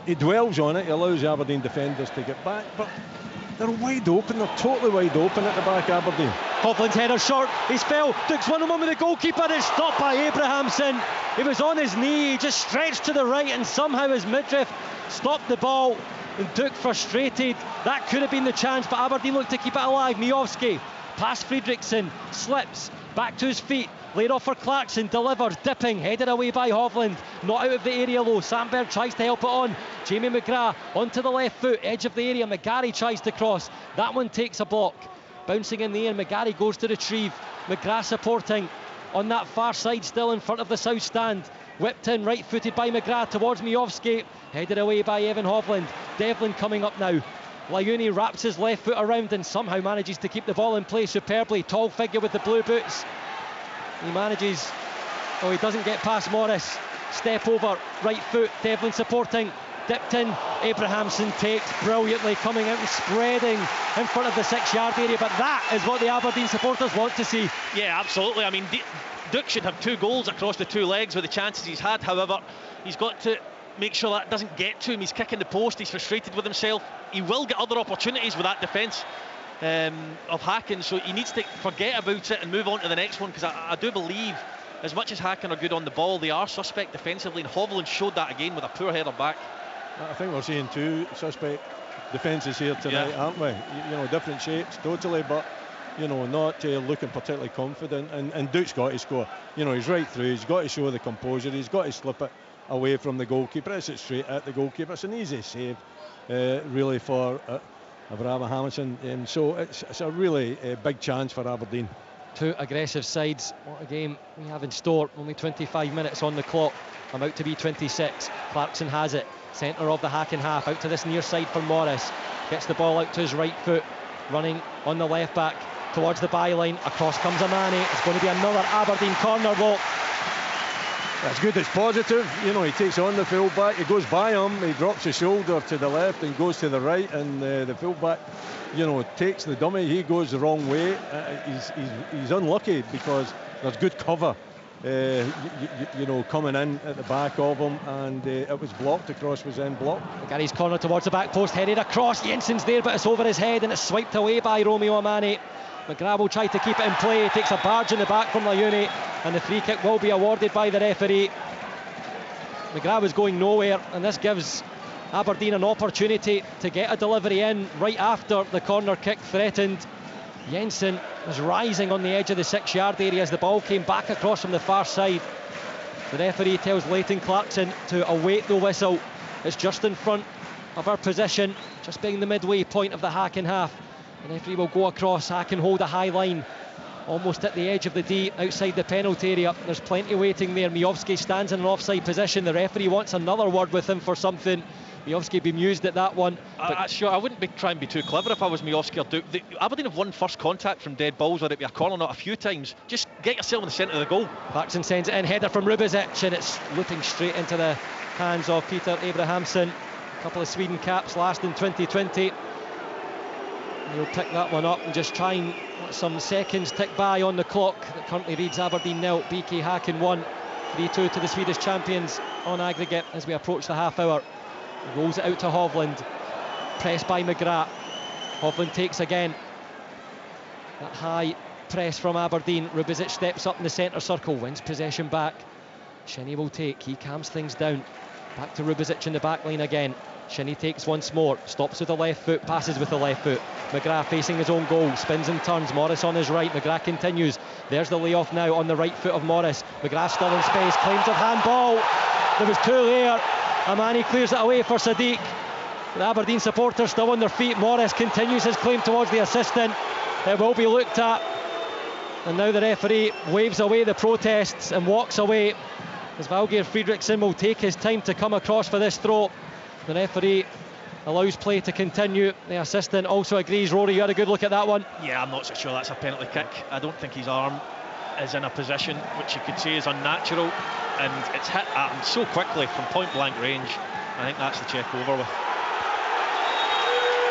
He dwells on it. He allows the Aberdeen defenders to get back, but they're wide open. They're totally wide open at the back, Aberdeen. Hovland's header short. He's fell. Dukes 1-on-1 with the goalkeeper. It's stopped by Abrahamson. He was on his knee. He just stretched to the right, and somehow his midriff stopped the ball. And Duke frustrated. That could have been the chance, but Aberdeen looked to keep it alive. Miovski past Fredriksson, slips back to his feet, laid off for Clarkson, delivers, dipping, headed away by Hovland, not out of the area low. Sandberg tries to help it on. Jamie McGrath onto the left foot, edge of the area. McGarry tries to cross. That one takes a block. Bouncing in the air, McGarry goes to retrieve. McGrath supporting on that far side, still in front of the south stand. Whipped in, right-footed by McGrath towards Miovski, headed away by Evan Hovland. Devlin coming up now. Layuni wraps his left foot around and somehow manages to keep the ball in play superbly. Tall figure with the blue boots. He manages, he doesn't get past Morris. Step over, right foot, Devlin supporting. Dipped in, Abrahamson takes brilliantly, coming out and spreading in front of the 6-yard area, but that is what the Aberdeen supporters want to see. Yeah, absolutely. I mean, Duke should have 2 goals across the 2 legs with the chances he's had. However, he's got to make sure that doesn't get to him. He's kicking the post, he's frustrated with himself. He will get other opportunities with that defence of Hacken, so he needs to forget about it and move on to the next one, because I do believe, as much as Hacken are good on the ball, they are suspect defensively, and Hovland showed that again with a poor header back. I think we're seeing 2 suspect defences here tonight, aren't we? You know, different shapes totally, but you know, not looking particularly confident, and Duke's got to score. You know, he's right through, he's got to show the composure, he's got to slip it away from the goalkeeper. It's it straight at the goalkeeper. It's an easy save really for Abraham Hamilton, so it's a really big chance for Aberdeen. 2 aggressive sides. What a game we have in store. Only 25 minutes on the clock, about to be 26. Clarkson has it, centre of the Hacken half, out to this near side for Morris, gets the ball out to his right foot, running on the left back towards the byline. Across comes Amani. It's going to be another Aberdeen corner. Look, that's good, it's positive. You know, he takes on the full back, he goes by him, he drops his shoulder to the left and goes to the right, and the full back, you know, takes the dummy. He goes the wrong way. He's unlucky because there's good cover coming in at the back of him, and it was blocked. The cross was then blocked. McGarry's corner towards the back post, headed across. Jensen's there, but it's over his head and it's swiped away by Romeo Amani. McGrath will try to keep it in play. He takes a barge in the back from Layuni, and the free kick will be awarded by the referee. McGrath was going nowhere, and this gives Aberdeen an opportunity to get a delivery in right after the corner kick threatened. Jensen was rising on the edge of the 6-yard area as the ball came back across from the far side. The referee tells Leighton Clarkson to await the whistle. It's just in front of our position, just being the midway point of the Hacken half. The referee will go across. Hacken hold a high line almost at the edge of the D outside the penalty area. There's plenty waiting there. Miovski stands in an offside position. The referee wants another word with him for something. Miovski bemused at that one. But sure, I wouldn't try and be too clever if I was Miovski or Duke. Aberdeen have won first contact from dead balls, whether it be a corner or not, a few times. Just get yourself in the centre of the goal. Clarkson sends it in, header from Rubizic, and it's looping straight into the hands of Peter Abrahamsson. A couple of Sweden caps last in 2020. He'll pick that one up and just try and let some seconds tick by on the clock. That currently reads Aberdeen 0, BK Hacken 1. 3-2 to the Swedish champions on aggregate as we approach the half hour. He rolls it out to Hovland, pressed by McGrath. Hovland takes again. That high press from Aberdeen. Rubizic steps up in the centre circle, wins possession back. Shinnie will take, he calms things down. Back to Rubizic in the back line again. Shinnie takes once more, stops with the left foot, passes with the left foot. McGrath facing his own goal, spins and turns. Morris on his right, McGrath continues. There's the layoff now on the right foot of Morris. McGrath still in space, claims of handball. There was two there. Amani clears it away for Sadiq. The Aberdeen supporters still on their feet. Morris continues his claim towards the assistant. It will be looked at. And now the referee waves away the protests and walks away as Valgeir Fredriksson will take his time to come across for this throw. The referee allows play to continue. The assistant also agrees. Rory, you had a good look at that one. Yeah, I'm not so sure that's a penalty kick. I don't think his arm is in a position which you could say is unnatural, and it's hit at him so quickly from point blank range. I think that's the check over with.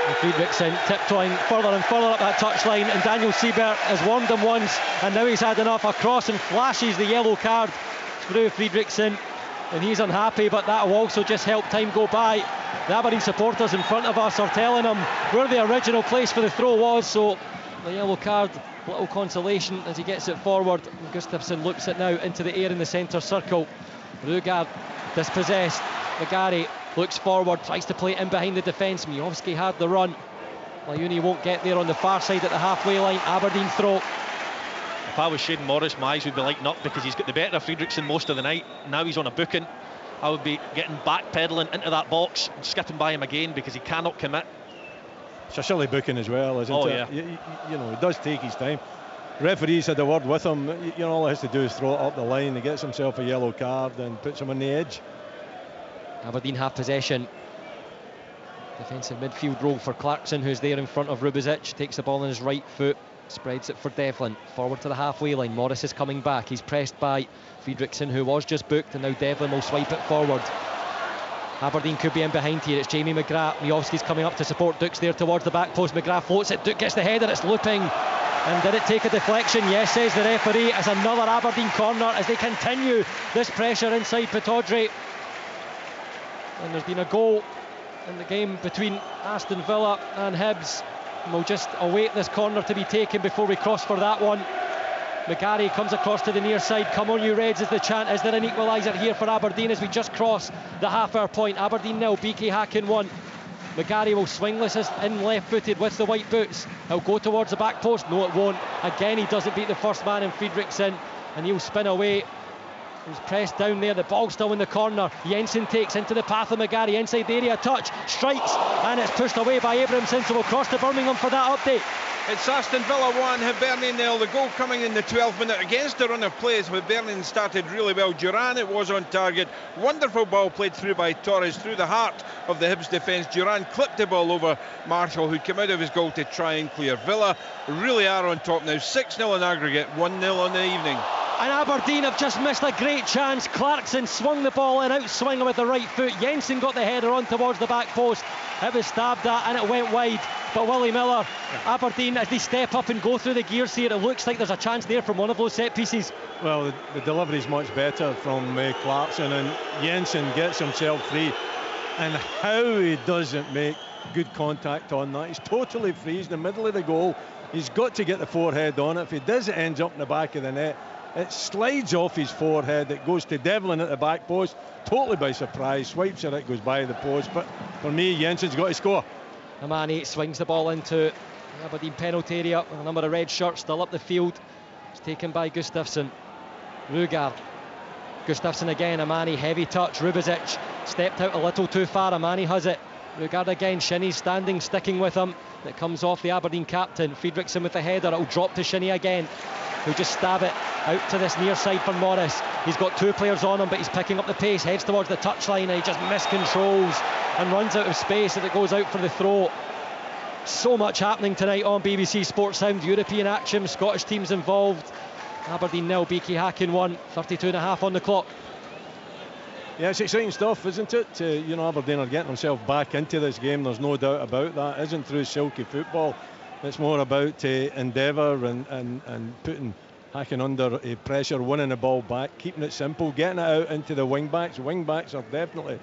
And Fredriksson tiptoeing further and further up that touchline, and Daniel Siebert has warned him once, and now he's had enough. Across and flashes the yellow card through Fredriksson, and he's unhappy, but that will also just help time go by. The Aberdeen supporters in front of us are telling him where the original place for the throw was, so the yellow card, little consolation as he gets it forward. Gustafsson looks it now into the air in the centre circle. Rugard dispossessed. McGarry looks forward, tries to play in behind the defence. Miovski had the run. Layuni won't get there on the far side at the halfway line. Aberdeen throw. If I was Shane Morris, my eyes would be lighting up because he's got the better of Fredriksson most of the night. Now he's on a booking. I would be getting back pedalling into that box and skipping by him again because he cannot commit. It's a silly booking as well, isn't it? Yeah. You know, he does take his time. Referees had a word with him. You know, all he has to do is throw it up the line. He gets himself a yellow card and puts him on the edge. Aberdeen have possession. Defensive midfield role for Clarkson, who's there in front of Rubizic. Takes the ball on his right foot, spreads it for Devlin. Forward to the halfway line. Morris is coming back. He's pressed by Fredriksson, who was just booked, and now Devlin will swipe it forward. Aberdeen could be in behind here. It's Jamie McGrath. Miovski's coming up to support. Duke's there towards the back post. McGrath floats it. Duke gets the header. It's looping. And did it take a deflection? Yes, says the referee. It's another Aberdeen corner as they continue this pressure inside Pittodrie. And there's been a goal in the game between Aston Villa and Hibs. And we'll just await this corner to be taken before we cross for that one. McGarry comes across to the near side. Come on you Reds is the chant. Is there an equaliser here for Aberdeen as we just cross the half-hour point? Aberdeen 0, BK Hacken 1. McGarry will swing this in left-footed with the white boots. He'll go towards the back post. No, it won't. Again, he doesn't beat the first man in Fredriksson, and he'll spin away. He's pressed down there. The ball's still in the corner. Jensen takes into the path of McGarry. Inside the area, touch, strikes, and it's pushed away by Abrahamsson. So we'll cross to Birmingham for that update. It's Aston Villa 1, Hibernian 0. The goal coming in the 12th minute against the run of plays. Hibernian started really well. Duran, it was on target. Wonderful ball played through by Torres through the heart of the Hibs defence. Duran clipped the ball over Marshall, who came out of his goal to try and clear. Villa really are on top now. 6-0 in aggregate, 1-0 on the evening. and Aberdeen have just missed a great chance. Clarkson swung the ball in, outswinging with the right foot. Jensen got the header on towards the back post. It was stabbed at and it went wide. But Willie Miller, Aberdeen, as they step up and go through the gears here, it looks like there's a chance there from one of those set pieces. Well, the delivery's much better from Clarkson, and Jensen gets himself free. And how he doesn't make good contact on that. He's totally free. He's in the middle of the goal. He's got to get the forehead on it. If he does, it ends up in the back of the net. It slides off his forehead. It goes to Devlin at the back post, totally by surprise. Swipes it goes by the post. But for me, Jensen's got to score. Amani swings the ball into the Aberdeen penalty area with a number of red shirts still up the field. It's taken by Gustafsson. Rugaard. Gustafsson again. Amani, heavy touch. Rubizic stepped out a little too far. Amani has it. Rugaard again. Shinnie's standing, sticking with him. It comes off the Aberdeen captain. Friedrichsen with the header. It'll drop to Shinnie again, who'll just stab it out to this near side for Morris. He's got two players on him, but he's picking up the pace, heads towards the touchline, and he just miscontrols and runs out of space as it goes out for the throw. So much happening tonight on BBC Sports Sound. European action, Scottish teams involved. Aberdeen 0, BK Hacken 1, 32.5 on the clock. Yeah, it's exciting stuff, isn't it? Aberdeen are getting themselves back into this game. There's no doubt about that. It isn't through silky football. It's more about endeavour and putting Hacken under pressure, winning the ball back, keeping it simple, getting it out into the wing backs. Wing backs are definitely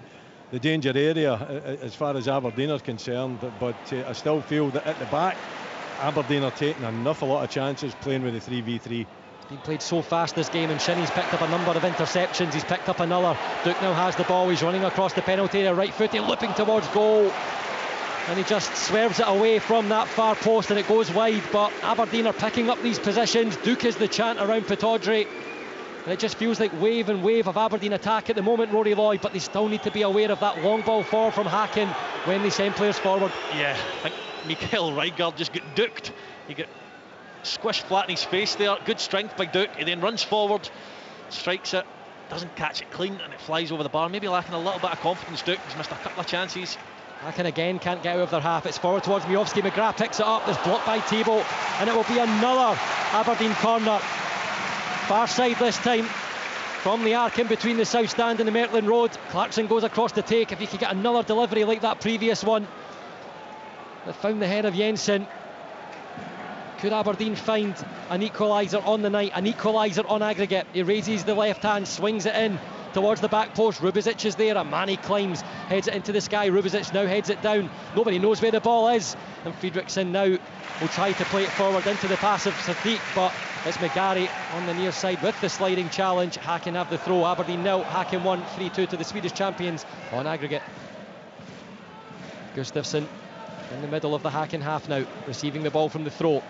the danger area as far as Aberdeen are concerned. But I still feel that at the back, Aberdeen are taking an awful lot of chances playing with the 3v3. Been played so fast this game, and Shinnie's picked up a number of interceptions. He's picked up another. Duke now has the ball. He's running across the penalty area, right footed, looping towards goal, and he just swerves it away from that far post and it goes wide. But Aberdeen are picking up these positions. Duke is the chant around Pittodrie, and it just feels like wave and wave of Aberdeen attack at the moment, Rory Lloyd, but they still need to be aware of that long ball forward from Hacken when they send players forward. Yeah, I think Mikael Rygaard just got duked. He got squished flat in his face there. Good strength by Duke. He then runs forward, strikes it, doesn't catch it clean, and it flies over the bar. Maybe lacking a little bit of confidence. Duke has missed a couple of chances. Hacken again can't get out of their half. It's forward towards Miovski. McGrath picks it up. There's blocked by Tebow, and it will be another Aberdeen corner. Far side this time from the arc in between the south stand and the Mertlin Road. Clarkson goes across to take. If he could get another delivery like that previous one that found the head of Jensen. Could Aberdeen find an equaliser on the night, an equaliser on aggregate? He raises the left hand, swings it in towards the back post. Rubizic is there. Amani climbs, heads it into the sky. Rubizic now heads it down. Nobody knows where the ball is, and Friedrichsen now will try to play it forward into the pass of Sadiq, but it's McGarry on the near side with the sliding challenge. Hacken have the throw. Aberdeen 0, Hacken 1, 3-2 to the Swedish champions on aggregate. Gustafsson in the middle of the Hacken half now, receiving the ball from the throw.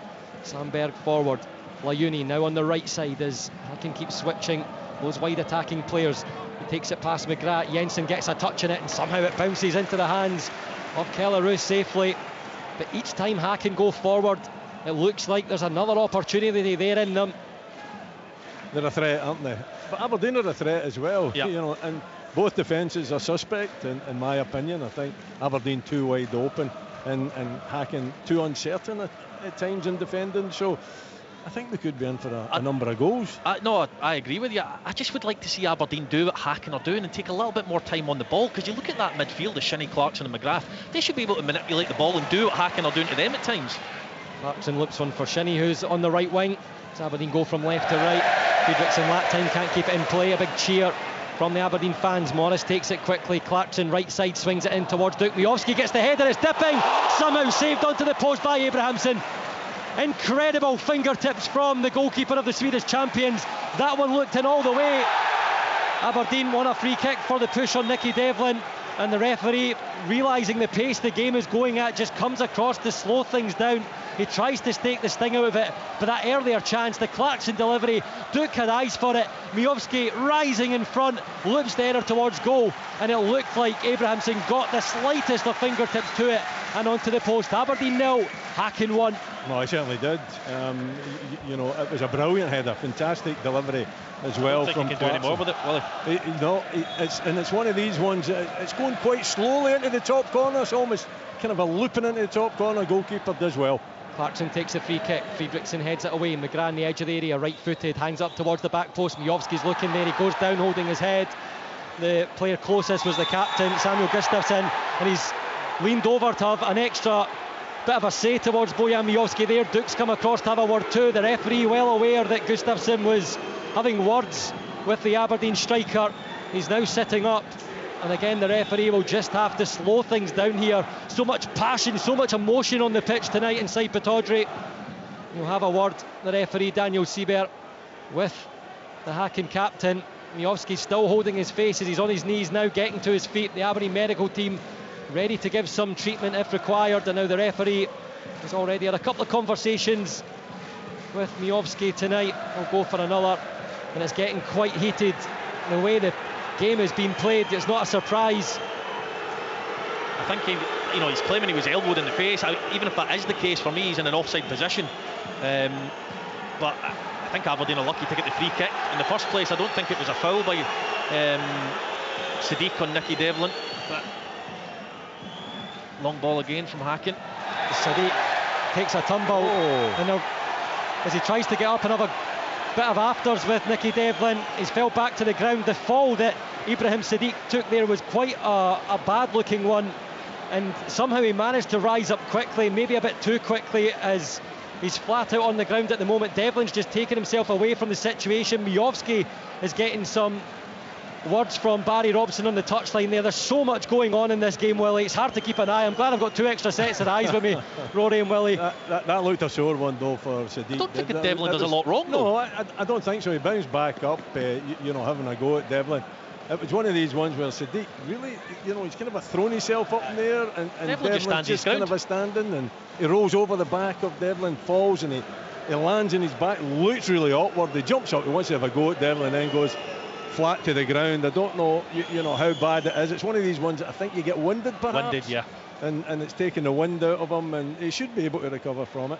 Sandberg forward. Layuni now on the right side as Hacken keeps switching those wide attacking players. He takes it past McGrath. Jensen gets a touch in it, and somehow it bounces into the hands of Kellerus safely. But each time Hacken go forward, it looks like there's another opportunity there in them. They're a threat, aren't they? But Aberdeen are a threat as well. Yep. And both defences are suspect in my opinion. I think Aberdeen too wide open and Hacken too uncertain at times in defending. So I think they could be in for a number of goals. No, I agree with you. I just would like to see Aberdeen do what Hacken are doing and take a little bit more time on the ball, because you look at that midfield of Shinnie, Clarkson and McGrath, they should be able to manipulate the ball and do what Hacken are doing to them at times. Clarkson loops one for Shinnie, who's on the right wing. As Aberdeen go from left to right. Friedrichsen that time can't keep it in play. A big cheer from the Aberdeen fans. Morris takes it quickly. Clarkson right side swings it in towards Duke. Miovski gets the header. It's dipping. Somehow saved onto the post by Abrahamsson. Incredible fingertips from the goalkeeper of the Swedish champions. That one looked in all the way. Aberdeen won a free kick for the push on Nicky Devlin, and the referee, realising the pace the game is going at, just comes across to slow things down. He tries to take the sting out of it, but that earlier chance, the Clarkson delivery, Duke had eyes for it. Miovski rising in front, loops the header towards goal, and it looked like Abrahamsson got the slightest of fingertips to it and onto the post. Aberdeen 0, Hacken 1. No, he certainly did. It was a brilliant header, fantastic delivery as well. I don't think he can do any more with it, Willie. It's one of these ones. It's going quite slowly into the top corner. It's almost kind of a looping into the top corner. Goalkeeper does well. Clarkson takes the free kick. Friedrichsen heads it away. McGrath on the edge of the area, right-footed, hangs up towards the back post. Miovski's looking there. He goes down holding his head. The player closest was the captain, Samuel Gustafsson, and he's leaned over to have an extra bit of a say towards Bojan Miovski there. Duke's come across to have a word too. The referee well aware that Gustafsson was having words with the Aberdeen striker. He's now sitting up, and again the referee will just have to slow things down here. So much passion, so much emotion on the pitch tonight inside Pittodrie. We'll have a word, the referee Daniel Siebert, with the Hacken captain. Miovski's still holding his face as he's on his knees now, getting to his feet. The Aberdeen medical team ready to give some treatment if required, and now the referee has already had a couple of conversations with Miovski tonight. We'll go for another, and it's getting quite heated. The way the game has been played, it's not a surprise. I think he's claiming he was elbowed in the face. Even if that is the case, for me he's in an offside position. But I think Aberdeen are lucky to get the free kick. In the first place, I don't think it was a foul by Sadiq on Nicky Devlin. But long ball again from Hacken. Sadiq takes a tumble, and as he tries to get up, another bit of afters with Nicky Devlin. He's fell back to the ground. The fall that Ibrahim Sadiq took there was quite a bad looking one, and somehow he managed to rise up quickly, maybe a bit too quickly, as he's flat out on the ground at the moment. Devlin's just taken himself away from the situation. Miovski is getting some words from Barry Robson on the touchline there. There's so much going on in this game, Willie. It's hard to keep an eye. I'm glad I've got two extra sets of eyes with me, Rory and Willie. That looked a sore one though for Sadiq. I don't think Devlin does a lot wrong though. No, I don't think so. He bounced back up, having a go at Devlin. It was one of these ones where Sadiq really, he's kind of thrown himself up in there, and Devlin just kind of standing, and he rolls over the back of Devlin, falls, and he lands in his back, looks really awkward. He jumps up, he wants to have a go at Devlin, and then goes flat to the ground. I don't know, how bad it is. It's one of these ones that I think you get winded, perhaps. Winded, yeah. And it's taken the wind out of him, and he should be able to recover from it.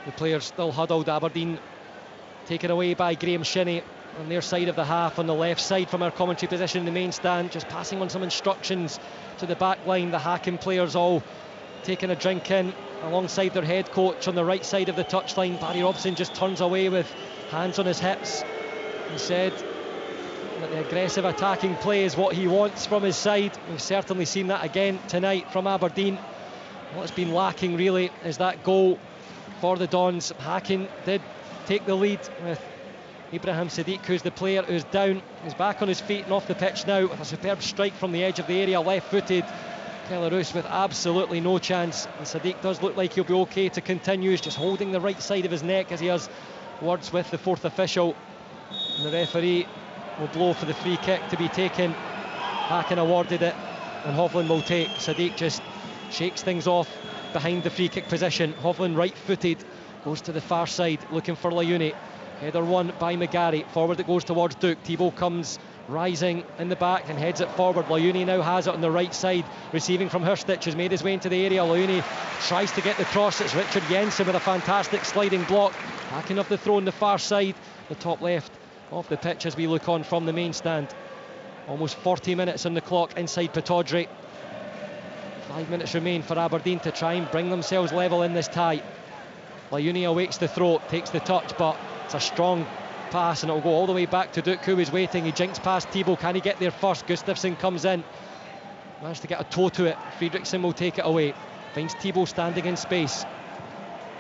The players still huddled. Aberdeen taken away by Graham Shinney on their side of the half, on the left side from our commentary position in the main stand, just passing on some instructions to the back line. The Hacken players all taking a drink in alongside their head coach on the right side of the touchline. Barry Robson just turns away with hands on his hips. He said that the aggressive attacking play is what he wants from his side. We've certainly seen that again tonight from Aberdeen. What's been lacking really is that goal for the Dons. Hacken did take the lead with Ibrahim Sadiq, who's the player who's down. He's back on his feet and off the pitch now with a superb strike from the edge of the area, left-footed. Belarus with absolutely no chance, and Sadiq does look like he'll be okay to continue. He's just holding the right side of his neck as he has words with the fourth official, and the referee will blow for the free kick to be taken. Hacken awarded it, and Hovland will take. Sadiq just shakes things off behind the free kick position. Hovland right-footed, goes to the far side looking for Layuni. Header won by McGarry. Forward it goes towards Duke. Thibault comes rising in the back and heads it forward. Layuni now has it on the right side, receiving from Hurstich, has made his way into the area. Layuni tries to get the cross. It's Richard Jensen with a fantastic sliding block. Backing up the throw on the far side, the top left of the pitch as we look on from the main stand. Almost 40 minutes on the clock inside Pittodrie. 5 minutes remain for Aberdeen to try and bring themselves level in this tie. Layuni awaits the throw, takes the touch, but it's a strong pass and it'll go all the way back to Duke, who is waiting. He jinks past Thibault. Can he get there first? Gustafsson comes in, managed to get a toe to it. Friedrichsen will take it away, finds Thibault standing in space.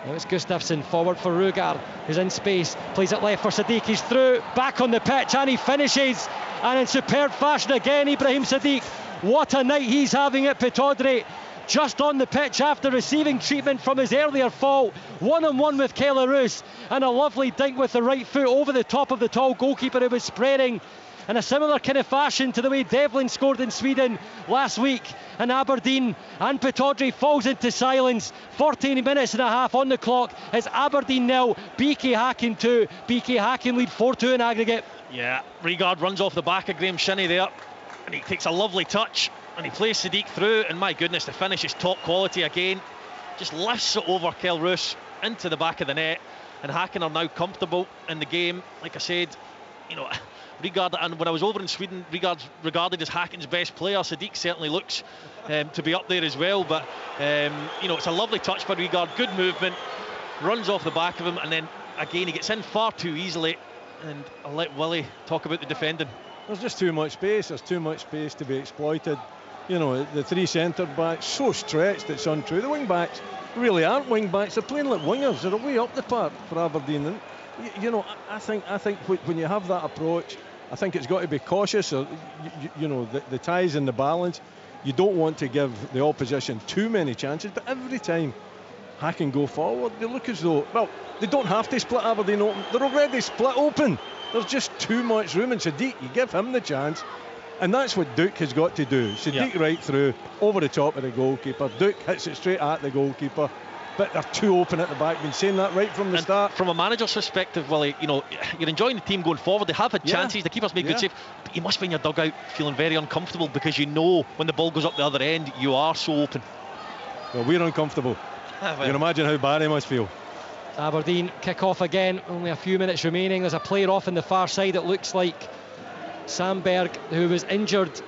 Now it's Gustafsson forward for Rugaard, who's in space, plays it left for Sadiq. He's through, back on the pitch, and he finishes, and in superb fashion again. Ibrahim Sadiq, what a night he's having at Pittodrie. Just on the pitch after receiving treatment from his earlier fall, one-on-one with Kelarus, and a lovely dink with the right foot over the top of the tall goalkeeper who was spreading, in a similar kind of fashion to the way Devlin scored in Sweden last week. And Aberdeen and Pittodrie falls into silence. 14 minutes and a half on the clock. It's Aberdeen 0, BK Hacken 2. BK Hacken lead 4-2 in aggregate. Yeah, Rugaard runs off the back of Graham Shinney there, and he takes a lovely touch, and he plays Sadiq through, and my goodness, the finish is top quality again. Just lifts it over Kelarus into the back of the net, and Hacken are now comfortable in the game. Like I said, regarded, and when I was over in Sweden, regarded as Hacken's best player. Sadiq certainly looks to be up there as well, but it's a lovely touch by Rygaard, good movement, runs off the back of him, and then again he gets in far too easily, and I'll let Willie talk about the defending. There's just too much space. There's too much space to be exploited. The three centre backs so stretched, it's untrue. The wing backs really aren't wing backs. They're playing like wingers. They're way up the park for Aberdeen. And I think when you have that approach, I think it's got to be cautious. Or the ties and the balance. You don't want to give the opposition too many chances. But every time Hacken go forward, they look as though, well, they don't have to split Aberdeen open. They're already split open. There's just too much room. And Sadiq, you give him the chance. And that's what Duke has got to do. Sadiq right through, over the top of the goalkeeper. Duke hits it straight at the goalkeeper. But they're too open at the back. Been saying that right from the start. From a manager's perspective, Willie, you're enjoying the team going forward. They have had chances. The keeper's made good save. But you must be in your dugout feeling very uncomfortable, because you know when the ball goes up the other end, you are so open. Well, we're uncomfortable. You can imagine how Barry must feel. Aberdeen kick off again. Only a few minutes remaining. There's a player off in the far side. It looks like Sandberg, who was injured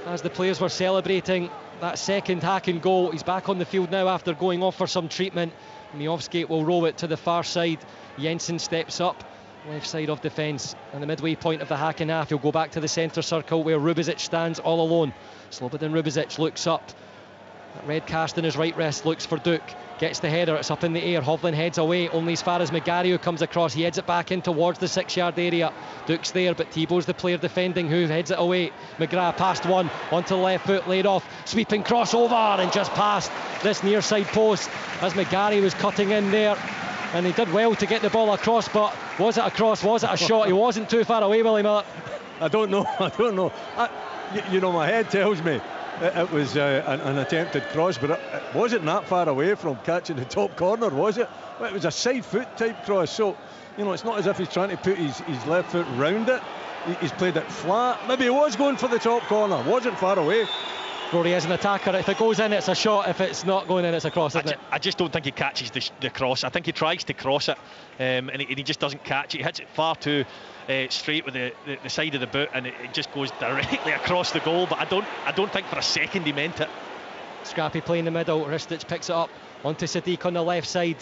as the players were celebrating that second Hacken goal. He's back on the field now after going off for some treatment. Miovski will roll it to the far side. Jensen steps up, left side of defence, and the midway point of the Hacken half. He'll go back to the centre circle where Rubizic stands all alone. Slobodan Rubizic looks up. That red cast in his right wrist, looks for Duke. Gets the header, it's up in the air. Hovland heads away, only as far as McGarry, who comes across. He heads it back in towards the 6-yard area. Duke's there, but Thibault's the player defending, who heads it away. McGrath past one, onto the left foot, laid off. Sweeping crossover, and just past this near side post as McGarry was cutting in there. And he did well to get the ball across, but was it a cross? Was it a shot? He wasn't too far away, Willie Miller. I don't know. My head tells me it was an attempted cross, but it wasn't that far away from catching the top corner, was it? Well, it was a side foot type cross, so it's not as if he's trying to put his left foot round it. He's played it flat. Maybe he was going for the top corner, wasn't far away. Rory is an attacker. If it goes in, it's a shot. If it's not going in, it's a cross, isn't it? I just don't think he catches the cross. I think he tries to cross it, and he just doesn't catch it. He hits it far too straight with the side of the boot, and it just goes directly across the goal. But I don't think for a second he meant it. Scrappy play in the middle. Ristic picks it up onto Sadiq on the left side.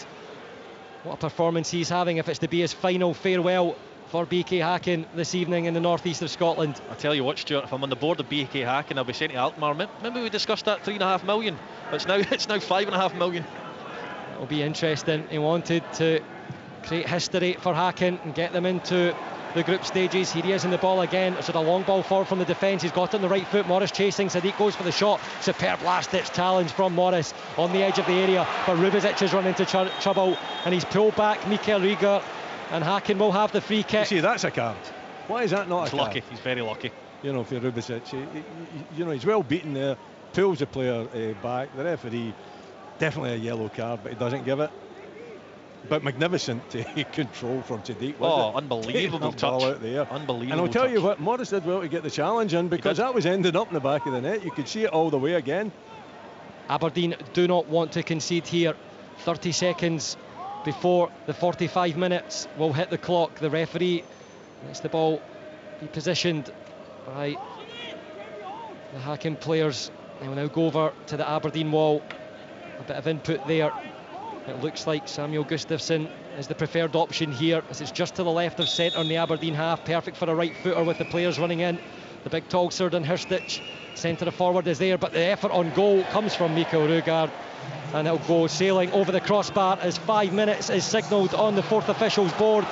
What a performance he's having, if it's to be his final farewell for BK Hacken this evening in the northeast of Scotland. I tell you what, Stuart, if I'm on the board of BK Hacken, I'll be saying to Alkmaar, remember we discussed that 3.5 million? It's now 5.5 million. It'll be interesting. He wanted to create history for Hacken and get them into the group stages. Here he is in the ball again. It's a long ball forward from the defence. He's got it on the right foot. Morris chasing. Sadiq goes for the shot. Superb last-ditch challenge from Morris on the edge of the area, but Rubizic has run into trouble and he's pulled back. Mikael Rygaard, and Hacken will have the free kick. You see, that's a card. Why is that not a card? Lucky. He's very lucky. For Rubizic, he's well beaten there. Pulls the player back. The referee, definitely a yellow card, but he doesn't give it. But magnificent control from Sadiq. Unbelievable touch. Out there. Unbelievable. And I'll tell touch. you what, Morris did well to get the challenge in, because that was ending up in the back of the net. You could see it all the way again. Aberdeen do not want to concede here. 30 seconds before the 45 minutes will hit the clock. The referee lets the ball be positioned by the Hacken players. They will now go over to the Aberdeen wall. A bit of input there. It looks like Samuel Gustafsson is the preferred option here, as it's just to the left of centre in the Aberdeen half. Perfect for a right footer with the players running in. The big tall Serdan Hirstic, centre forward, is there, but the effort on goal comes from Mikael Rygaard, and it'll go sailing over the crossbar as 5 minutes is signalled on the fourth official's board.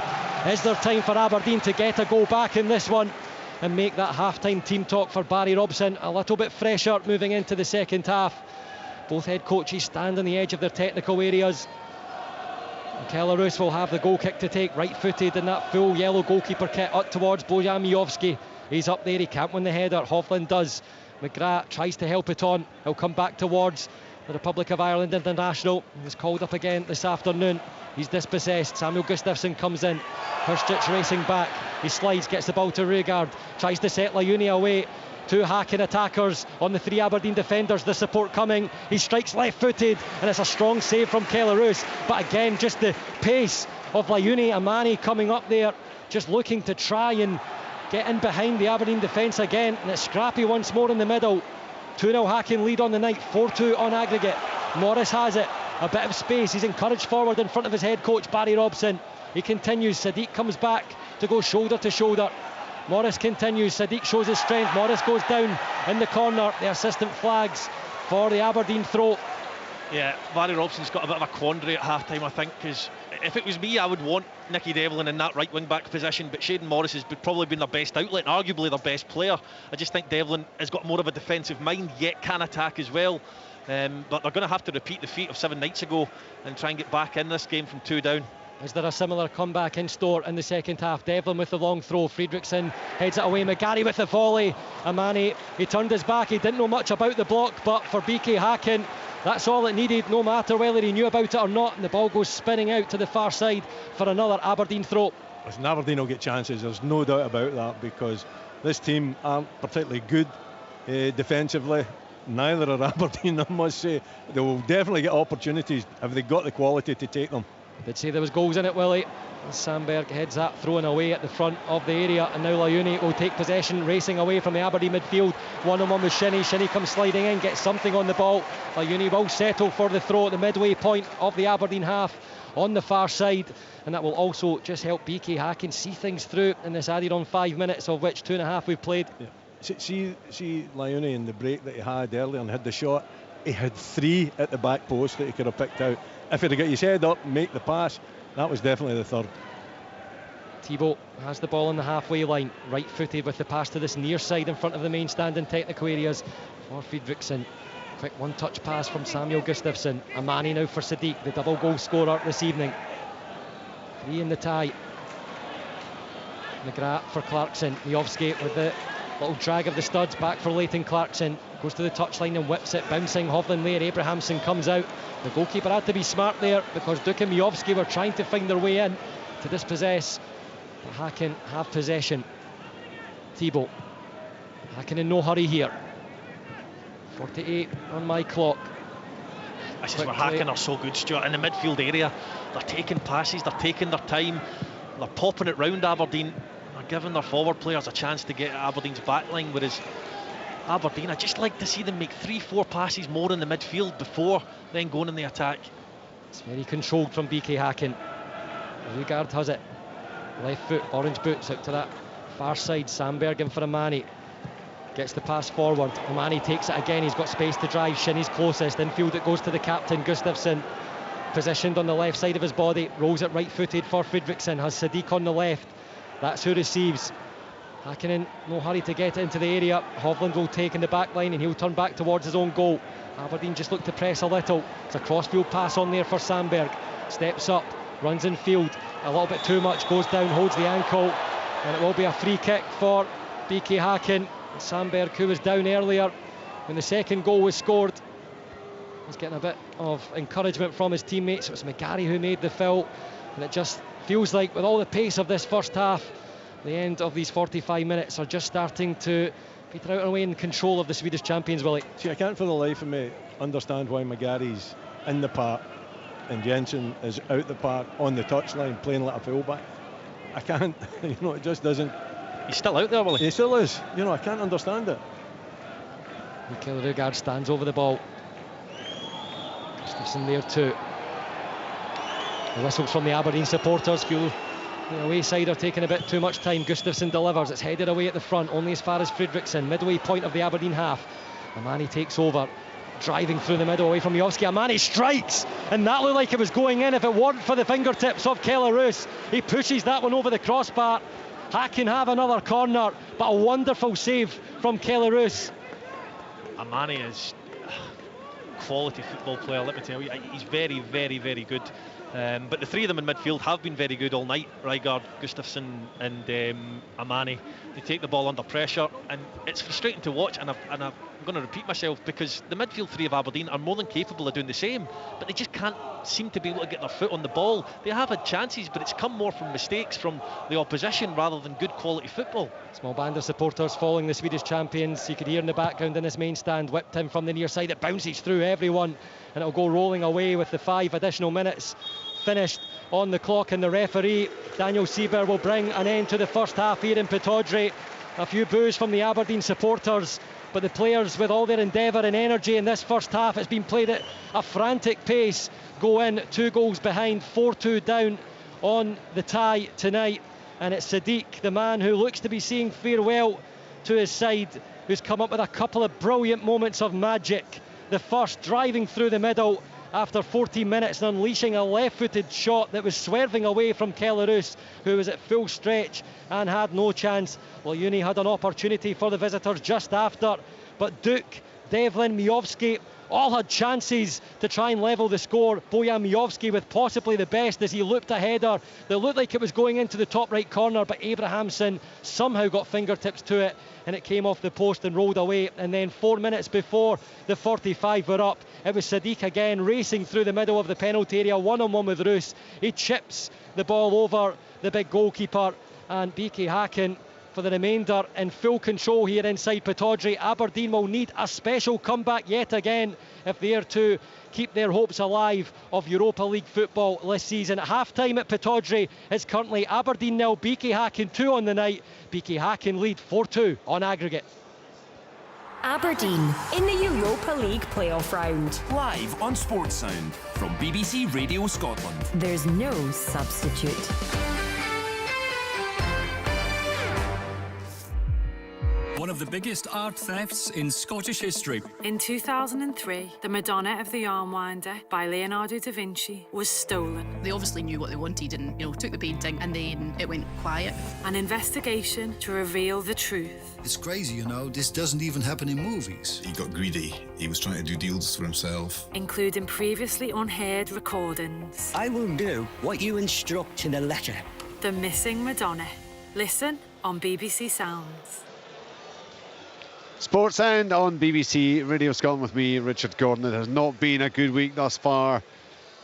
Is there time for Aberdeen to get a goal back in this one and make that half-time team talk for Barry Robson a little bit fresher moving into the second half? Both head coaches stand on the edge of their technical areas. Kelarus will have the goal kick to take, right-footed in that full yellow goalkeeper kit, up towards Bojan Miovski. He's up there, he can't win the header. Hovland does. McGrath tries to help it on. He'll come back towards the Republic of Ireland international. He was called up again this afternoon. He's dispossessed. Samuel Gustafsson comes in. Hirstic racing back. He slides, gets the ball to Rygaard. Tries to set Layuni away. Two Hacken attackers on the three Aberdeen defenders. The support coming. He strikes left-footed, and it's a strong save from Kelarus. But again, just the pace of Layuni Amani coming up there, just looking to try and get in behind the Aberdeen defence again, and it's scrappy once more in the middle. 2-0 Hacken lead on the night, 4-2 on aggregate. Morris has it, a bit of space, he's encouraged forward in front of his head coach Barry Robson. He continues, Sadiq comes back to go shoulder to shoulder. Morris continues, Sadiq shows his strength, Morris goes down in the corner. The assistant flags for the Aberdeen throw. Yeah, Barry Robson's got a bit of a quandary at half-time, I think, because if it was me, I would want Nicky Devlin in that right wing-back position, but Shayden Morris has probably been their best outlet and arguably their best player. I just think Devlin has got more of a defensive mind, yet can attack as well. But they're going to have to repeat the feat of 7 nights ago and try and get back in this game from 2 down. Is there a similar comeback in store in the second half? Devlin with the long throw, Friedrichsen heads it away, McGarry with the volley. Amani, he turned his back, he didn't know much about the block, but for BK Hacken, that's all it needed, no matter whether he knew about it or not, and the ball goes spinning out to the far side for another Aberdeen throw. Listen, Aberdeen will get chances, there's no doubt about that, because this team aren't particularly good defensively. Neither are Aberdeen, I must say. They will definitely get opportunities if they've got the quality to take them. Did say there was goals in it, Willie. Sandberg heads that thrown away at the front of the area, and now Layuni will take possession, racing away from the Aberdeen midfield. 1-on-1 with Shinnie. Shinnie comes sliding in, gets something on the ball. Layuni will settle for the throw at the midway point of the Aberdeen half on the far side, and that will also just help BK Hacken see things through in this added on 5 minutes, of which 2.5 we've played. Yeah. See Layuni in the break that he had earlier and had the shot. He had 3 at the back post that he could have picked out. If he'd have got his head up, make the pass, that was definitely the third. Thibault has the ball on the halfway line, right footed with the pass to this near side in front of the main stand in technical areas for Friedrichsen. Quick one touch pass from Samuel Gustafsson. Amani now for Sadiq, the double goal scorer this evening. 3 in the tie. McGrath for Clarkson. Miovski with the little drag of the studs, back for Leighton Clarkson. Goes to the touchline and whips it, bouncing Hovland there. Abrahamson comes out. The goalkeeper had to be smart there, because Duke and Miovski were trying to find their way in to dispossess. But Hacken have possession. Thibault. Hacken in no hurry here. 48 on my clock. This is where Hacken are so good, Stuart. In the midfield area, they're taking passes, they're taking their time, they're popping it round Aberdeen, they're giving their forward players a chance to get at Aberdeen's backline, whereas Aberdeen, I just like to see them make 3-4 passes more in the midfield before then going in the attack. It's very controlled from BK Hacken. Rugard has it. Left foot, orange boots out to that far side. Sandberg in for Amani. Gets the pass forward. Amani takes it again. He's got space to drive. Shinnie's closest. Infield it goes to the captain, Gustafsson. Positioned on the left side of his body. Rolls it right footed for Friedrichsen. Has Sadiq on the left. That's who receives. Hacken in no hurry to get it into the area. Hovland will take in the back line and he'll turn back towards his own goal. Aberdeen just look to press a little. It's a crossfield pass on there for Sandberg. Steps up, runs in field. A little bit too much, goes down, holds the ankle. And it will be a free kick for BK Hacken. Sandberg, who was down earlier when the second goal was scored, was getting a bit of encouragement from his teammates. It was McGarry who made the foul. And it just feels like, with all the pace of this first half, the end of these 45 minutes are just starting to peter out and away in control of the Swedish champions, Willie. See, I can't for the life of me understand why McGarry's in the park and Jensen is out the park on the touchline playing like a fullback. I can't, it just doesn't. He's still out there, Willie. He still is. I can't understand it. Mikael Rugard stands over the ball. Gustafsson there too. The whistles from the Aberdeen supporters feel the away side are taking a bit too much time. Gustafsson delivers, it's headed away at the front, only as far as Friedrichsen, midway point of the Aberdeen half. Amani takes over, driving through the middle away from Miovski. Amani strikes, and that looked like it was going in if it weren't for the fingertips of Keller-Roos. He pushes that one over the crossbar. Hacken have another corner, but a wonderful save from Keller-Roos. Amani is a quality football player, let me tell you. He's very, very, very good. But the three of them in midfield have been very good all night. Rygard, Gustafsson and Amani. They take the ball under pressure, and it's frustrating to watch, and I'm going to repeat myself, because the midfield three of Aberdeen are more than capable of doing the same, but they just can't seem to be able to get their foot on the ball. They have had chances, but it's come more from mistakes from the opposition rather than good quality football. Small band of supporters following the Swedish champions. You could hear in the background in this main stand, whipped in from the near side. It bounces through everyone, and it'll go rolling away with the 5 additional minutes finished on the clock, and the referee, Daniel Sieber, will bring an end to the first half here in Pittodrie. A few boos from the Aberdeen supporters, but the players, with all their endeavour and energy in this first half, it's been played at a frantic pace, go in 2 goals behind, 4-2 down on the tie tonight. And it's Sadiq, the man who looks to be saying farewell to his side, who's come up with a couple of brilliant moments of magic. The first, driving through the middle after 14 minutes and unleashing a left-footed shot that was swerving away from Kellerus, who was at full stretch and had no chance. Well, Uni had an opportunity for the visitors just after, but Duke, Devlin, Miovski all had chances to try and level the score. Bojan Miovski with possibly the best as he looped a header that looked like it was going into the top right corner, but Abrahamsson somehow got fingertips to it and it came off the post and rolled away. And then 4 minutes before the 45 were up, it was Sadiq again racing through the middle of the penalty area, one-on-one with Roos. He chips the ball over the big goalkeeper, and BK Hacken for the remainder in full control here inside Pittodrie. Aberdeen will need a special comeback yet again if they are to keep their hopes alive of Europa League football this season. At half-time at Pittodrie, it's currently Aberdeen 0, BK Hacken 2 on the night. BK Hacken lead 4-2 on aggregate. Aberdeen in the Europa League playoff round. Live on Sports Sound from BBC Radio Scotland. There's no substitute. One of the biggest art thefts in Scottish history. In 2003, the Madonna of the Armwinder by Leonardo da Vinci was stolen. They obviously knew what they wanted and, took the painting, and then it went quiet. An investigation to reveal the truth. It's crazy, this doesn't even happen in movies. He got greedy. He was trying to do deals for himself. Including previously unheard recordings. I will do what you instruct to the letter. The Missing Madonna. Listen on BBC Sounds. Sports Sound on BBC Radio Scotland with me, Richard Gordon. It has not been a good week thus far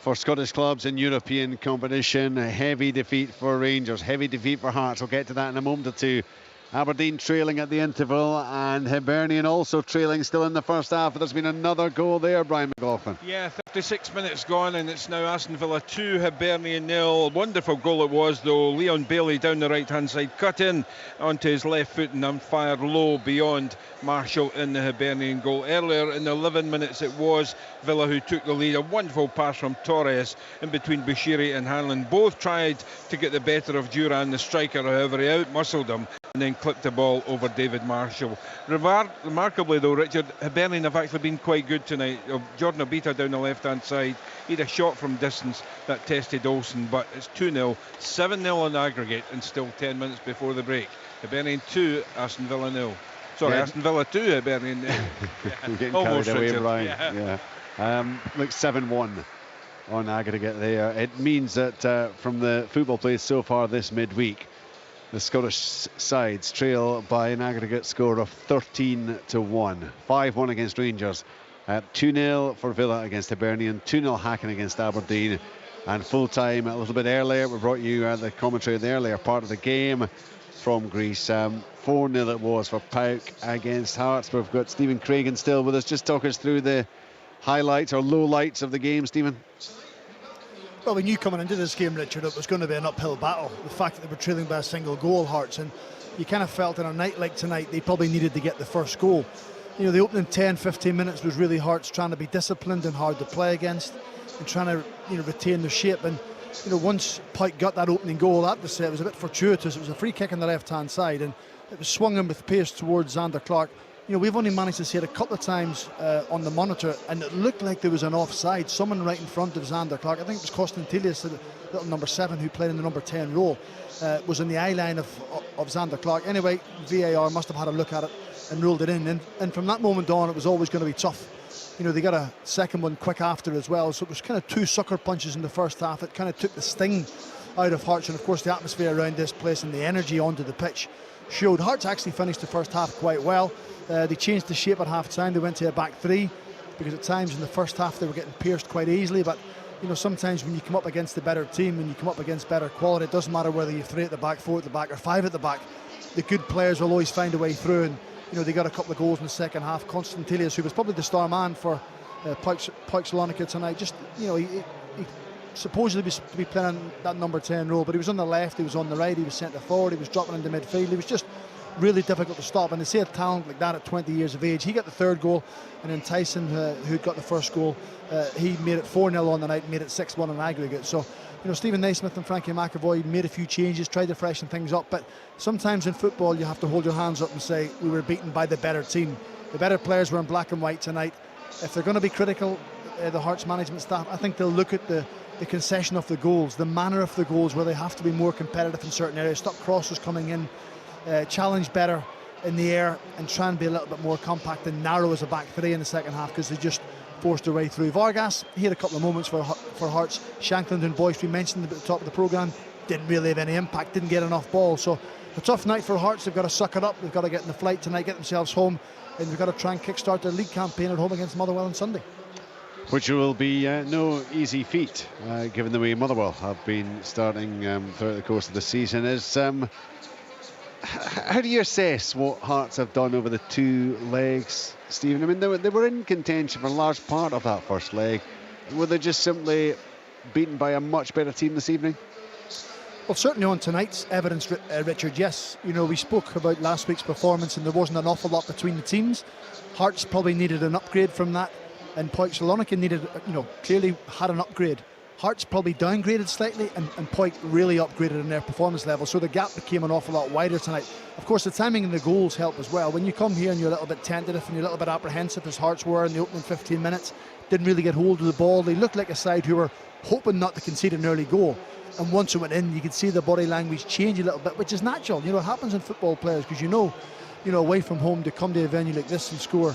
for Scottish clubs in European competition. A heavy defeat for Rangers, heavy defeat for Hearts. We'll get to that in a moment or two. Aberdeen trailing at the interval, and Hibernian also trailing still in the first half. But there's been another goal there, Brian McLaughlin. Yeah, 36 minutes gone, and it's now Aston Villa 2, Hibernian 0. Wonderful goal it was, though. Leon Bailey down the right-hand side, cut in onto his left foot and fired low beyond Marshall in the Hibernian goal. Earlier in the 11 minutes it was Villa who took the lead. A wonderful pass from Torres in between Bushiri and Hanlon. Both tried to get the better of Duran, the striker. However, he out-muscled him and then clipped the ball over David Marshall. Remarkably though, Richard, Hibernian have actually been quite good tonight. Jordan Obita down the left-hand side, he had a shot from distance that tested Olsen, but it's 2-0, 7-0 on aggregate, and still 10 minutes before the break. Hibernian 2, Aston Villa 0. Sorry, yeah. Aston Villa 2, Hibernian 0. We're getting carried away, Brian. Yeah. Looks 7-1 on aggregate there. It means that from the football played so far this midweek, the Scottish sides trail by an aggregate score of 13-1. 5-1 against Rangers, 2-0 for Villa against Hibernian, 2-0 Hacken against Aberdeen, and full time a little bit earlier. We brought you the commentary in the earlier part of the game from Greece. 4-0 it was for PAOK against Hearts. We've got Stephen Craigan still with us. Just talk us through the highlights or lowlights of the game, Stephen. Well, we knew coming into this game, Richard, it was going to be an uphill battle. The fact that they were trailing by a single goal, Hearts, and you kind of felt in a night like tonight they probably needed to get the first goal. The opening 10-15 minutes was really Hearts trying to be disciplined and hard to play against and trying to retain their shape. And once Pike got that opening goal, I have to say it was a bit fortuitous. It was a free kick on the left-hand side and it was swung in with pace towards Xander Clark. We've only managed to see it a couple of times on the monitor, and it looked like there was an offside. Someone right in front of Xander Clark, I think it was Kostantilius, the little number 7 who played in the number 10 role, was in the eye line of Xander Clark. Anyway, VAR must have had a look at it and ruled it in. And from that moment on, it was always going to be tough. They got a second one quick after as well, so it was kind of 2 sucker punches in the first half. It kind of took the sting out of Hearts, and of course the atmosphere around this place and the energy onto the pitch showed. Hearts actually finished the first half quite well. They changed the shape at half-time. They went to a back 3 because at times in the first half they were getting pierced quite easily. But sometimes when you come up against a better team, when you come up against better quality, it doesn't matter whether you have 3 at the back, 4 at the back, or 5 at the back. The good players will always find a way through. And they got a couple of goals in the second half. Kostantilius, who was probably the star man for PAOK Salonika tonight, just he supposedly was to be playing that number 10 role, but he was on the left, he was on the right, he was centre forward, he was dropping into midfield. He was just really difficult to stop, and to see a talent like that at 20 years of age. He got the third goal, and then Tyson, who got the first goal, he made it 4-0 on the night, made it 6-1 in aggregate. So, you know, Stephen Naismith and Frankie McAvoy made a few changes, tried to freshen things up, but sometimes in football you have to hold your hands up and say we were beaten by the better team. The better players were in black and white tonight. If they're going to be critical, the Hearts management staff, I think they'll look at the concession of the goals, the manner of the goals, where they have to be more competitive in certain areas, stop crosses coming in, challenge better in the air, and try and be a little bit more compact and narrow as a back three in the second half, because they just forced their way through. Vargas, he had a couple of moments for Hearts. Shankland and Boyce, we mentioned at the top of the programme, didn't really have any impact, didn't get enough ball. So a tough night for Hearts. They've got to suck it up, they've got to get in the flight tonight, get themselves home, and they've got to try and kickstart their league campaign at home against Motherwell on Sunday. Which will be no easy feat, given the way Motherwell have been starting throughout the course of the season. How do you assess what Hearts have done over the two legs, Stephen? I mean, they were in contention for a large part of that first leg. Were they just simply beaten by a much better team this evening? Well, certainly on tonight's evidence, Richard, yes. You know, we spoke about last week's performance and there wasn't an awful lot between the teams. Hearts probably needed an upgrade from that, and PAOK Salonika needed, clearly had an upgrade. Hearts probably downgraded slightly, and PAOK really upgraded in their performance level, so the gap became an awful lot wider tonight. Of course, the timing and the goals help as well. When you come here and you're a little bit tentative and you're a little bit apprehensive, as Hearts were in the opening 15 minutes, didn't really get hold of the ball. They looked like a side who were hoping not to concede an early goal. And once it went in, you could see the body language change a little bit, which is natural. You know, it happens in football players, because away from home, to come to a venue like this and score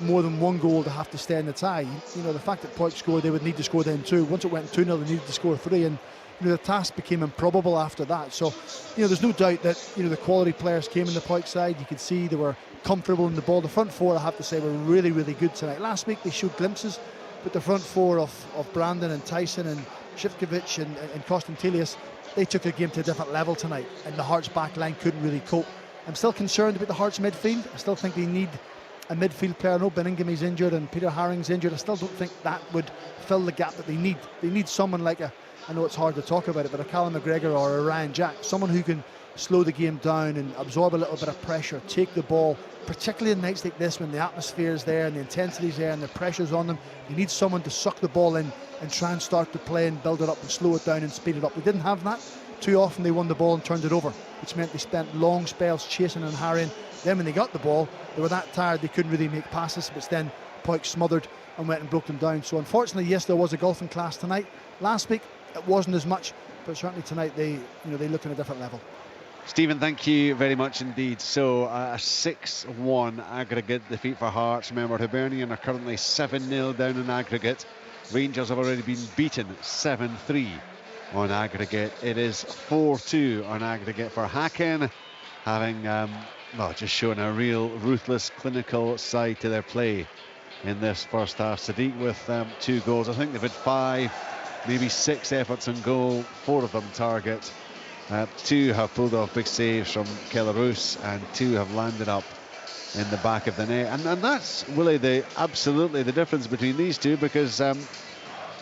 more than one goal, to have to stay in the tie. You know, the fact that PAOK scored, they would need to score then two. Once it went 2-0, they needed to score 3, and the task became improbable after that. So, there's no doubt that the quality players came in the PAOK side. You could see they were comfortable in the ball. The front four, I have to say, were really, really good tonight. Last week they showed glimpses, but the front four of Brandon and Tyson and Shivkovic and Kostantelius, they took the game to a different level tonight, and the Hearts back line couldn't really cope. I'm still concerned about the Hearts midfield. I still think they need a midfield player. I know Beningami's injured and Peter Haring's injured. I still don't think that would fill the gap that they need. They need someone like I know it's hard to talk about it, but a Callum McGregor or a Ryan Jack, someone who can slow the game down and absorb a little bit of pressure, take the ball, particularly in nights like this when the atmosphere is there and the intensity is there and the pressure's on them. You need someone to suck the ball in and try and start to play and build it up and slow it down and speed it up. They didn't have that. Too often they won the ball and turned it over, which meant they spent long spells chasing and harrying. Then when they got the ball, they were that tired they couldn't really make passes, which then PAOK smothered and went and broke them down. So unfortunately, yes, there was a golfing class tonight. Last week it wasn't as much, but certainly tonight they look at a different level. Stephen, thank you very much indeed. So a 6-1 aggregate defeat for Hearts. Remember, Hibernian are currently 7-0 down in aggregate. Rangers have already been beaten 7-3 on aggregate. It is 4-2 on aggregate for Hacken, having just shown a real ruthless, clinical side to their play in this first half. Sadiq with 2 goals. I think they've had 5, maybe 6 efforts on goal, 4 of them target. 2 have pulled off big saves from Kelarus, and 2 have landed up in the back of the net. And that's really absolutely the difference between these two, because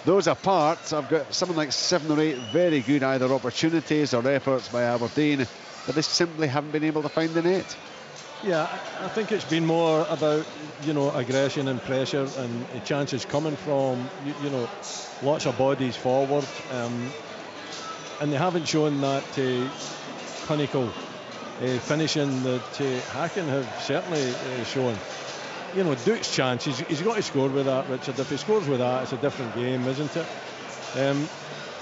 those apart, I've got something like 7 or 8 very good either opportunities or efforts by Aberdeen, but they simply haven't been able to find the net. Yeah, I think it's been more about, aggression and pressure and chances coming from, lots of bodies forward. And they haven't shown that clinical finishing that Hacken have certainly shown. Duke's chance, he's got to score with that, Richard. If he scores with that, it's a different game, isn't it?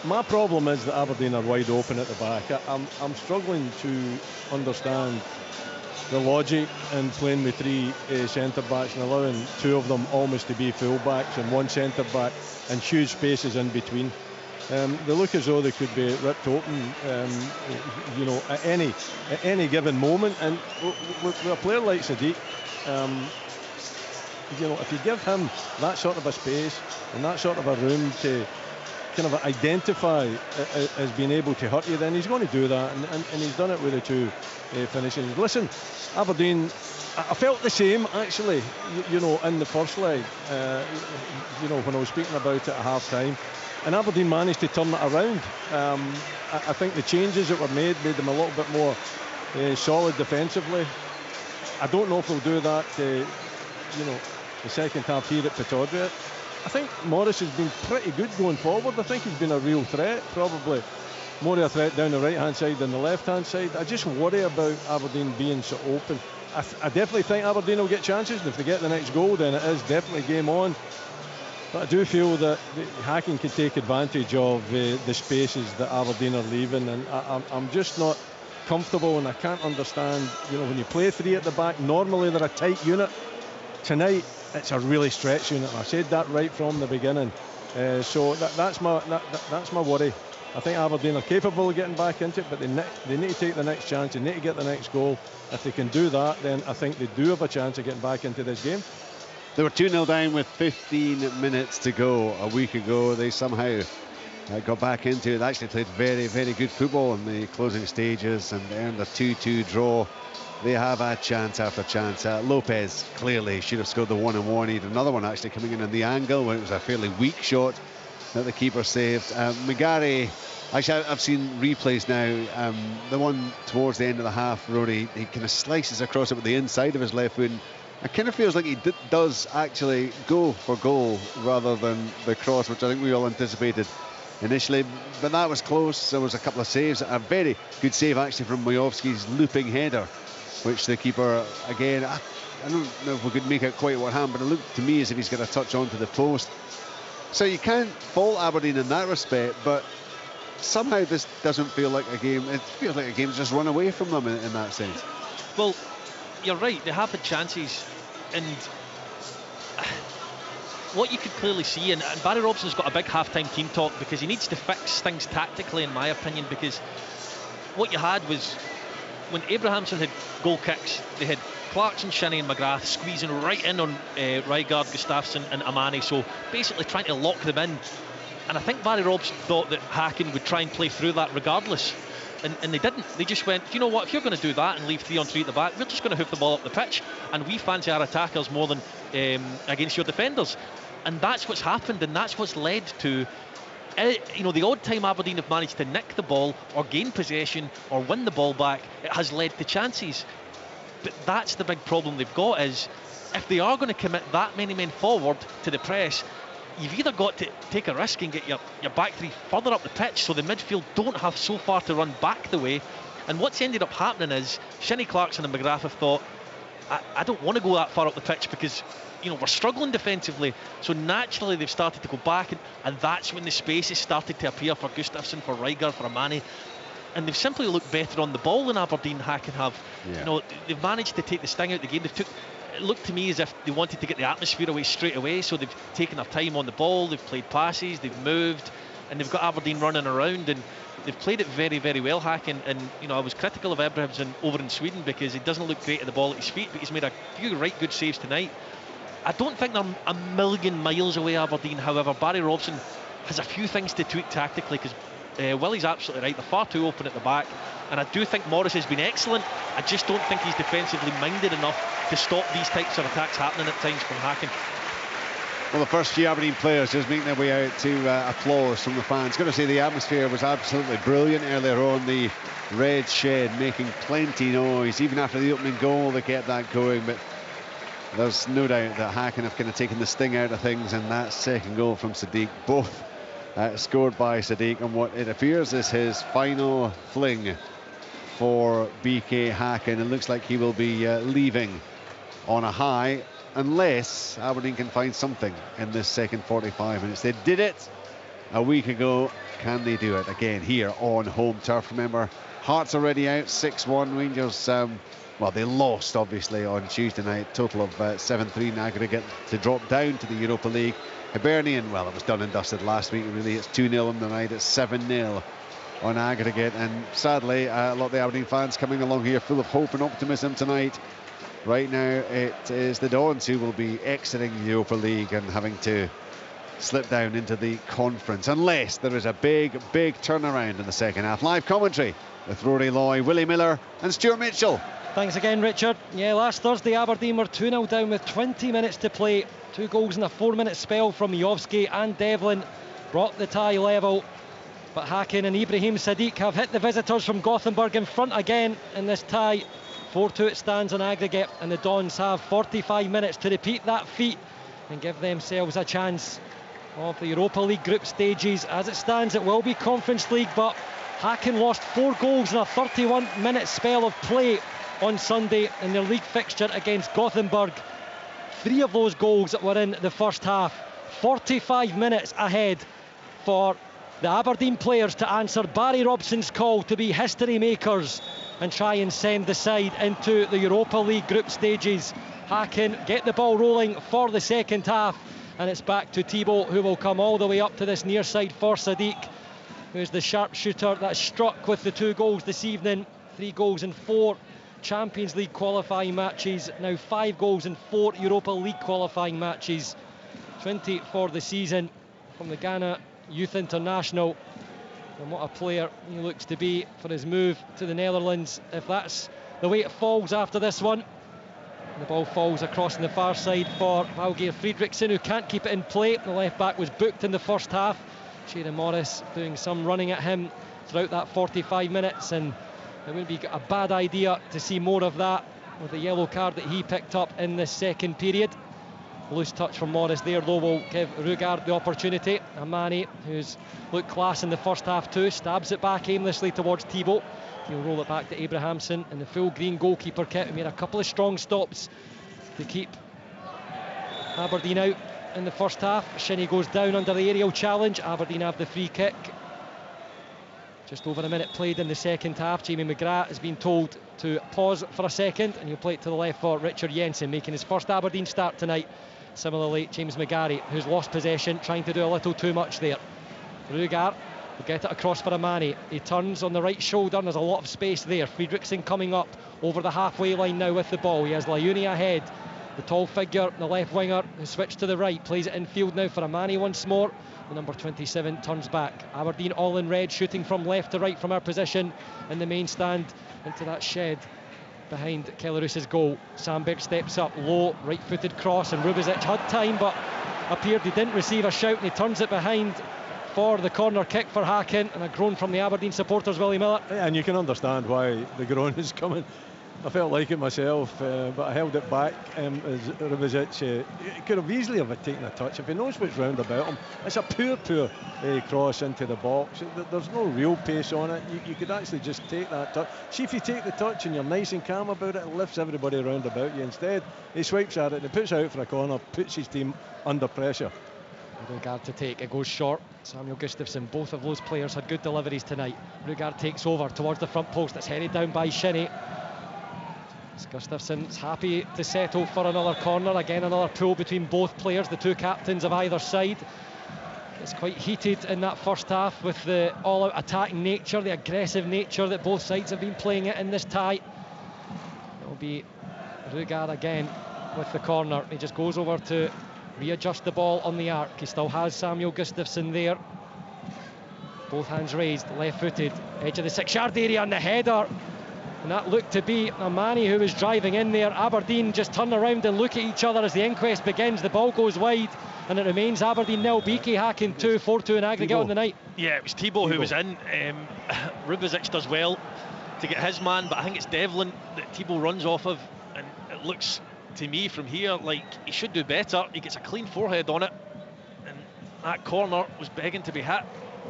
My problem is that Aberdeen are wide open at the back. I'm struggling to understand the logic in playing with 3 centre-backs and allowing 2 of them almost to be full-backs and 1 centre-back and huge spaces in between. They look as though they could be ripped open, at any given moment. And with a player like Sadiq, if you give him that sort of a space and that sort of a room to kind of identify as being able to hurt you, then he's going to do that, and he's done it with the 2 finishes. Listen, Aberdeen, I felt the same actually, in the first leg. When I was speaking about it at half time. and Aberdeen managed to turn it around. I think the changes that were made them a little bit more solid defensively. I don't know if we'll do that, the second half here at Pittodrie. I think Morris has been pretty good going forward. I think he's been a real threat, probably more of a threat down the right-hand side than the left-hand side. I just worry about Aberdeen being so open. I definitely think Aberdeen will get chances, and if they get the next goal, then it is definitely game on. But I do feel that Hacken can take advantage of the spaces that Aberdeen are leaving, and I'm just not comfortable, and I can't understand, when you play three at the back, normally they're a tight unit. Tonight, it's a really stretched unit, and I said that right from the beginning. So that's my worry. I think Aberdeen are capable of getting back into it, but they need to take the next chance. They need to get the next goal. If they can do that, then I think they do have a chance of getting back into this game. They were 2-0 down with 15 minutes to go a week ago. They somehow got back into it. They actually played very, very good football in the closing stages and earned a 2-2 draw. They have had chance after chance. Lopez clearly should have scored the 1-1. He had another one actually coming in the angle when it was a fairly weak shot that the keeper saved. McGarry, actually I've seen replays now. The one towards the end of the half, Rory, he kind of slices across it with the inside of his left foot. It kind of feels like he does actually go for goal rather than the cross, which I think we all anticipated initially, but that was close. There was a couple of saves. A very good save actually from Majowski's looping header, which the keeper, again, I don't know if we could make out quite what happened, but it looked to me as if he's got a touch onto the post. So you can't fault Aberdeen in that respect, but somehow this doesn't feel like a game. It feels like a game's just run away from them in that sense. Well, you're right, they have had chances, and what you could clearly see, and Barry Robson's got a big half-time team talk because he needs to fix things tactically, in my opinion, because what you had was when Abrahamson had goal kicks, they had Clarkson, Shinnie and McGrath squeezing right in on Rygaard, Gustafsson and Amani, so basically trying to lock them in. And I think Barry Robson thought that Hacken would try and play through that regardless, and they didn't. They just went, you know what, if you're going to do that and leave 3-on-3 at the back, we're just going to hoof the ball up the pitch, and we fancy our attackers more than against your defenders. And that's what's happened, and that's what's led to the odd time Aberdeen have managed to nick the ball or gain possession or win the ball back, it has led to chances. But that's the big problem they've got, is if they are going to commit that many men forward to the press, you've either got to take a risk and get your back three further up the pitch so the midfield don't have so far to run back the way. And what's ended up happening is Shinnie, Clarkson and McGrath have thought, I don't want to go that far up the pitch because we're struggling defensively, so naturally they've started to go back, and that's when the spaces started to appear for Gustafsson, for Rygaard, for Amani, and they've simply looked better on the ball than Aberdeen Hacken have. Yeah. They've managed to take the sting out of the game. It looked to me as if they wanted to get the atmosphere away straight away, so they've taken their time on the ball, they've played passes, they've moved, and they've got Aberdeen running around, and they've played it very, very well, Hacken. And I was critical of Abrahamson over in Sweden because he doesn't look great at the ball at his feet, but he's made a few right good saves tonight. I don't think they're a million miles away, Aberdeen. However, Barry Robson has a few things to tweak tactically, because Willie's absolutely right, they're far too open at the back, and I do think Morris has been excellent. I just don't think he's defensively minded enough to stop these types of attacks happening at times from Hacken. Well, the first few Aberdeen players just making their way out to applause from the fans. Got to say, the atmosphere was absolutely brilliant earlier on. The Red Shed making plenty noise. Even after the opening goal, they kept that going, but there's no doubt that Hacken have kind of taken the sting out of things, and that second goal from Sadiq, both scored by Sadiq on what it appears is his final fling for BK Hacken. It looks like he will be leaving on a high, unless Aberdeen can find something in this second 45 minutes. They did it a week ago. Can they do it again here on home turf? Remember, Hearts already out 6-1. Rangers, well, they lost obviously on Tuesday night, total of 7-3 in aggregate to drop down to the Europa League. Hibernian, well, it was done and dusted last week really. It's 2-0 on the night, it's 7-0 on aggregate, and sadly a lot of the Aberdeen fans coming along here full of hope and optimism tonight. Right now it is the Dons who will be exiting the Europa League and having to slip down into the conference, unless there is a big turnaround in the second half. Live commentary with Rory Loy, Willie Miller and Stuart Mitchell. Thanks again, Richard. Yeah, last Thursday Aberdeen were 2-0 down with 20 minutes to play. 2 goals in a 4-minute spell from Majowski and Devlin. brought the tie level, but Hacken and Ibrahim Sadiq have hit the visitors from Gothenburg in front again in this tie. 4-2 it stands on aggregate, and the Dons have 45 minutes to repeat that feat and give themselves a chance of the Europa League group stages. As it stands, it will be Conference League, but Hacken lost 4 goals in a 31-minute spell of play on Sunday in their league fixture against Gothenburg. 3 of those goals were in the first half. 45 minutes ahead for the Aberdeen players to answer Barry Robson's call to be history makers and try and send the side into the Europa League group stages. Hacken get the ball rolling for the second half, and it's back to Thibaut, who will come all the way up to this near side for Sadiq, who's the sharpshooter that struck with the 2 goals this evening. 3 goals in 4 Champions League qualifying matches, now 5 goals in 4 Europa League qualifying matches. 20 for the season from the Ghana Youth International, and what a player he looks to be for his move to the Netherlands, if that's the way it falls after this one. And the ball falls across on the far side for Valgeir Fridriksson, who can't keep it in play. The left back was booked in the first half. Shaden Morris doing some running at him throughout that 45 minutes, and it would be a bad idea to see more of that with the yellow card that he picked up in this second period. Loose touch from Morris there, though, will give Rugard the opportunity. Amani, who's looked class in the first half too, stabs it back aimlessly towards Thibaut. He'll roll it back to Abrahamson in the full green goalkeeper kit, who made a couple of strong stops to keep Aberdeen out in the first half. Shinnie goes down under the aerial challenge. Aberdeen have the free kick. Just over a minute played in the second half. Jamie McGrath has been told to pause for a second, and he'll play it to the left for Richard Jensen, making his first Aberdeen start tonight. Similarly, James McGarry, who's lost possession, trying to do a little too much there. Rugard will get it across for Amani. He turns on the right shoulder, and there's a lot of space there. Fridriksson coming up over the halfway line now with the ball. He has Layuni ahead. The tall figure, the left winger, who switched to the right, plays it infield now for Amani once more. The number 27 turns back. Aberdeen all in red, shooting from left to right from our position in the main stand into that shed behind Kelarus's goal. Sandberg steps up low, right-footed cross, and Rubizic had time but appeared he didn't receive a shout, and he turns it behind for the corner kick for Hacken, and a groan from the Aberdeen supporters, Willie Miller. Yeah, and you can understand why the groan is coming. I felt like it myself, but I held it back as Rubizic could have easily have taken a touch if he knows what's round about him. It's a poor cross into the box. There's no real pace on it. You could actually just take that touch. See, if you take the touch and you're nice and calm about it, it lifts everybody around about you. Instead, he swipes at it and he puts it out for a corner, puts his team under pressure. Rugard to take, it goes short. Samuel Gustafsson, both of those players had good deliveries tonight. Rugard takes over towards the front post, that's headed down by Shinnie. Gustafsson's happy to settle for another corner. Again, another pull between both players, the 2 captains of either side. It's quite heated in that first half with the all-out attacking nature, the aggressive nature that both sides have been playing it in this tie. It will be Rugard again with the corner. He just goes over to readjust the ball on the arc. He still has Samuel Gustafsson there. Both hands raised, left-footed, edge of the 6-yard area, and the header. And that looked to be Amani who was driving in there. Aberdeen just turn around and look at each other as the inquest begins. The ball goes wide, and it remains Aberdeen 0, BK Hacken 2, 4-2 in aggregate on the night. Yeah, it was Thibaut who was in. Rubizic does well to get his man, but I think it's Devlin that Thibaut runs off of, and it looks to me from here like he should do better. He gets a clean forehead on it, and that corner was begging to be hit.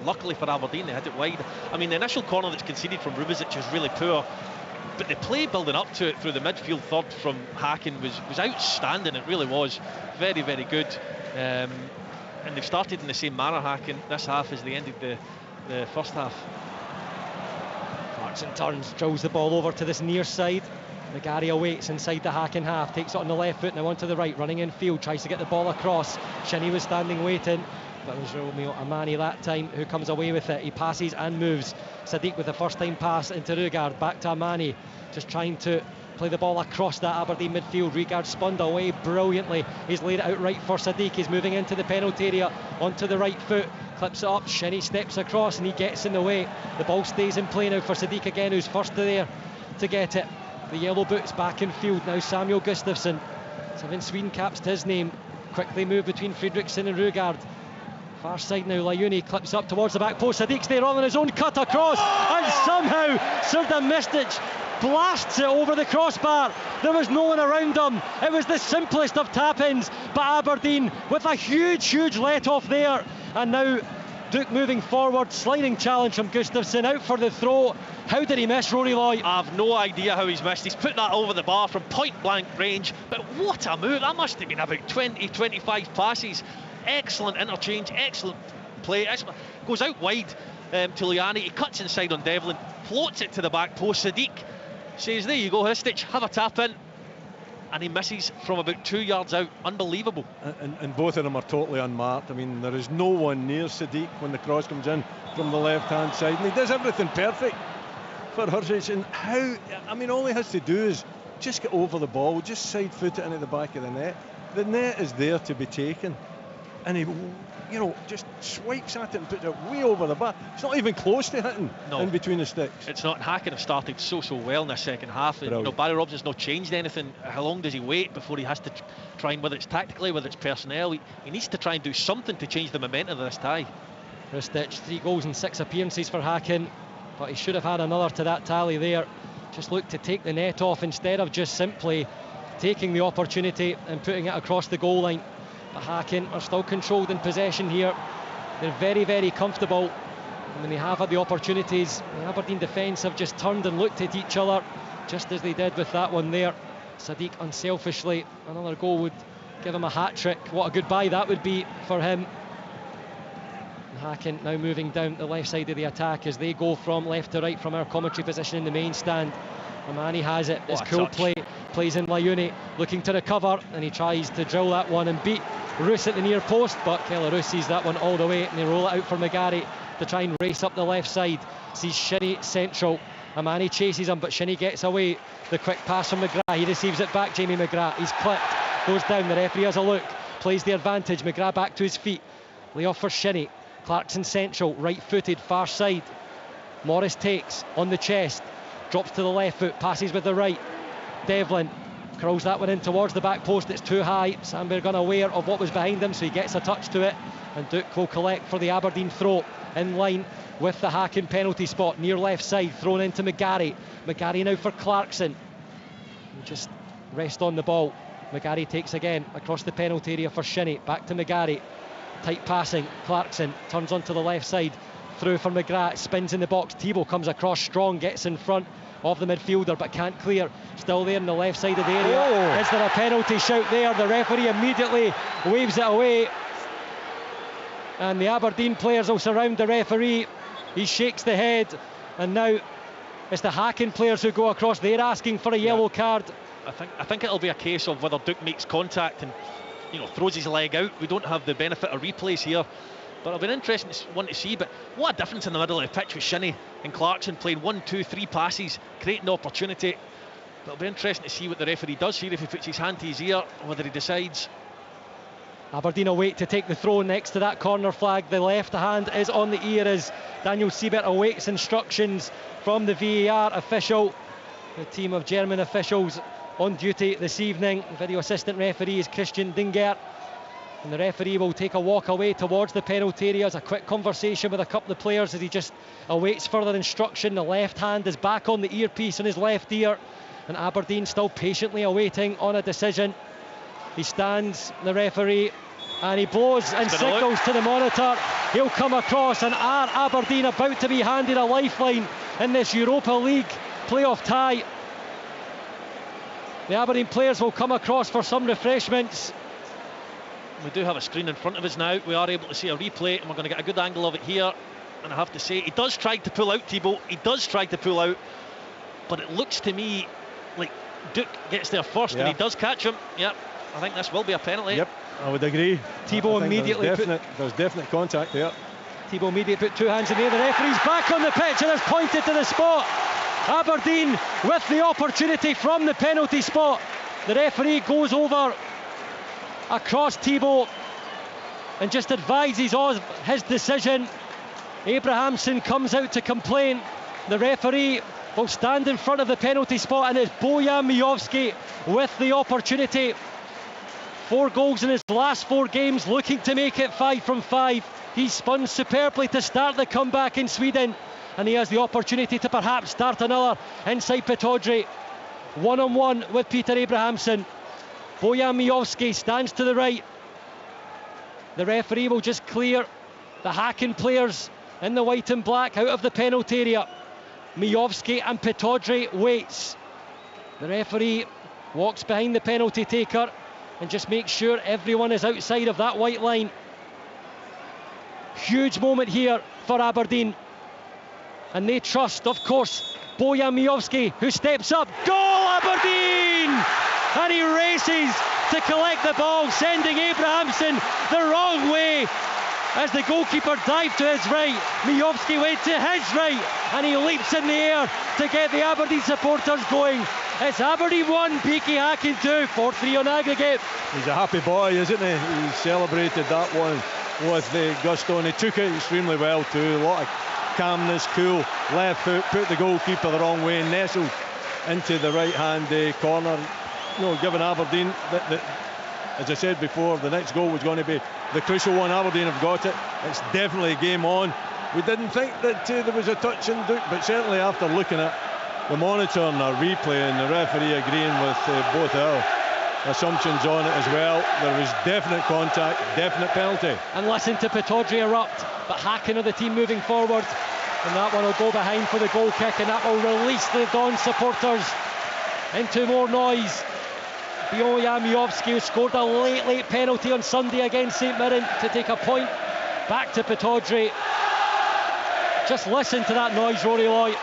Luckily for Aberdeen, they had it wide. I mean, the initial corner that's conceded from Rubizic is really poor, but the play building up to it through the midfield third from Hacken was outstanding. It really was very, very good. And they've started in the same manner, Hacken, this half as they ended the first half. Clarkson turns, drills the ball over to this near side. McGarry awaits inside the Hacken half, takes it on the left foot, now onto the right, running in field, tries to get the ball across. Shinnie was standing waiting, but it was Romeo Amani that time who comes away with it. He passes and moves. Sadiq with the first time pass into Rugard, back to Amani, just trying to play the ball across that Aberdeen midfield. Rugard spun away brilliantly. He's laid it out right for Sadiq. He's moving into the penalty area onto the right foot, clips it up. Shinnie steps across and he gets in the way. The ball stays in play now for Sadiq again, who's first there to get it. The yellow boots back in field now. Samuel Gustafsson, 7 Sweden caps to his name. Quickly move between Fridriksson and Rugard. Far side now, Layuni clips up towards the back post. Sadiq's there on his own, cut across, and somehow Srdan Mistic blasts it over the crossbar. There was no one around him. It was the simplest of tap-ins, but Aberdeen with a huge let-off there. And now Duke moving forward, sliding challenge from Gustafsson, out for the throw. How did he miss, Rory Lloyd? I've no idea how he's missed. He's put that over the bar from point blank range, but what a move. That must have been about 20-25 passes. Excellent interchange, excellent play. Goes out wide to Liani. He cuts inside on Devlin, floats it to the back post. Sadiq says, there you go, Hristich, have a tap in. And he misses from about 2 yards out. Unbelievable. And both of them are totally unmarked. I mean, there is no one near Sadiq when the cross comes in from the left-hand side. And he does everything perfect for Hristich. And how, I mean, all he has to do is just get over the ball, just side foot it into the back of the net. The net is there to be taken. And he, you know, just swipes at it and puts it way over the bar. It's not even close to hitting in between the sticks. It's not. Hacken have started so well in the second half. And, you know, Barry Robson's not changed anything. How long does he wait before he has to try and, whether it's tactically, whether it's personnel, he needs to try and do something to change the momentum of this tie. Hristich, 3 goals and 6 appearances for Hacken, but he should have had another to that tally there. Just looked to take the net off instead of just simply taking the opportunity and putting it across the goal line. But Hacken are still controlled in possession here. They're very comfortable. And when they have had the opportunities, the Aberdeen defence have just turned and looked at each other, just as they did with that one there. Sadiq unselfishly, another goal would give him a hat-trick. What a goodbye that would be for him. And Hacken now moving down the left side of the attack as they go from left to right from our commentary position in the main stand. Amani has it. It's cool play. Plays in Layuni, looking to recover, and he tries to drill that one and beat Roos at the near post, but Keller Roos sees that one all the way, and they roll it out for McGarry to try and race up the left side. Sees Shinnie central. Amani chases him, but Shinnie gets away. The quick pass from McGrath. He receives it back, Jamie McGrath. He's clipped, goes down. The referee has a look, plays the advantage. McGrath back to his feet. Lay off for Shinnie. Clarkson central, right-footed, far side. Morris takes on the chest, drops to the left foot, passes with the right. Devlin curls that one in towards the back post. It's too high. Sandberg unaware of what was behind him, so he gets a touch to it, and Duke will collect for the Aberdeen throw in line with the Hacken penalty spot near left side, thrown into McGarry. McGarry now for Clarkson. Just rest on the ball. McGarry takes again across the penalty area for Shinnie. Back to McGarry. Tight passing. Clarkson turns onto the left side. Through for McGrath. Spins in the box. Thibault comes across strong, gets in front of the midfielder but can't clear. Still there in the left side of the area. Is there a penalty shout there? The referee immediately waves it away, and the Aberdeen players will surround the referee. He shakes the head, and now it's the Hacken players who go across. They're asking for a yellow card. I think it'll be a case of whether Duke makes contact and, you know, throws his leg out. We don't have the benefit of replays here, but it'll be an interesting one to see. But what a difference in the middle of the pitch with Shinnie and Clarkson playing 1, 2, 3 passes, creating the opportunity. But it'll be interesting to see what the referee does here, if he puts his hand to his ear or whether he decides. Aberdeen await to take the throw next to that corner flag. The left hand is on the ear as Daniel Siebert awaits instructions from the VAR official. The team of German officials on duty this evening. Video assistant referee is Christian Dingert, and the referee will take a walk away towards the penalty area. A quick conversation with a couple of players as he just awaits further instruction. The left hand is back on the earpiece in his left ear, and Aberdeen still patiently awaiting on a decision. He stands, the referee, and he blows and signals to the monitor. He'll come across, and are Aberdeen about to be handed a lifeline in this Europa League playoff tie? The Aberdeen players will come across for some refreshments. We do have a screen in front of us now. We are able to see a replay, and we're going to get a good angle of it here. And I have to say, he does try to pull out, Thibault. He does try to pull out, but it looks to me like Duke gets there first, and he does catch him. Yep, I think this will be a penalty. Yep, I would agree. Thibault immediately there's definite contact there. Thibault immediately put 2 hands in the air. The referee's back on the pitch and has pointed to the spot. Aberdeen with the opportunity from the penalty spot. The referee goes over across Thibault and just advises of his decision. Abrahamson comes out to complain. The referee will stand in front of the penalty spot, and it's Bojan Mijovski with the opportunity 4 goals in his last 4 games, looking to make it 5 from 5. He spun superbly to start the comeback in Sweden, and he has the opportunity to perhaps start another inside Pittodrie. 1-on-1 with Peter Abrahamsson. Bojan Miovski stands to the right. The referee will just clear the Hacken players in the white and black out of the penalty area. Miovski and Pittodrie waits. The referee walks behind the penalty taker and just makes sure everyone is outside of that white line. Huge moment here for Aberdeen, and they trust, of course, Bojan Miovski, who steps up. Goal, Aberdeen! And he races to collect the ball, sending Abrahamsson the wrong way as the goalkeeper dived to his right. Miovski went to his right, and he leaps in the air to get the Aberdeen supporters going. It's Aberdeen 1, PAOK Hacken 2, 4-3 on aggregate. He's a happy boy, isn't he? He celebrated that one with the gusto, and he took it extremely well too. A lot of calmness, cool, left foot, put the goalkeeper the wrong way, nestled into the right-hand corner. You know, given Aberdeen, as I said before, the next goal was going to be the crucial one. Aberdeen have got it. It's definitely game on. We didn't think that there was a touch in Duke, but certainly after looking at the monitor and our replay and the referee agreeing with both our assumptions on it as well, there was definite contact, definite penalty. And listen to Pittodrie erupt, but Hacken are the team moving forward, and that one will go behind for the goal kick, and that will release the Don supporters into more noise. Bojan Miovski, who scored a late penalty on Sunday against St Mirren to take a point back to Pittodrie. Just listen to that noise, Rory Loy.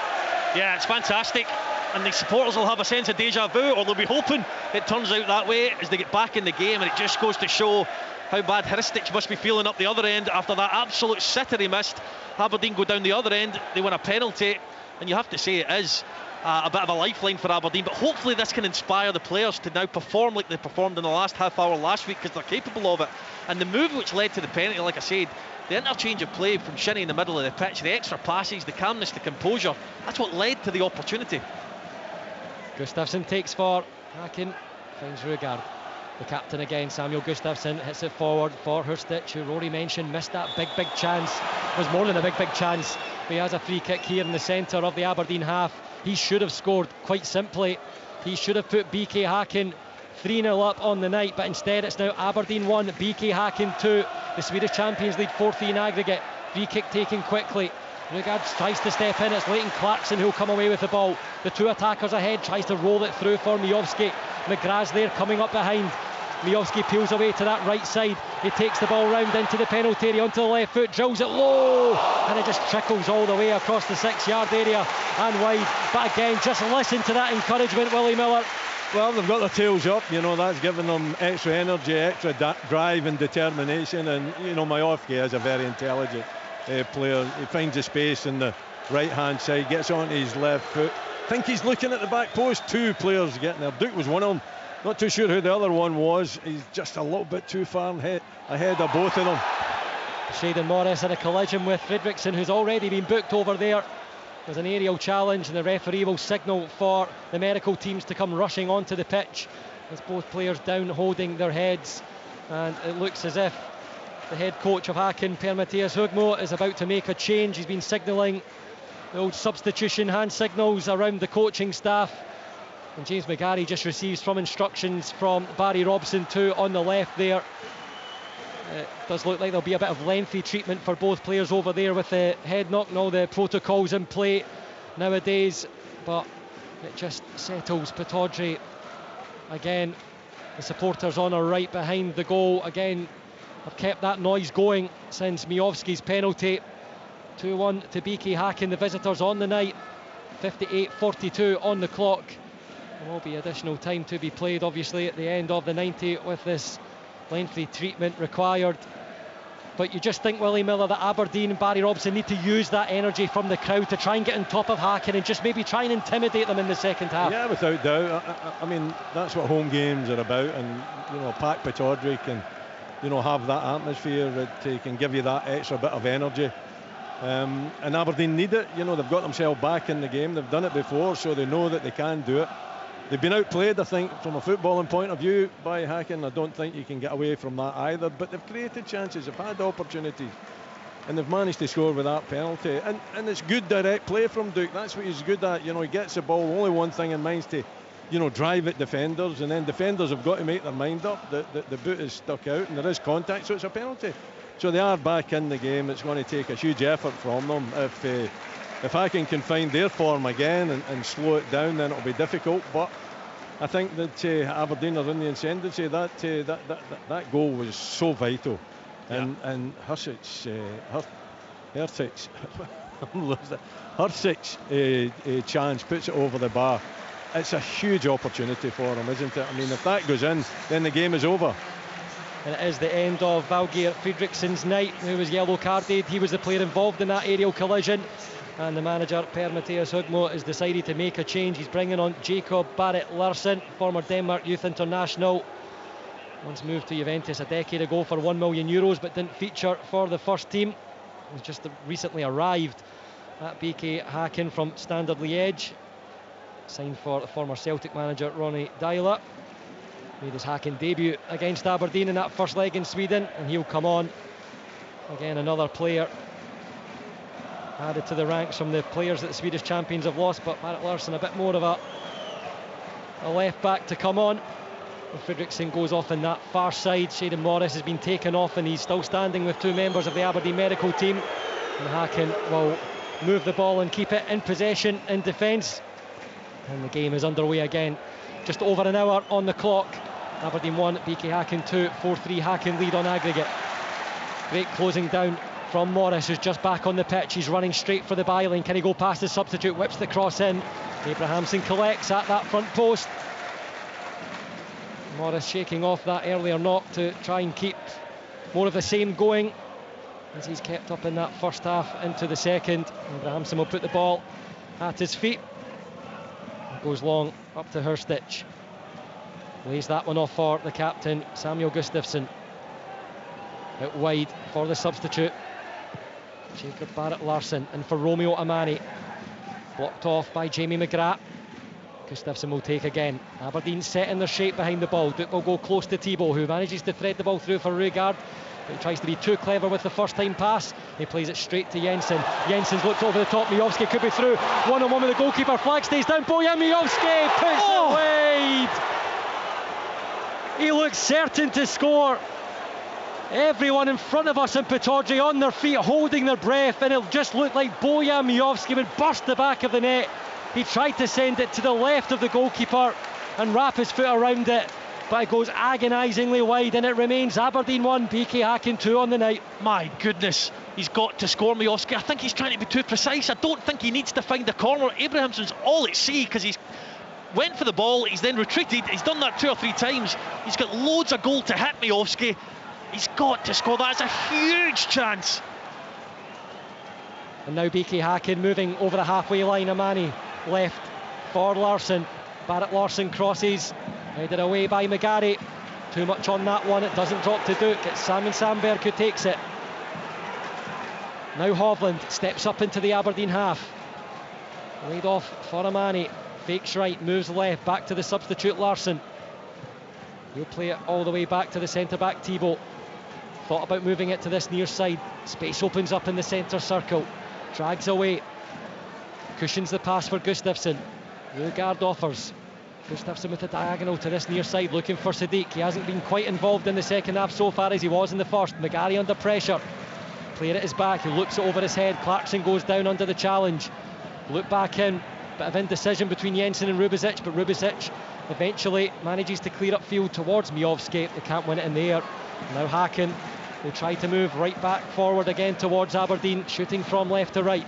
Yeah, it's fantastic, and the supporters will have a sense of deja vu, or they'll be hoping it turns out that way as they get back in the game. And it just goes to show how bad Hristich must be feeling up the other end after that absolute sitter he missed. Aberdeen go down the other end, they win a penalty, and you have to say it is a bit of a lifeline for Aberdeen, but hopefully this can inspire the players to now perform like they performed in the last half hour last week, because they're capable of it. And the move which led to the penalty, like I said, the interchange of play from Shinnie in the middle of the pitch, the extra passes, the calmness, the composure, that's what led to the opportunity. Gustafsson takes for Hacken, finds Rugard. The captain again, Samuel Gustafsson, hits it forward for Hristich, who Rory mentioned missed that big chance. It was more than a big chance, but he has a free kick here in the centre of the Aberdeen half. He should have scored, quite simply. He should have put PAOK Hacken 3-0 up on the night, but instead it's now Aberdeen 1, PAOK Hacken 2. The Swedish champions lead 4-3 in aggregate. Free kick taken quickly. Rugard tries to step in. It's Leighton Clarkson who'll come away with the ball. The two attackers ahead, tries to roll it through for Miovski. McGrath's there coming up behind. Miovski peels away to that right side. He takes the ball round into the penalty area onto the left foot, drills it low, and it just trickles all the way across the 6-yard area and wide. But again, just listen to that encouragement, Willie Miller. Well, they've got their tails up, you know, that's giving them extra energy, extra drive and determination. And, you know, Miovski is a very intelligent player. He finds the space in the right-hand side, gets onto his left foot. I think he's looking at the back post. 2 players getting there. Duke was one of them. Not too sure who the other one was. He's just a little bit too far ahead of both of them. Shayden Morris had a collision with Fredriksson, who's already been booked over there. There's an aerial challenge, and the referee will signal for the medical teams to come rushing onto the pitch. There's both players down holding their heads, and it looks as if the head coach of Hacken, Per Mathias Hugmo, is about to make a change. He's been signalling the old substitution hand signals around the coaching staff. And James McGarry just receives from instructions from Barry Robson too on the left there. It does look like there'll be a bit of lengthy treatment for both players over there with the head knock and all the protocols in play nowadays, but it just settles Pittodrie. Again, the supporters on our right behind the goal again have kept that noise going since Miovski's penalty. 2-1 to PAOK Hacken, the visitors on the night. 58:42 on the clock. There will be additional time to be played, obviously, at the end of the 90 with this lengthy treatment required. But you just think, Willie Miller, that Aberdeen and Barry Robson need to use that energy from the crowd to try and get on top of Hacken and just maybe try and intimidate them in the second half. Yeah, without doubt. I mean, that's what home games are about, and you know, PAOK Pittodrie can, you know, have that atmosphere that can give you that extra bit of energy. And Aberdeen need it. You know, they've got themselves back in the game. They've done it before, so they know that they can do it. they've been outplayed, I think, from a footballing point of view by Hacken. I don't think you can get away from that either, but they've created chances, they've had opportunities, and they've managed to score with that penalty. And it's good direct play from Duke. That's what he's good at. You know, he gets the ball, only one thing in mind, to, you know, drive at defenders, and then defenders have got to make their mind up. The boot is stuck out and there is contact, so it's a penalty. So they are back in the game. It's going to take a huge effort from them. If Hacken can find their form again and slow it down, then it'll be difficult. But I think that Aberdeen are in the ascendancy. That goal was so vital. And Hursich's chance puts it over the bar. It's a huge opportunity for him, isn't it? I mean, if that goes in, then the game is over. And it is the end of Valgeir Fredriksson's night, who was yellow carded. He was the player involved in that aerial collision. And the manager, Per Mathias Hugmo, has decided to make a change. He's bringing on Jacob Barrett Larsen, former Denmark youth international. Once moved to Juventus a decade ago for €1 million, but didn't feature for the first team. He's just recently arrived at BK Hacken from Standard Liège. Signed for the former Celtic manager Ronny Deila. Made his Hacken debut against Aberdeen in that first leg in Sweden, and he'll come on. Again, another player added to the ranks from the players that the Swedish champions have lost, but Barrett Larsen a bit more of a left back to come on. Fredriksson goes off in that far side. Shaden Morris has been taken off and he's still standing with two members of the Aberdeen medical team. And Hacken will move the ball and keep it in possession in defence. And the game is underway again. Just over an hour on the clock. Aberdeen 1, BK Hacken 2, 4-3 Hacken lead on aggregate. Great closing down from Morris, who's just back on the pitch. He's running straight for the byline. Can he go past his substitute? Whips the cross in. Abrahamsen collects at that front post. Morris shaking off that earlier knock to try and keep more of the same going, as he's kept up in that first half into the second. Abrahamsen will put the ball at his feet. It goes long up to Hurstich. Lays that one off for the captain, Samuel Gustafsson. Out wide for the substitute, Jacob Barrett Larsen, and for Romeo Amani. Blocked off by Jamie McGrath. Gustafsson will take again. Aberdeen set in their shape behind the ball. Duke will go close to Thibault, who manages to thread the ball through for Rugaard, but he tries to be too clever with the first time pass. He plays it straight to Jensen. Jensen's looked over the top. Miovski could be through. One-on-one with the goalkeeper. Flag stays down. Bojan Miovski puts it wide. He looks certain to score. Everyone in front of us in Pittodrie on their feet, holding their breath, and it just looked like Bojan Miovski would burst the back of the net. He tried to send it to the left of the goalkeeper and wrap his foot around it, but it goes agonisingly wide, and it remains Aberdeen 1, BK Hacken 2 on the night. My goodness, he's got to score, Miovski. I think he's trying to be too precise. I don't think he needs to find the corner. Abrahamson's all at sea, because he's went for the ball, he's then retreated. He's done that 2 or 3 times. He's got loads of goal to hit, Miovski. He's got to score. That's a huge chance. And now BK Hacken moving over the halfway line. Amani left for Larsen. Barrett Larsen crosses, headed away by McGarry. Too much on that one. It doesn't drop to Duke. It's Simon Sandberg who takes it. Now Hovland steps up into the Aberdeen half. Laid off for Amani. Fakes right, moves left, back to the substitute Larsen. He'll play it all the way back to the centre-back Thibault. Thought about moving it to this near side. Space opens up in the centre circle. Drags away. Cushions the pass for Gustafsson. Rugaard offers. Gustafsson with a diagonal to this near side, looking for Sadiq. He hasn't been quite involved in the second half so far as he was in the first. McGarry under pressure. Player at his back, he looks it over his head. Clarkson goes down under the challenge. Look back in. Bit of indecision between Jensen and Rubezic, but Rubezic eventually manages to clear up field towards Miovski. They can't win it in the air. Now Hacken, they try to move right back forward again towards Aberdeen, shooting from left to right.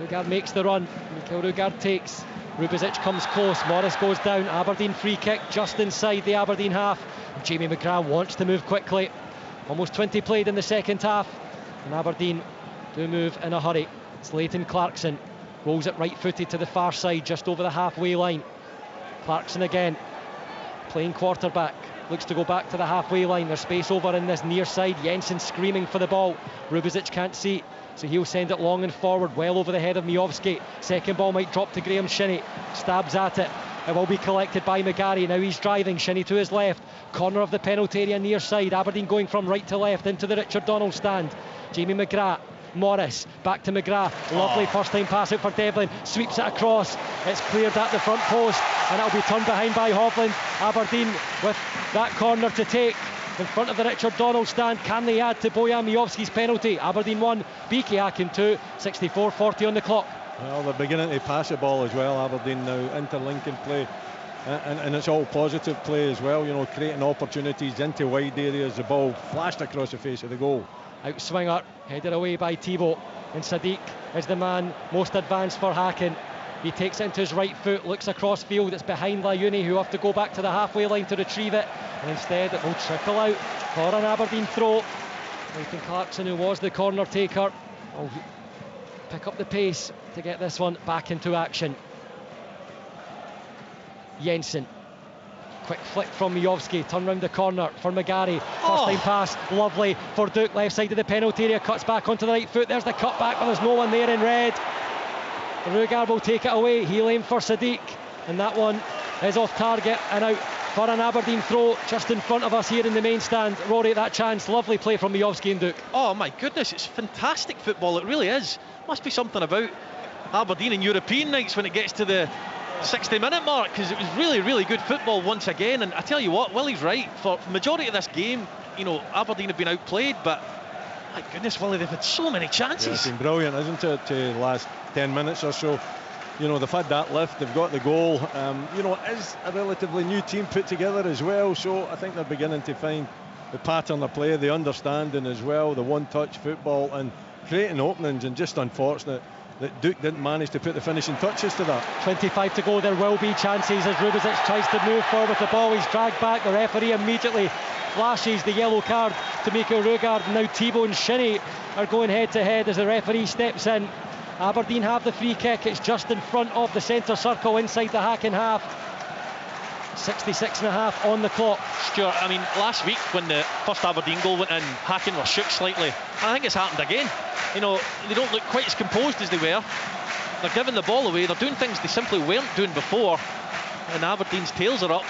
Rugaard makes the run. Mikael Rugaard takes. Rubezic comes close. Morris goes down. Aberdeen free kick just inside the Aberdeen half. Jamie McGrath wants to move quickly. Almost 20 played in the second half, and Aberdeen do move in a hurry. It's Leighton Clarkson. Rolls it right-footed to the far side, just over the halfway line. Clarkson again, playing quarterback. Looks to go back to the halfway line. There's space over in this near side. Jensen screaming for the ball. Rubezic can't see, so he'll send it long and forward, well over the head of Miovski. Second ball might drop to Graham Shinney. Stabs at it. It will be collected by McGarry. Now he's driving. Shinnie to his left. Corner of the penalty area near side. Aberdeen going from right to left into the Richard Donald stand. Jamie McGrath. Morris. Back to McGrath. Lovely first time pass out for Devlin. Sweeps it across. It's cleared at the front post. And it'll be turned behind by Hovland. Aberdeen with that corner to take. In front of the Richard Donald stand. Can they add to Bojan Miovski's penalty? Aberdeen 1, BK Hacken 2. 64:40 on the clock. Well, they're beginning to pass the ball as well, Aberdeen now, interlinking play, and it's all positive play as well, you know, creating opportunities into wide areas. The ball flashed across the face of the goal. Outswinger, headed away by Thibault, and Sadiq is the man most advanced for Hacken. He takes it into his right foot, looks across field, it's behind Layuni, who have to go back to the halfway line to retrieve it, and instead it will trickle out for an Aberdeen throw. Nathan Clarkson, who was the corner taker, will pick up the pace to get this one back into action. Jensen, quick flick from Miovski, turn round the corner for McGarry, first time pass, lovely for Duke, left side of the penalty area, cuts back onto the right foot, there's the cut back, but there's no one there in red. Rugaard will take it away, he'll aim for Sadiq, and that one is off target and out for an Aberdeen throw just in front of us here in the main stand. Rory, that chance, lovely play from Miovski and Duke. Oh my goodness, it's fantastic football, it really is. Must be something about Aberdeen and European nights when it gets to the 60-minute mark, because it was really, really good football once again. And I tell you what, Willie's right. For the majority of this game, you know, Aberdeen have been outplayed, but my goodness, Willie, they've had so many chances. Yeah, it's been brilliant, isn't it, the last 10 minutes or so. You know, they've had that lift, they've got the goal. You know, it is a relatively new team put together as well, so I think they're beginning to find the pattern of play, the understanding as well, the one-touch football, and creating openings, and just unfortunate that Duke didn't manage to put the finishing touches to that. 25 to go, there will be chances as Rubizic tries to move forward with the ball. He's dragged back, the referee immediately flashes the yellow card to Mikael Rugaard. Now Thibault and Shinnie are going head to head as the referee steps in. Aberdeen have the free kick, it's just in front of the centre circle inside the Hacken half. 66.5 on the clock. Stuart, I mean, last week when the first Aberdeen goal went in, Hacken were shook slightly. I think it's happened again. You know, they don't look quite as composed as they were. They're giving the ball away, they're doing things they simply weren't doing before, and Aberdeen's tails are up.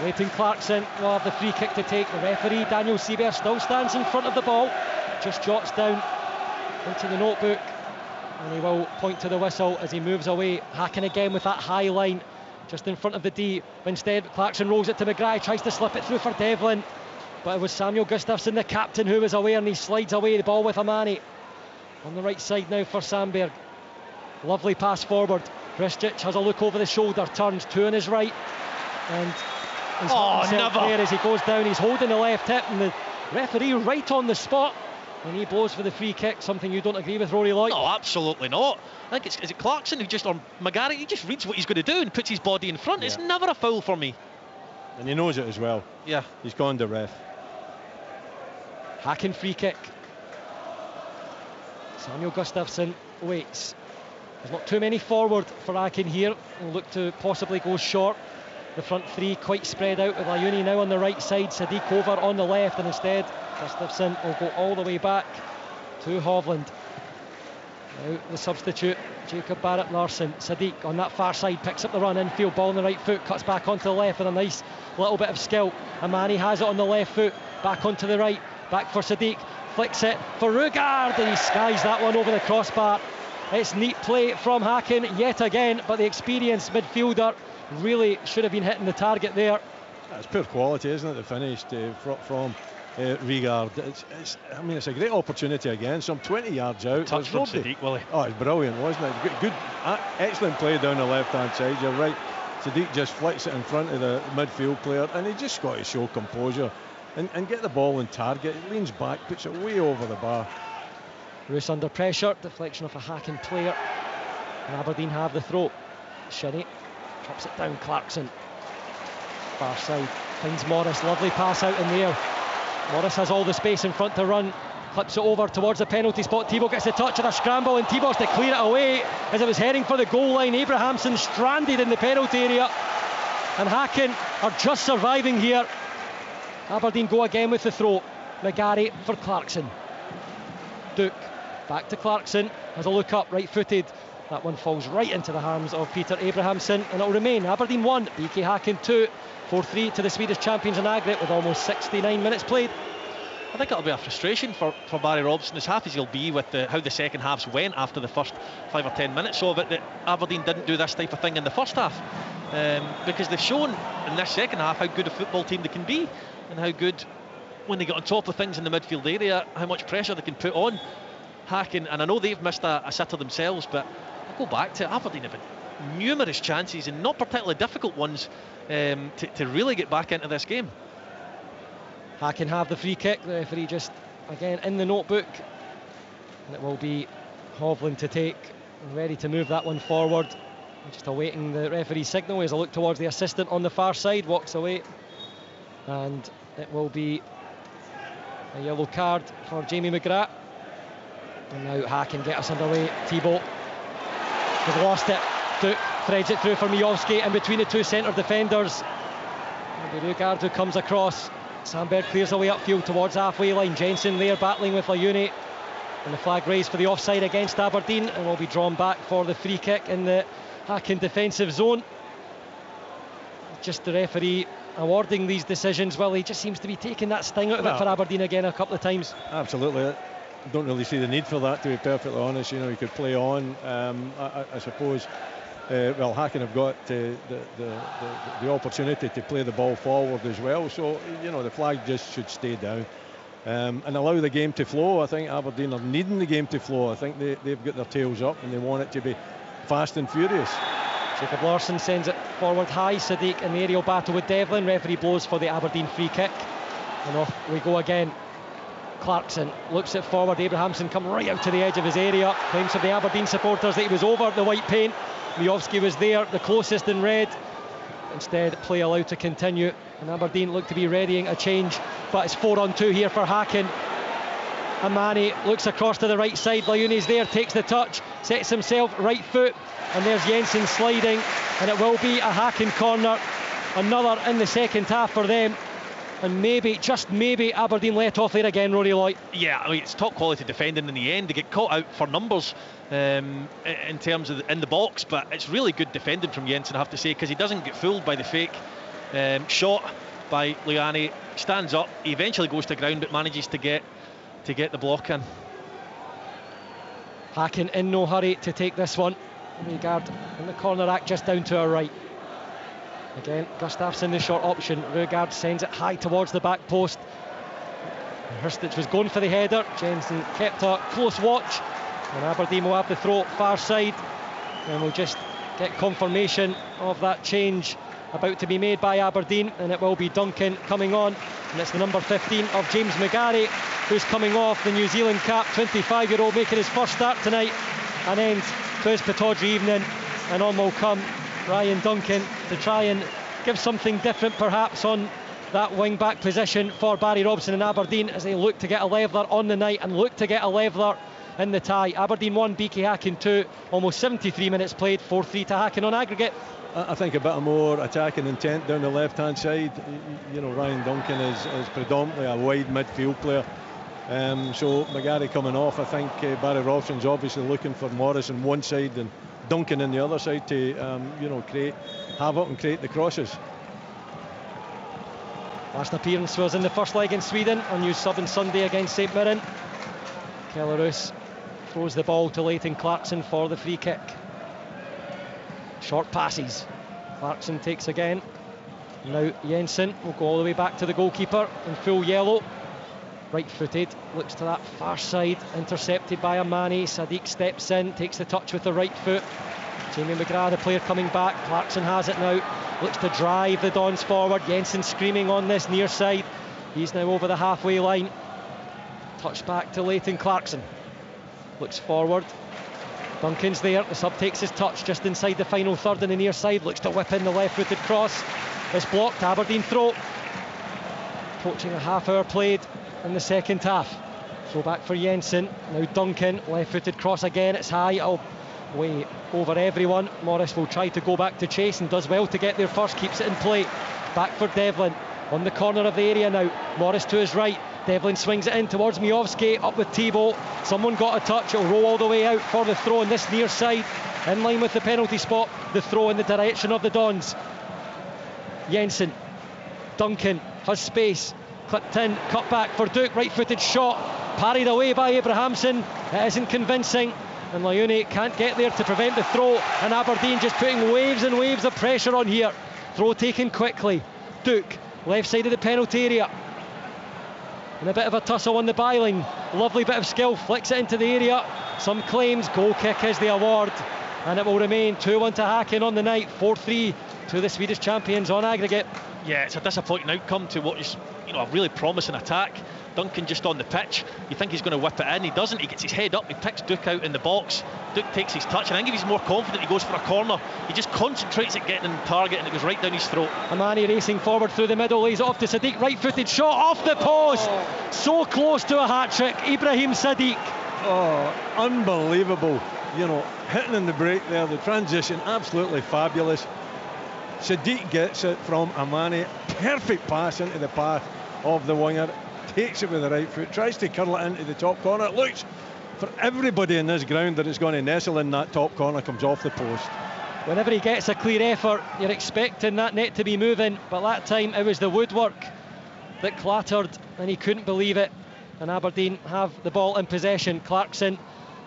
Leighton Clarkson will have the free kick to take. The referee, Daniel Seaver, still stands in front of the ball, just jots down into the notebook, and he will point to the whistle as he moves away. Hacken again with that high line just in front of the D. Instead, Clarkson rolls it to McGrath, tries to slip it through for Devlin, but it was Samuel Gustafsson, the captain, who was aware, and he slides away the ball with Amani. On the right side now for Sandberg. Lovely pass forward. Kristic has a look over the shoulder, turns two on his right, and he's never there as he goes down. He's holding the left hip, and the referee right on the spot, and he blows for the free kick. Something you don't agree with, Rory Lloyd? No, absolutely not. I think is it Clarkson who just, or McGarry, he just reads what he's going to do and puts his body in front. Yeah. It's never a foul for me. And he knows it as well. Yeah. He's gone to ref. Hacken free kick. Samuel Gustafsson waits. There's not too many forward for Hacken here. He'll look to possibly go short. The front three quite spread out with Layuni now on the right side, Sadiq over on the left, and instead Gustafsson will go all the way back to Hovland. Now the substitute, Jacob Barrett-Larsen. Sadiq on that far side picks up the run infield, ball on the right foot, cuts back onto the left with a nice little bit of skill. Amani has it on the left foot, back onto the right, back for Sadiq, flicks it for Rugaard, and he skies that one over the crossbar. It's neat play from Hacken yet again, but the experienced midfielder really should have been hitting the target there. That's poor quality, isn't it, the finish from Rugaard. I mean, it's a great opportunity again, some 20 yards out. Touch from Sadiq, Willie. Oh, it's brilliant, wasn't it? Good, excellent play down the left-hand side, you're right. Sadiq just flicks it in front of the midfield player, and he just got to show composure and get the ball on target. He leans back, puts it way over the bar. Roos under pressure, deflection of a Hacken player, and Aberdeen have the throw. Shinnie drops it down, Clarkson far side, finds Morris, lovely pass out in there. Morris has all the space in front to run, clips it over towards the penalty spot. Thibault gets the touch of a scramble, and Thibault's to clear it away as it was heading for the goal line. Abrahamson stranded in the penalty area, and Hacken are just surviving here. Aberdeen go again with the throw. McGarry for Clarkson. Duke back to Clarkson, has a look up, right footed That one falls right into the hands of Peter Abrahamsson, and it'll remain Aberdeen 1, BK Hacken 2, 4-3 to the Swedish champions in aggregate with almost 69 minutes played. I think it'll be a frustration for Barry Robson, as happy as he'll be with how the second halves went after the first 5 or 10 minutes of it, that Aberdeen didn't do this type of thing in the first half, because they've shown in this second half how good a football team they can be, and how good, when they get on top of things in the midfield area, how much pressure they can put on Hacken. And I know they've missed a sitter themselves, but I'll go back to Aberdeen have had numerous chances, and not particularly difficult ones, to really get back into this game. Hacken have the free kick. The referee just again in the notebook, and it will be Hovland to take, ready to move that one forward. Just awaiting the referee's signal as I look towards the assistant on the far side, walks away, and it will be a yellow card for Jamie McGrath. And now Hacken get us underway. Thibault, they've lost it. Duke threads it through for Miovski in between the two centre defenders. Rugard who comes across. Sandberg clears away upfield towards halfway line. Jensen there battling with Layuni, and the flag raised for the offside against Aberdeen, and will be drawn back for the free kick in the Hacken defensive zone. Just the referee awarding these decisions, well, he just seems to be taking that sting out of it for Aberdeen again a couple of times. Absolutely. I don't really see the need for that, to be perfectly honest. You know, he could play on. I suppose Hacken have got the opportunity to play the ball forward as well, so you know the flag just should stay down and allow the game to flow. I think Aberdeen are needing the game to flow. I think they've got their tails up and they want it to be fast and furious. Jacob Larsson sends it forward high. Sadiq in the aerial battle with Devlin. Referee blows for the Aberdeen free kick, and off we go again. Clarkson looks it forward. Abrahamsson come right out to the edge of his area. Claims of the Aberdeen supporters that he was over the white paint. Miovski was there, the closest in red. Instead, play allowed to continue, and Aberdeen look to be readying a change, but it's 4-on-2 here for Hacken. Amani looks across to the right side. Layuni's there, takes the touch, sets himself right foot, and there's Jensen sliding, and it will be a Hacken corner, another in the second half for them. And maybe, just maybe, Aberdeen let off there again, Rory Lloyd. Yeah, I mean, it's top quality defending in the end. They get caught out for numbers in terms of in the box, but it's really good defending from Jensen, I have to say, because he doesn't get fooled by the fake shot by Liani. Stands up, he eventually goes to ground, but manages to get the block in. Hacken in no hurry to take this one. Rugard in the corner act just down to our right. Again, Gustafsson the short option. Rugard sends it high towards the back post. Hurstich was going for the header. Jensen kept a close watch, and Aberdeen will have the throw far side, and we'll just get confirmation of that change about to be made by Aberdeen, and it will be Duncan coming on, and it's the number 15 of James McGarry who's coming off, the New Zealand cap, 25-year-old making his first start tonight, and ends to his Pittodrie evening. And on will come Ryan Duncan to try and give something different perhaps on that wing-back position for Barry Robson and Aberdeen, as they look to get a leveller on the night and look to get a leveller in the tie. Aberdeen 1, BK Hacken 2, almost 73 minutes played, 4-3 to Hacken on aggregate. I think a bit of more attacking intent down the left-hand side. You know, Ryan Duncan is predominantly a wide midfield player. So McGarry coming off, I think Barry Robson's obviously looking for Morris on one side and Duncan on the other side to you know, create havoc and create the crosses. Last appearance was in the first leg in Sweden, unused sub on Sunday against St Mirren. Kellerus throws the ball to Leighton Clarkson for the free kick. Short passes. Clarkson takes again. Now Jensen will go all the way back to the goalkeeper in full yellow. Right-footed, looks to that far side, intercepted by Amani. Sadiq steps in, takes the touch with the right foot. Jamie McGrath, the player, coming back. Clarkson has it now, looks to drive the Dons forward. Jensen screaming on this near side. He's now over the halfway line. Touch back to Leighton Clarkson. Looks forward. Duncan's there, the sub takes his touch just inside the final third on the near side. Looks to whip in the left-footed cross. It's blocked, Aberdeen throw. Approaching a half hour played in the second half. Throw back for Jensen. Now Duncan, left-footed cross again. It's high, way over everyone. Morris will try to go back to chase and does well to get there first, keeps it in play. Back for Devlin on the corner of the area now. Morris to his right, Devlin swings it in towards Miovski, up with Thibault. Someone got a touch, it'll roll all the way out for the throw on this near side, in line with the penalty spot. The throw in the direction of the Dons. Jensen, Duncan has space, clipped in, cut back for Duke, right-footed shot, parried away by Abrahamson. It isn't convincing, and Liuni can't get there to prevent the throw, and Aberdeen just putting waves and waves of pressure on here. Throw taken quickly. Duke, left side of the penalty area, and a bit of a tussle on the byline. Lovely bit of skill, flicks it into the area. Some claims, goal kick is the award, and it will remain 2-1 to Hacken on the night, 4-3 to the Swedish champions on aggregate. Yeah, it's a disappointing outcome to what is, a really promising attack. Duncan just on the pitch, you think he's going to whip it in, he doesn't. He gets his head up, he picks Duke out in the box. Duke takes his touch, and I think if he's more confident, he goes for a corner. He just concentrates at getting in the target, and it goes right down his throat. Amani racing forward through the middle, lays it off to Sadiq, right-footed shot off the post. So close to a hat-trick, Ibrahim Sadiq. Oh, unbelievable. Hitting in the break there, the transition, absolutely fabulous. Sadiq gets it from Amani, perfect pass into the path of the winger, takes it with the right foot, tries to curl it into the top corner. It looks for everybody in this ground that it's going to nestle in that top corner, comes off the post. Whenever he gets a clear effort, you're expecting that net to be moving, but that time it was the woodwork that clattered, and he couldn't believe it. And Aberdeen have the ball in possession. Clarkson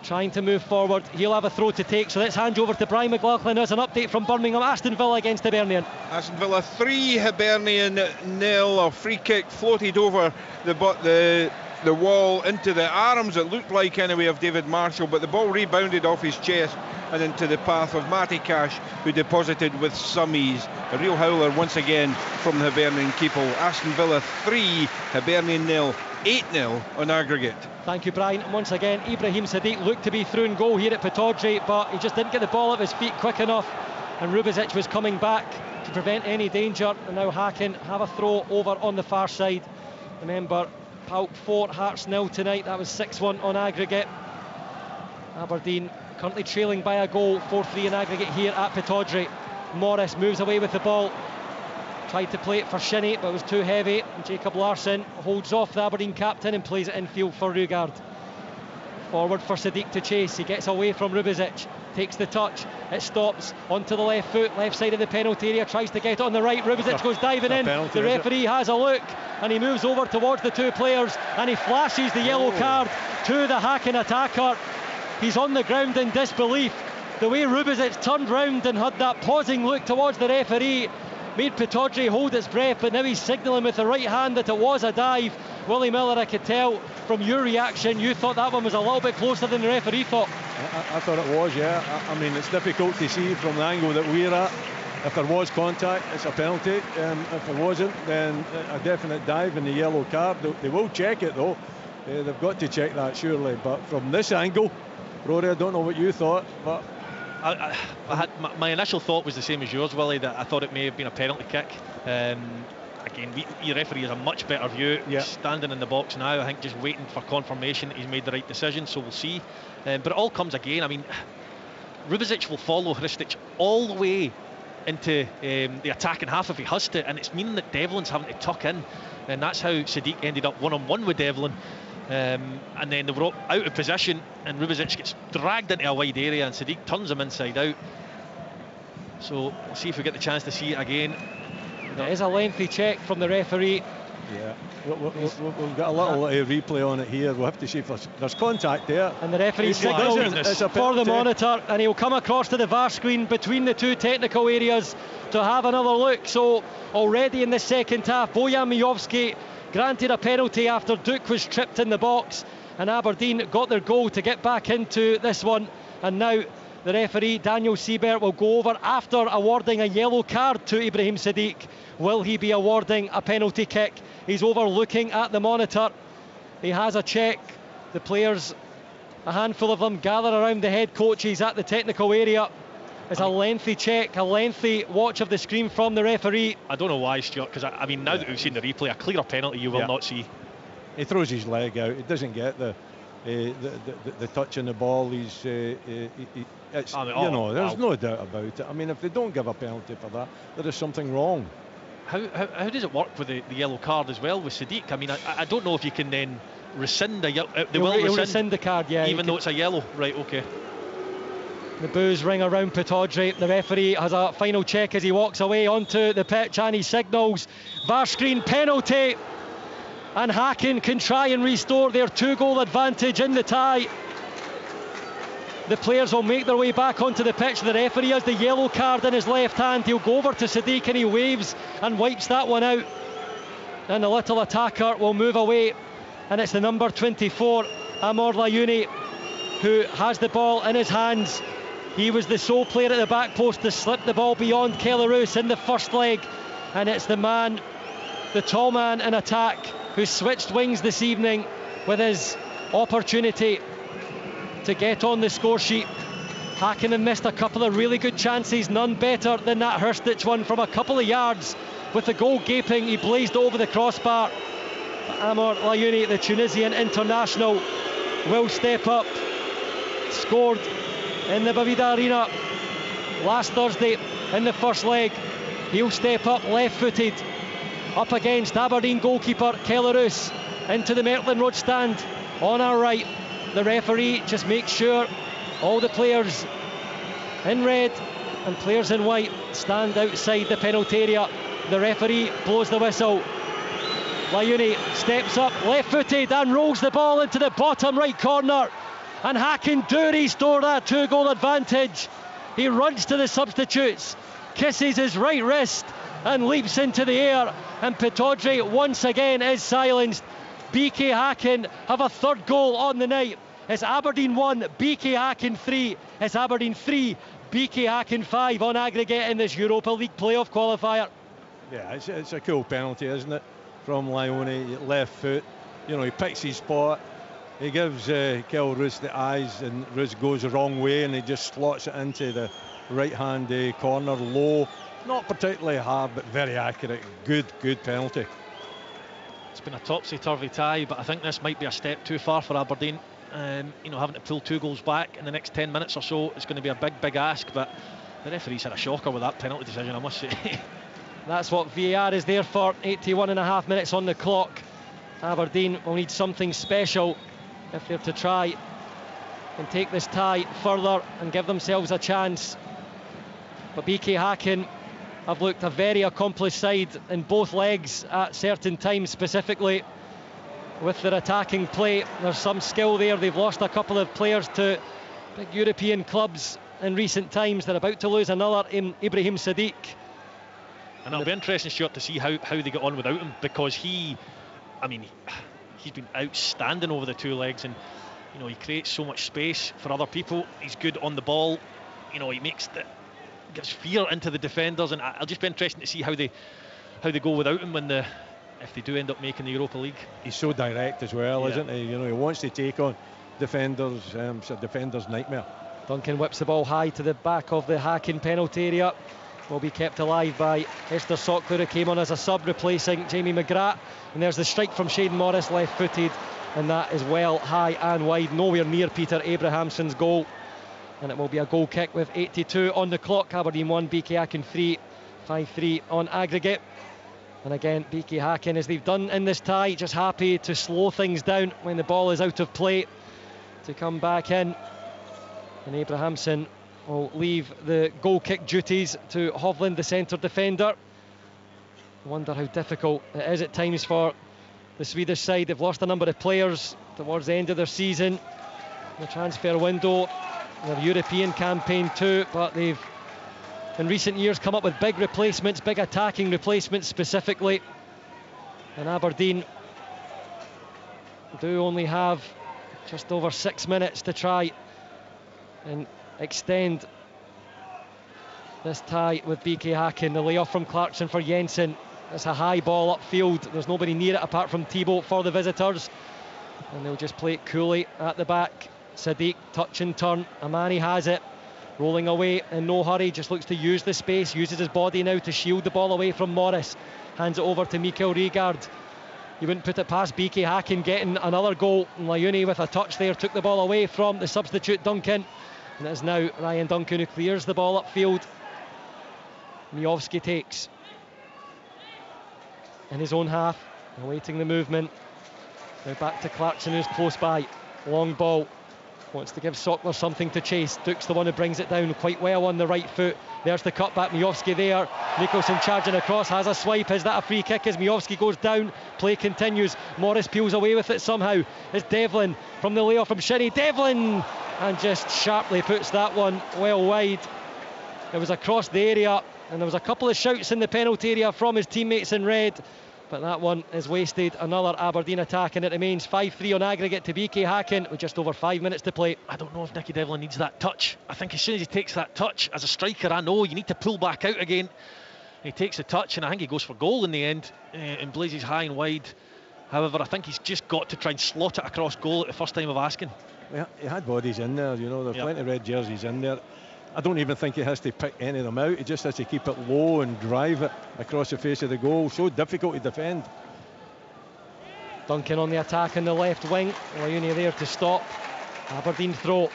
trying to move forward, he'll have a throw to take, so let's hand over to Brian McLaughlin. There's an update from Birmingham. Aston Villa against Hibernian. Aston Villa 3, Hibernian 0. A free kick floated over the wall into the arms, it looked like anyway, of David Marshall, but the ball rebounded off his chest and into the path of Matty Cash, who deposited with some ease. A real howler once again from the Hibernian keeper. Aston Villa 3, Hibernian 0, 8-0 on aggregate. Thank you, Brian. And once again, Ibrahim Sadiq looked to be through and goal here at Pittodrie, but he just didn't get the ball at his feet quick enough, and Rubizic was coming back to prevent any danger. And now Hacken have a throw over on the far side. Remember, PAOK 4, Hearts 0 tonight. That was 6-1 on aggregate. Aberdeen currently trailing by a goal, 4-3 in aggregate here at Pittodrie. Morris moves away with the ball, tried to play it for Shinnie, but it was too heavy, and Jacob Larsson holds off the Aberdeen captain and plays it infield for Rugard. Forward for Sadiq to chase, he gets away from Rubizic, takes the touch, it stops onto the left foot, left side of the penalty area, tries to get it on the right, Rubizic goes diving in, the referee has a look, and he moves over towards the two players, and he flashes the yellow card to the Hacken attacker. He's on the ground in disbelief. The way Rubizic turned round and had that pausing look towards the referee made Pittodrie hold its breath, but now he's signalling with the right hand that it was a dive. Willie Miller, I could tell from your reaction, you thought that one was a little bit closer than the referee thought. I thought it was, yeah. I mean, it's difficult to see from the angle that we're at. If there was contact, it's a penalty. If there wasn't, then a definite dive and the yellow card. They will check it though. They've got to check that surely. But from this angle, Rory, I don't know what you thought, but my initial thought was the same as yours, Willie, that I thought it may have been a penalty kick. Again, your referee has a much better view. Yeah. He's standing in the box now, I think, just waiting for confirmation that he's made the right decision, so we'll see. But it all comes again. I mean, Rubizic will follow Hristic all the way into the attacking half if he has to, and it's meaning that Devlin's having to tuck in, and that's how Sadiq ended up one-on-one with Devlin. And then they were out of position, and Rubizic gets dragged into a wide area, and Sadiq turns him inside out. So we'll see if we get the chance to see it again. It is a lengthy check from the referee. Yeah, we've got a little replay on it here. We'll have to see if there's contact there. And the referee signals for the monitor, and he'll come across to the VAR screen between the two technical areas to have another look. So already in the second half, Bojan Mijovski granted a penalty after Duke was tripped in the box, and Aberdeen got their goal to get back into this one. And now the referee, Daniel Siebert, will go over after awarding a yellow card to Ibrahim Sadiq. Will he be awarding a penalty kick? He's over looking at the monitor. He has a check. The players, a handful of them, gather around the head coaches at the technical area. It's a lengthy check, a lengthy watch of the screen from the referee. I don't know why, Stuart, because I mean, now that we've seen the replay, a clearer penalty you will not see. He throws his leg out. He doesn't get the touch on the ball. There's no doubt about it. I mean, if they don't give a penalty for that, there is something wrong. How does it work with the yellow card as well with Sadiq? I mean, I don't know if you can then rescind He'll rescind the card, yeah. Even though it's a yellow, right? Okay. The boos ring around Pittodrie. The referee has a final check as he walks away onto the pitch, and he signals VAR screen penalty. And Hacken can try and restore their 2-goal advantage in the tie. The players will make their way back onto the pitch. The referee has the yellow card in his left hand. He'll go over to Sadiq and he waves and wipes that one out. And the little attacker will move away. And it's the number 24, Amor Layuni, who has the ball in his hands. He was the sole player at the back post to slip the ball beyond Kelarus in the first leg. And it's the man, the tall man in attack, who switched wings this evening with his opportunity to get on the score sheet. Hacken had missed a couple of really good chances, none better than that Hurstich one from a couple of yards. With the goal gaping, he blazed over the crossbar. But Amor Layuni, the Tunisian international, will step up. Scored in the Bavida Arena last Thursday in the first leg. He'll step up left-footed up against Aberdeen goalkeeper Kelarus into the Mertlin Road stand on our right. The referee just makes sure all the players in red and players in white stand outside the penalty area. The referee blows the whistle. Layuni steps up left-footed and rolls the ball into the bottom right corner. And Hacken do restore that 2-goal advantage. He runs to the substitutes, kisses his right wrist and leaps into the air. And Pittodrie once again is silenced. BK Hacken have a third goal on the night. It's Aberdeen 1, BK Hacken 3. It's Aberdeen 3, BK Hacken 5 on aggregate in this Europa League playoff qualifier. Yeah, it's a cool penalty, isn't it? From Layuni, left foot. You know, he picks his spot. He gives Kelarus the eyes, and Rus goes the wrong way, and he just slots it into the right-hand corner, low. Not particularly hard, but very accurate. Good penalty. It's been a topsy-turvy tie, but I think this might be a step too far for Aberdeen. You know, having to pull 2 goals back in the next 10 minutes or so, it's going to be a big ask, but the referee's had a shocker with that penalty decision, I must say. That's what VAR is there for. 81.5 minutes on the clock. Aberdeen will need something special if they're to try and take this tie further and give themselves a chance. But BK Hacken have looked a very accomplished side in both legs at certain times, specifically with their attacking play. There's some skill there. They've lost a couple of players to big European clubs in recent times. They're about to lose another in Ibrahim Sadiq. And it'll be interesting, Stuart, to see how they get on without him, because he's been outstanding over the 2 legs, and you know, he creates so much space for other people. He's good on the ball. You know, he gives fear into the defenders, and I'll just be interested to see how they go without him if they do end up making the Europa League. He's so direct as well, isn't he? You know, he wants to take on defenders. It's a defender's nightmare. Duncan whips the ball high to the back of the Hacken penalty area. Will be kept alive by Esther Sockler, who came on as a sub replacing Jamie McGrath. And there's the strike from Shaden Morris, left-footed, and that is well high and wide, nowhere near Peter Abrahamson's goal. And it will be a goal kick with 82 on the clock. Aberdeen 1, BK Hacken 3, 5-3 on aggregate. And again, BK Hacken, as they've done in this tie, just happy to slow things down when the ball is out of play to come back in. And Abrahamson will leave the goal kick duties to Hovland, the centre defender. I wonder how difficult it is at times for the Swedish side. They've lost a number of players towards the end of their season, the transfer window, their European campaign too, but they've in recent years come up with big replacements, big attacking replacements specifically. And Aberdeen do only have just over 6 minutes to try and extend this tie with BK Hacken. The layoff from Clarkson for Jensen. It's a high ball upfield. There's nobody near it apart from Thibault for the visitors, and they'll just play it coolly at the back. Sadiq, touch and turn. Amani has it, rolling away in no hurry, just looks to use the space, uses his body now to shield the ball away from Morris. Hands it over to Mikael Rygaard. You wouldn't put it past BK Hacken getting another goal. And Layuni with a touch there took the ball away from the substitute Duncan. And it is now Ryan Duncan who clears the ball upfield. Miovski takes. in his own half, awaiting the movement. Now back to Clarkson, who's close by. Long ball. Wants to give Sockler something to chase. Duke's the one who brings it down quite well on the right foot. There's the cutback, Miovski there. Nicholson charging across, has a swipe. Is that a free kick as Miovski goes down? Play continues. Morris peels away with it somehow. It's Devlin from the layoff from Shinnie. Devlin! And just sharply puts that one well wide. It was across the area, and there was a couple of shouts in the penalty area from his teammates in red. But that one is wasted. Another Aberdeen attack, and it remains 5-3 on aggregate to BK Hacken with just over 5 minutes to play. I don't know if Nicky Devlin needs that touch. I think as soon as he takes that touch, as a striker, I know you need to pull back out again. He takes the touch, and I think he goes for goal in the end, and blazes high and wide. However, I think he's just got to try and slot it across goal at the first time of asking. Yeah, he had bodies in there, you know, there are plenty of red jerseys in there. I don't even think he has to pick any of them out. He just has to keep it low and drive it across the face of the goal. So difficult to defend. Duncan on the attack in the left wing. Liuni there to stop. Aberdeen throw.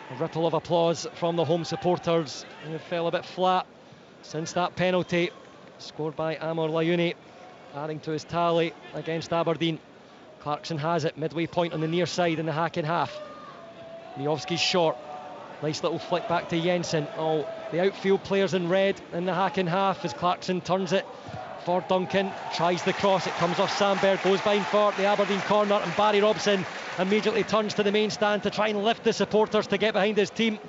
A ripple of applause from the home supporters. And it fell a bit flat since that penalty scored by Amor Liuni, adding to his tally against Aberdeen. Clarkson has it, midway point on the near side in the Hacken half. Miovski's short. Nice little flick back to Jensen. Oh, the outfield players in red in the Hacken half as Clarkson turns it for Duncan. Tries the cross, it comes off Sandberg, goes behind for the Aberdeen corner, and Barry Robson immediately turns to the main stand to try and lift the supporters to get behind his team.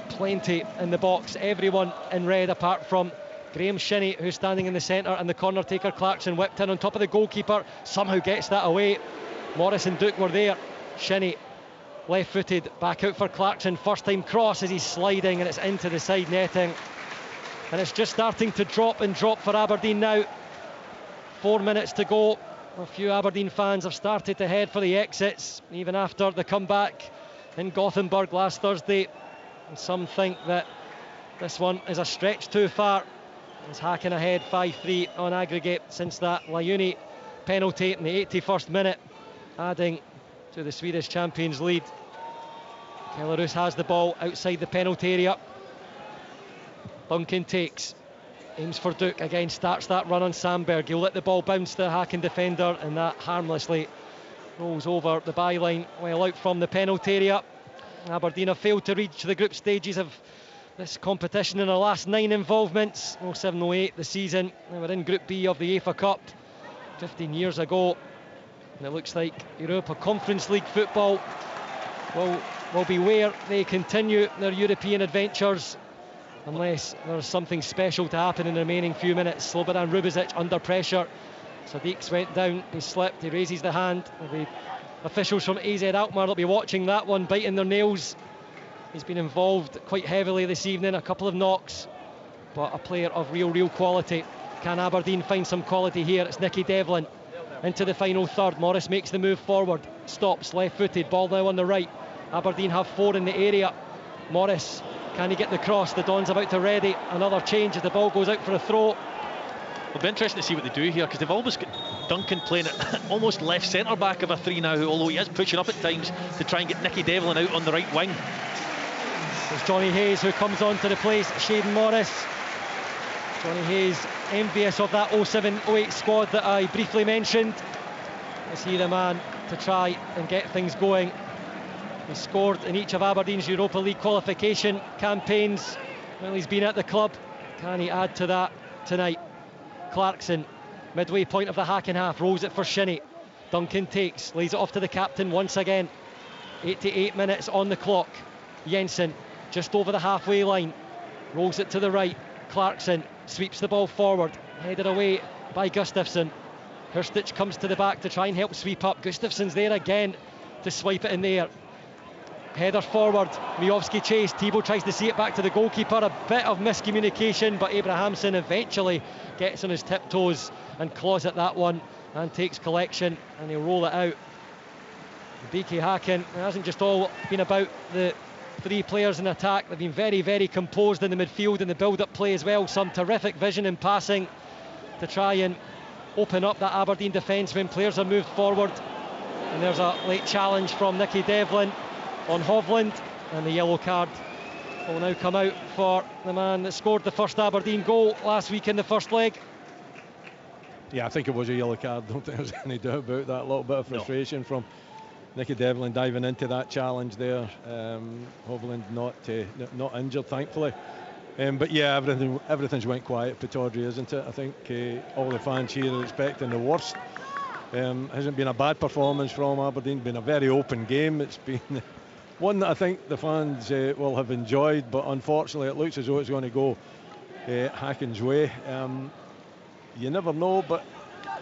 Plenty in the box, everyone in red apart from Graham Shinnie, who's standing in the centre, and the corner taker Clarkson whipped in on top of the goalkeeper, somehow gets that away. Morris and Duke were there. Shinnie left-footed back out for Clarkson, first time cross as he's sliding, and it's into the side netting, and it's just starting to drop for Aberdeen now. 4 minutes to go. A few Aberdeen fans have started to head for the exits even after the comeback in Gothenburg last Thursday, and some think that this one is a stretch too far. It's Hacken ahead 5-3 on aggregate since that Liuni penalty in the 81st minute, adding to the Swedish champions lead. Kelarus has the ball outside the penalty area. Duncan takes, aims for Duke again, starts that run on Sandberg. He'll let the ball bounce to the Hacken defender, and that harmlessly rolls over the byline, well out from the penalty area. Aberdeen have failed to reach the group stages of this competition in the last 9 involvements. 07-08 the season. They were in Group B of the UEFA Cup 15 years ago. And it looks like Europa Conference League football will be where they continue their European adventures, unless there's something special to happen in the remaining few minutes. Slobodan Rubezic under pressure. Sadiq's went down, he slipped, he raises the hand. The officials from AZ Alkmaar will be watching that one, biting their nails. He's been involved quite heavily this evening, a couple of knocks, but a player of real quality. Can Aberdeen find some quality here? It's Nicky Devlin into the final third. Morris makes the move forward, stops left-footed, ball now on the right. Aberdeen have 4 in the area. Morris, can he get the cross? The Don's about to ready another change as the ball goes out for a throw. It'll be interesting to see what they do here, because they've always got Duncan playing at almost left centre back of a 3 now, although he is pushing up at times to try and get Nicky Devlin out on the right wing. It's Johnny Hayes who comes on to replace Shaden Morris. Johnny Hayes, envious of that 07-08 squad that I briefly mentioned. Is he the man to try and get things going? He scored in each of Aberdeen's Europa League qualification campaigns while he's been at the club. Can he add to that tonight? Clarkson, midway point of the Hacken half, rolls it for Shinnie. Duncan takes, lays it off to the captain once again. 88 minutes on the clock. Jensen, just over the halfway line, rolls it to the right. Clarkson sweeps the ball forward, headed away by Gustafsson. Hurstich comes to the back to try and help sweep up. Gustafsson's there again to swipe it in the air. Header forward, Miovski chased, Thibault tries to see it back to the goalkeeper. A bit of miscommunication, but Abrahamsson eventually gets on his tiptoes and claws at that one and takes collection, and he'll roll it out. BK Hacken, it hasn't just all been about the 3 players in attack. They've been very composed in the midfield and the build-up play as well. Some terrific vision in passing to try and open up that Aberdeen defence when players are moved forward. And there's a late challenge from Nicky Devlin on Hovland, and the yellow card will now come out for the man that scored the first Aberdeen goal last week in the first leg. Yeah, I think it was a yellow card. Don't think there's any doubt about that. A little bit of frustration from Nicky Devlin diving into that challenge there. Hovland not injured, thankfully. But yeah, everything's went quiet. Pittodrie, isn't it? I think all the fans here are expecting the worst. Hasn't been a bad performance from Aberdeen. Been a very open game. It's been one that I think the fans will have enjoyed. But unfortunately, it looks as though it's going to go Hacken's way. You never know, but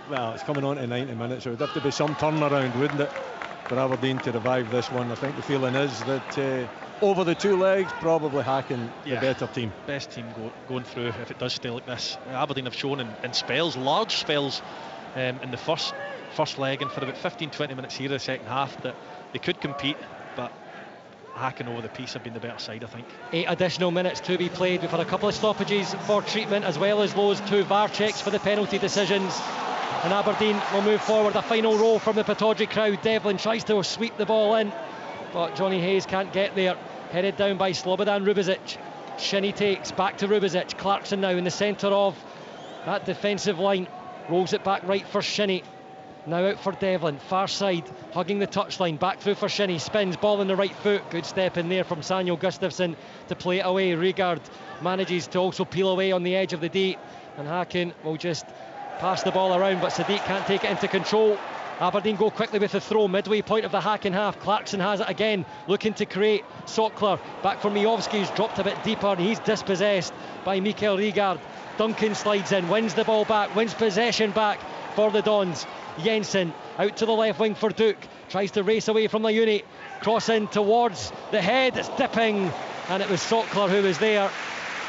well, it's coming on to 90 minutes. So it would have to be some turnaround, wouldn't it, for Aberdeen to revive this one? I think the feeling is that over the two legs, probably Hacken the better team. Best team going through if it does stay like this. Aberdeen have shown in spells, large spells, in the first leg and for about 15-20 minutes here in the second half that they could compete, but Hacken over the piece have been the better side, I think. 8 additional minutes to be played. We've had a couple of stoppages for treatment, as well as those 2 VAR checks for the penalty decisions. And Aberdeen will move forward. A final roll from the Pittodrie crowd. Devlin tries to sweep the ball in, but Johnny Hayes can't get there. Headed down by Slobodan Rubezic. Shinnie takes, back to Rubezic. Clarkson now in the centre of that defensive line. Rolls it back right for Shinnie. Now out for Devlin, far side, hugging the touchline, back through for Shinnie, spins, ball in the right foot, good step in there from Samuel Gustafsson to play it away. Rigard manages to also peel away on the edge of the D, and Hacken will just pass the ball around, but Sadiq can't take it into control. Aberdeen go quickly with the throw, midway point of the Hacken half. Clarkson has it again, looking to create. Sockler, back for Miovski, who's dropped a bit deeper, and he's dispossessed by Mikael Rigard. Duncan slides in, wins the ball back, wins possession back for the Dons. Jensen out to the left wing for Duke, tries to race away from the unit, cross in towards the head, it's dipping, and it was Sockler who was there,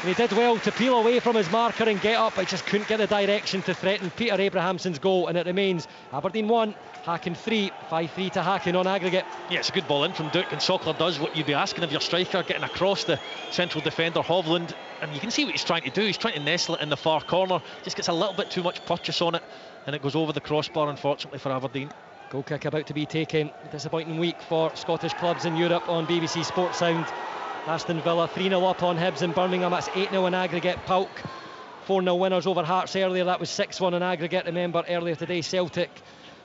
and he did well to peel away from his marker and get up, but just couldn't get the direction to threaten Peter Abrahamson's goal, and it remains Aberdeen 1, Hacken 3, 5-3 to Hacken on aggregate. Yeah, it's a good ball in from Duke, and Sockler does what you'd be asking of your striker, getting across the central defender Hovland, and you can see what he's trying to do. He's trying to nestle it in the far corner, just gets a little bit too much purchase on it, and it goes over the crossbar, unfortunately, for Aberdeen. Goal kick about to be taken. A disappointing week for Scottish clubs in Europe on BBC Sports Sound. Aston Villa 3-0 up on Hibs in Birmingham. That's 8-0 in aggregate. PAOK 4-0 winners over Hearts earlier. That was 6-1 in aggregate. Remember earlier today, Celtic,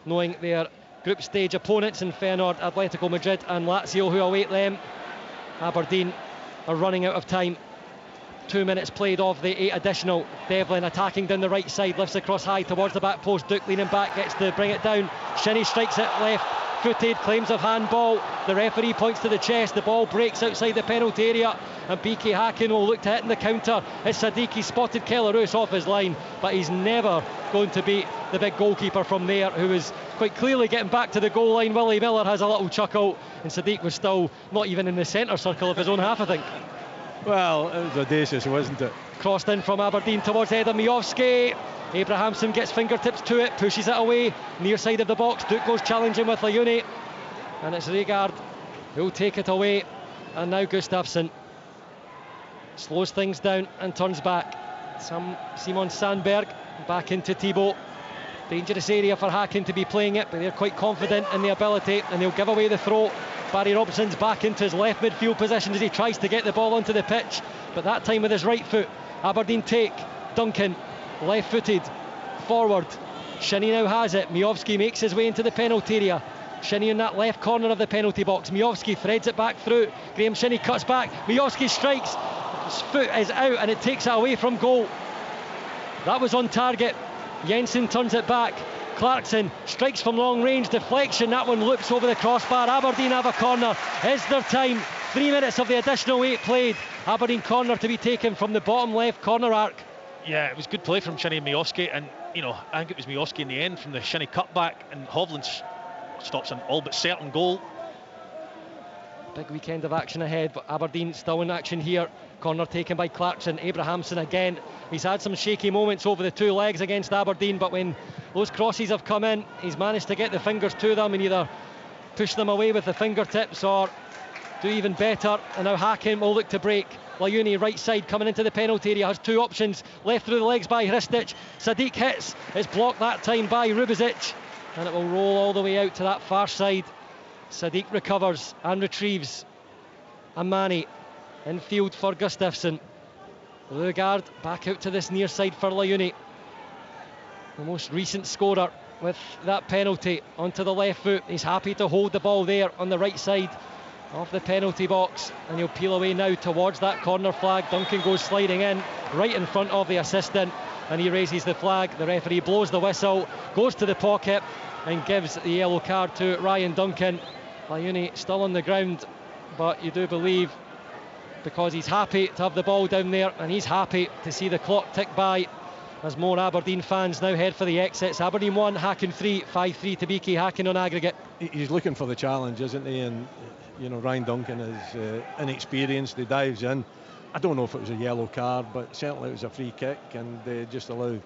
knowing their group stage opponents in Feyenoord, Atletico Madrid and Lazio, who await them. Aberdeen are running out of time. 2 minutes played of the 8 additional. Devlin attacking down the right side, lifts across high towards the back post. Duke leaning back, gets to bring it down. Shinnie strikes it left footed, claims of handball. The referee points to the chest. The ball breaks outside the penalty area, and BK Hacken will look to hit in the counter. It's Sadiq. He spotted Kellaroos off his line, but he's never going to beat the big goalkeeper from there, who is quite clearly getting back to the goal line. Willie Miller has a little chuckle, and Sadiq was still not even in the centre circle of his own half, I think. Well, it was audacious, wasn't it? Crossed in from Aberdeen towards Eder Miovski. Abrahamson gets fingertips to it, pushes it away, near side of the box. Duke goes challenging with Layuni, and it's Rigard who'll take it away. And now Gustafsson slows things down and turns back. Simon Sandberg back into Thibaut. Dangerous area for Hacken to be playing it, but they're quite confident in the ability, and they'll give away the throw. Barry Robson's back into his left midfield position as he tries to get the ball onto the pitch, but that time with his right foot. Aberdeen take. Duncan, left-footed, forward. Shinnie now has it. Miovski makes his way into the penalty area. Shinnie in that left corner of the penalty box. Miovski threads it back through. Graham Shinnie cuts back. Miovski strikes. His foot is out, and it takes it away from goal. That was on target. Jensen turns it back. Clarkson strikes from long range, deflection, that one loops over the crossbar. Aberdeen have a corner. Is there time? 3 minutes of the additional 8 played. Aberdeen corner to be taken from the bottom left corner arc. Yeah, it was good play from Shinnie and Miovski, and I think it was Miovski in the end from the Shinnie cutback, and Hovland stops an all but certain goal. Big weekend of action ahead, but Aberdeen still in action here. Corner taken by Clarkson. Abrahamson again. He's had some shaky moments over the 2 legs against Aberdeen, but when those crosses have come in, he's managed to get the fingers to them and either push them away with the fingertips or do even better. And now Hacken will look to break. Layuni right side coming into the penalty area, has 2 options. Left through the legs by Hristic. Sadiq hits. It's blocked that time by Rubezic, and it will roll all the way out to that far side. Sadiq recovers and retrieves Amani. Infield for Gustafsson. Lugard back out to this near side for Layuni. The most recent scorer with that penalty onto the left foot. He's happy to hold the ball there on the right side of the penalty box, and he'll peel away now towards that corner flag. Duncan goes sliding in right in front of the assistant, and he raises the flag. The referee blows the whistle, goes to the pocket and gives the yellow card to Ryan Duncan. Layuni still on the ground, but you do believe, because he's happy to have the ball down there and he's happy to see the clock tick by, as more Aberdeen fans now head for the exits. Aberdeen 1, Hacken 3, 5-3 to BK Hacken on aggregate. He's looking for the challenge, isn't he? And you know, Ryan Duncan is inexperienced. He dives in. I don't know if it was a yellow card, but certainly it was a free kick, and just allow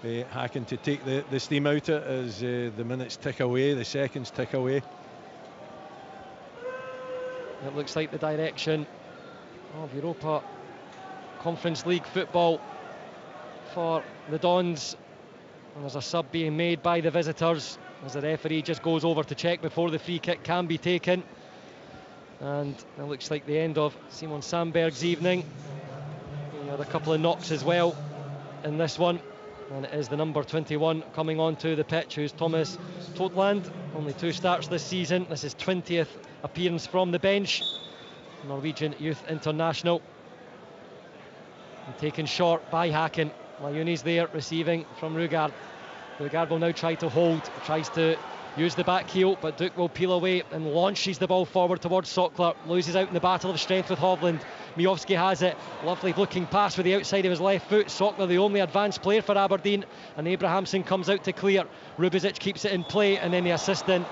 Hacken to take the steam out of it as the minutes tick away, the seconds tick away. It looks like the direction of Europa Conference League football for the Dons, and there's a sub being made by the visitors as the referee just goes over to check before the free kick can be taken. And it looks like the end of Simon Sandberg's evening. He had a couple of knocks as well in this one, and it is the number 21 coming onto the pitch, who's Thomas Totland. Only 2 starts this season. This is 20th appearance from the bench. Norwegian Youth International. And taken short by Hacken. Layuni's there receiving from Rugard. Rugard will now try to hold, tries to use the back heel, but Duke will peel away and launches the ball forward towards Sockler. Loses out in the battle of strength with Hovland. Miovski has it. Lovely looking pass with the outside of his left foot. Sockler, the only advanced player for Aberdeen, and Abrahamsson comes out to clear. Rubizic keeps it in play, and then the assistant,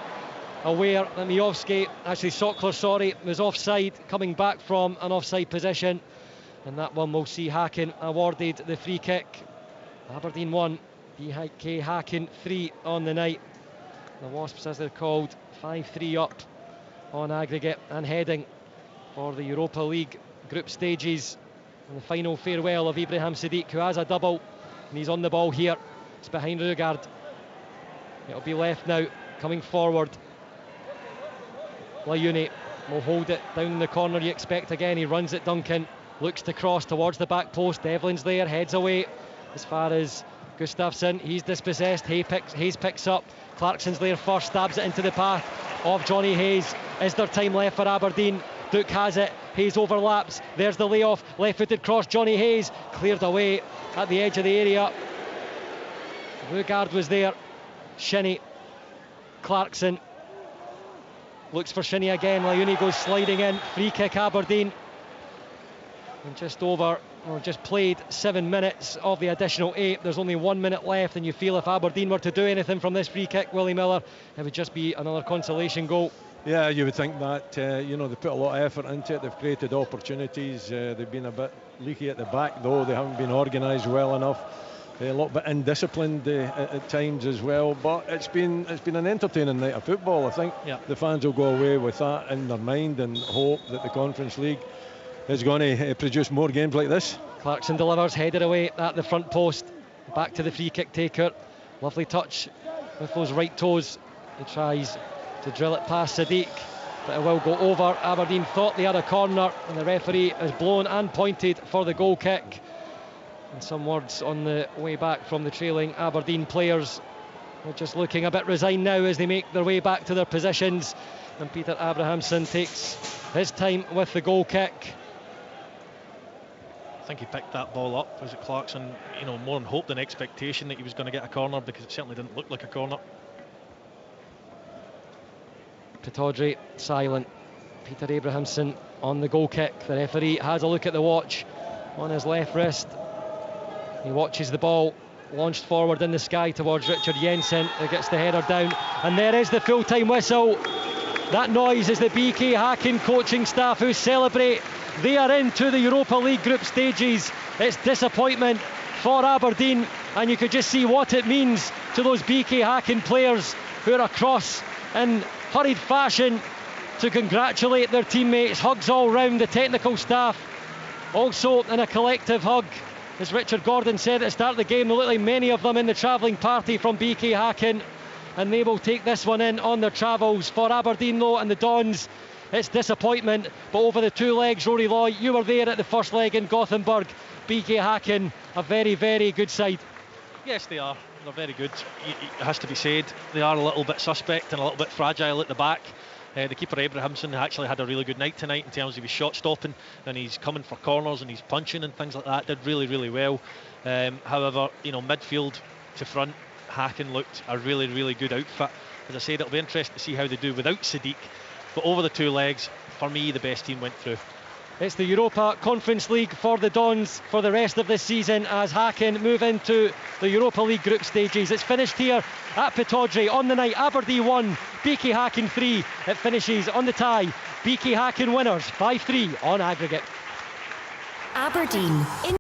aware that Sockler was offside, coming back from an offside position, and that one will see Hacken awarded the free kick. Aberdeen 1, BK Hacken 3 on the night. The Wasps, as they're called, 5-3 up on aggregate and heading for the Europa League group stages. And the final farewell of Ibrahim Sadiq, who has a double, and he's on the ball here. It's behind Rugard. It'll be left now, coming forward. Layuni will hold it down in the corner, you expect again. He runs it, Duncan looks to cross towards the back post. Devlin's there, heads away as far as Gustafsson. He's dispossessed. Hayes picks up. Clarkson's there first, stabs it into the path of Johnny Hayes. Is there time left for Aberdeen? Duke has it. Hayes overlaps. There's the layoff. Left-footed cross. Johnny Hayes cleared away at the edge of the area. Rugard was there. Shinnie. Clarkson looks for Shinnie again. Layuni goes sliding in. Free kick Aberdeen. And just played 7 minutes of the additional 8. There's only 1 minute left, and you feel if Aberdeen were to do anything from this free kick, Willie Miller, it would just be another consolation goal. Yeah, you would think that. They put a lot of effort into it. They've created opportunities. They've been a bit leaky at the back, though. They haven't been organised well enough. A little bit indisciplined at times as well. But it's been an entertaining night of football. I think the fans will go away with that in their mind and hope that the Conference League is going to produce more games like this. Clarkson delivers, headed away at the front post. Back to the free kick taker. Lovely touch with those right toes. He tries to drill it past Sadiq, but it will go over. Aberdeen thought they had a corner, and the referee has blown and pointed for the goal kick. And some words on the way back from the trailing Aberdeen players. They're just looking a bit resigned now as they make their way back to their positions. And Peter Abrahamsson takes his time with the goal kick. I think he picked that ball up. Was it Clarkson? More in hope than expectation that he was going to get a corner, because it certainly didn't look like a corner. Pittodrie silent. Peter Abrahamsson on the goal kick. The referee has a look at the watch on his left wrist. He watches the ball launched forward in the sky towards Richard Jensen, who gets the header down, and there is the full-time whistle. That noise is the BK Hacken coaching staff who celebrate. They are into the Europa League group stages. It's disappointment for Aberdeen, and you could just see what it means to those BK Hacken players who are across in hurried fashion to congratulate their teammates. Hugs all round the technical staff, also in a collective hug. As Richard Gordon said at the start of the game, there look like many of them in the travelling party from BK Hacken, and they will take this one in on their travels. For Aberdeen though, and the Dons, it's disappointment. But over the 2 legs, Rory Loy, you were there at the first leg in Gothenburg. BK Hacken, a very, very good side. Yes, they are. They're very good. It has to be said. They are a little bit suspect and a little bit fragile at the back. The keeper Abrahamson actually had a really good night tonight in terms of his shot stopping, and he's coming for corners and he's punching and things like that. Did really, really well. However, midfield to front, Hacken looked a really, really good outfit. As I said, it'll be interesting to see how they do without Sadiq. But over the 2 legs, for me, the best team went through. It's the Europa Conference League for the Dons for the rest of this season as Hacken move into the Europa League group stages. It's finished here at Pittodrie on the night. Aberdeen 1, BK Hacken 3. It finishes on the tie. BK Hacken winners 5-3 on aggregate. Aberdeen in